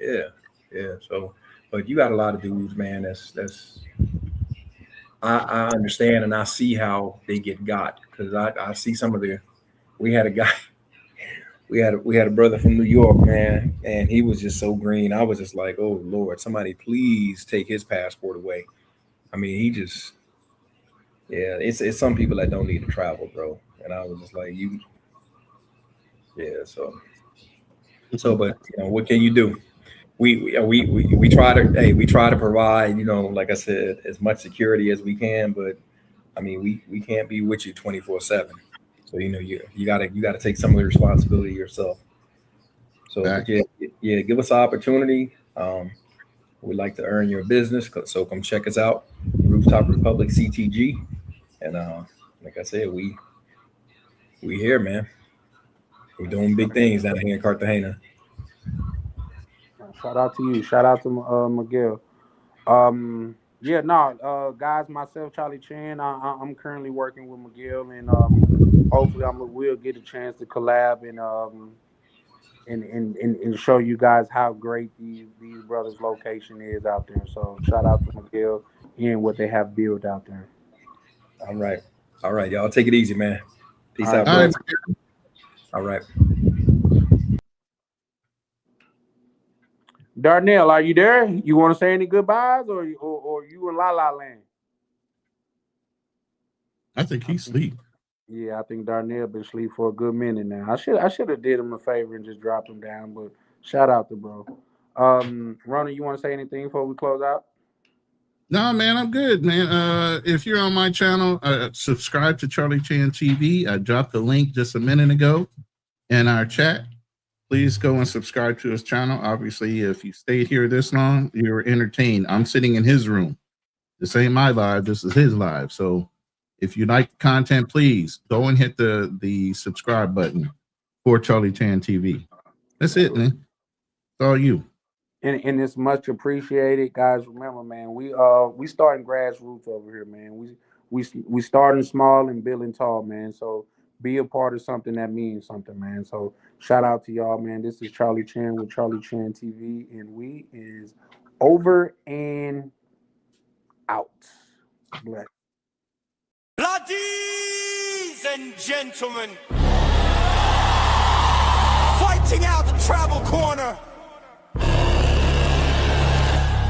Yeah. So, but you got a lot of dudes, man. That's. I understand and I see how they get got because I see some of the. We had a guy. We had a brother from New York, man, and he was just so green. I was just like, oh Lord, somebody please take his passport away. I mean, it's some people that don't need to travel, bro. And I was just like, but you know, what can you do? We try to provide, you know, like I said, as much security as we can, but I mean, we can't be with you 24/7. So, you know, you gotta take some of the responsibility yourself. So give us an opportunity. We'd like to earn your business. So come check us out, Rooftop Republic CTG. And like I said, we here, man. We're doing big things down here in Cartagena.
Shout out to you. Shout out to Miguel. Yeah, no, guys, myself, Charlie Chan. I'm currently working with Miguel, and hopefully, we'll get a chance to collab and show you guys how great these brothers' location is out there. So shout out to Miguel and what they have built out there.
All right, y'all take it easy, man. Peace
All
out,
right.
bro. All right.
Darnell, are you there? You want to say any goodbyes, or you in La La Land?
I think he's asleep.
Yeah, I think Darnell been asleep for a good minute now. I should have did him a favor and just dropped him down, but shout out to bro. Rona, you want to say anything before we close out?
No, man, I'm good, man. If you're on my channel, subscribe to Charlie Chan TV. I dropped the link just a minute ago in our chat. Please go and subscribe to his channel. Obviously, if you stayed here this long, you're entertained. I'm sitting in his room. This ain't my live. This is his live. So if you like the content, please go and hit the subscribe button for Charlie Chan TV. That's it, man. It's all you.
And it's much appreciated, guys. Remember, man, we starting grassroots over here, man. We starting small and building tall, man. So be a part of something that means something, man. So shout out to y'all, man. This is Charlie Chan with Charlie Chan TV, and we is over and out. Bless.
Ladies and gentlemen, fighting out the travel corner,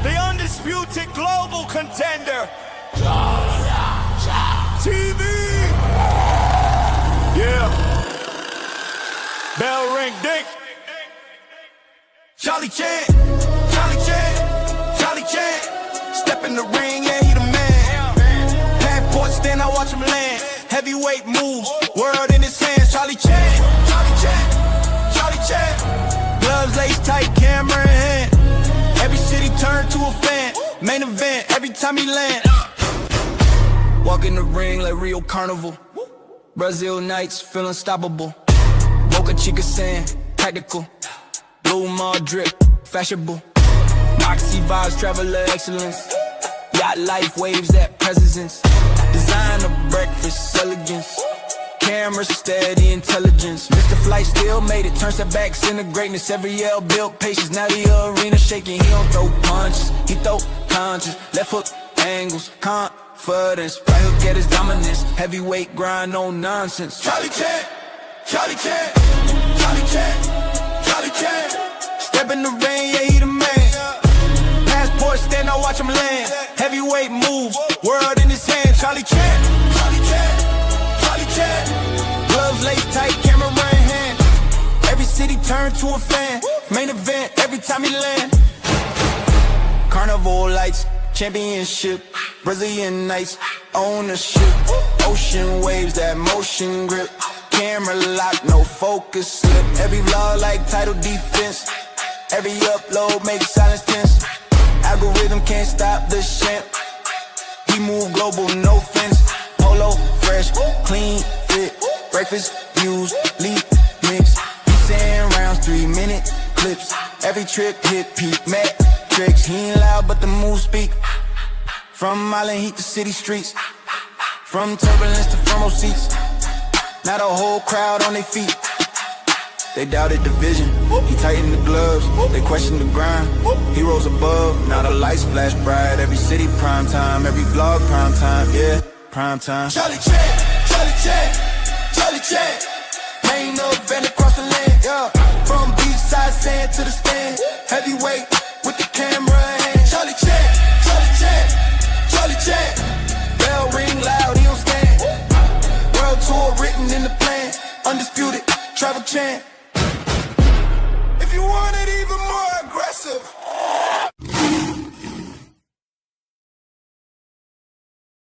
the undisputed global contender, TV. Yeah. Bell ring, ding. Charlie Chan, Charlie Chan, Charlie Chan. Step in the ring, yeah, he the man. Passport stand, I watch him land. Heavyweight moves, world in his hands. Charlie Chan, Charlie Chan, Charlie Chan. Gloves laced tight, camera in hand. Every city turned to a fan. Main event, every time he land. Walk in the ring like Rio Carnival. Brazil nights, feel unstoppable. Boca Chica sand, tactical. Blue mall drip, fashionable. Moxie vibes, traveler excellence. Yacht life, waves that presence. Designer breakfast, elegance. Camera steady, intelligence. Mr. Flight still made it, turns that back, center greatness. Every L built patience, now the arena shaking. He don't throw punches, he throw punches. Left hook angles, confidence. Right hook at his dominance. Heavyweight grind, no nonsense. Charlie Chan, Charlie Chan, Charlie Chan, Charlie Chan. Step in the ring, yeah, he the man. Passport stand, I watch him land. Heavyweight moves, world in his hand. Charlie Chan, Charlie Chan, Charlie Chan. Gloves laced tight, camera in hand. Every city turned to a fan. Main event, every time he land. Carnival lights, championship, Brazilian nights, ownership. Ocean waves, that motion grip. Camera lock, no focus slip. Every vlog like title defense. Every upload makes silence tense. Algorithm can't stop the champ. He move global, no fence. Polo, fresh, clean, fit. Breakfast, views, lead, mix. He saying rounds, 3-minute clips. Every trip hit peak, metrics. He ain't loud, but the moves speak. From Island Heat to city streets. From turbulence to front row seats. Now the whole crowd on their feet. They doubted the vision, he tightened the gloves. They questioned the grind, he rose above. Now the lights flash bright, every city prime time. Every vlog prime time, yeah, prime time. Charlie Chan, Charlie Chan, Charlie Chan. Main event across the land, yeah. From beachside sand to the stand. Heavyweight with the camera in hand. Charlie Chan, Charlie Chan, Charlie Chan. Bell ring loud, he don't stand. World tour written in the plan. Undisputed, travel Chan. If you want it even more aggressive,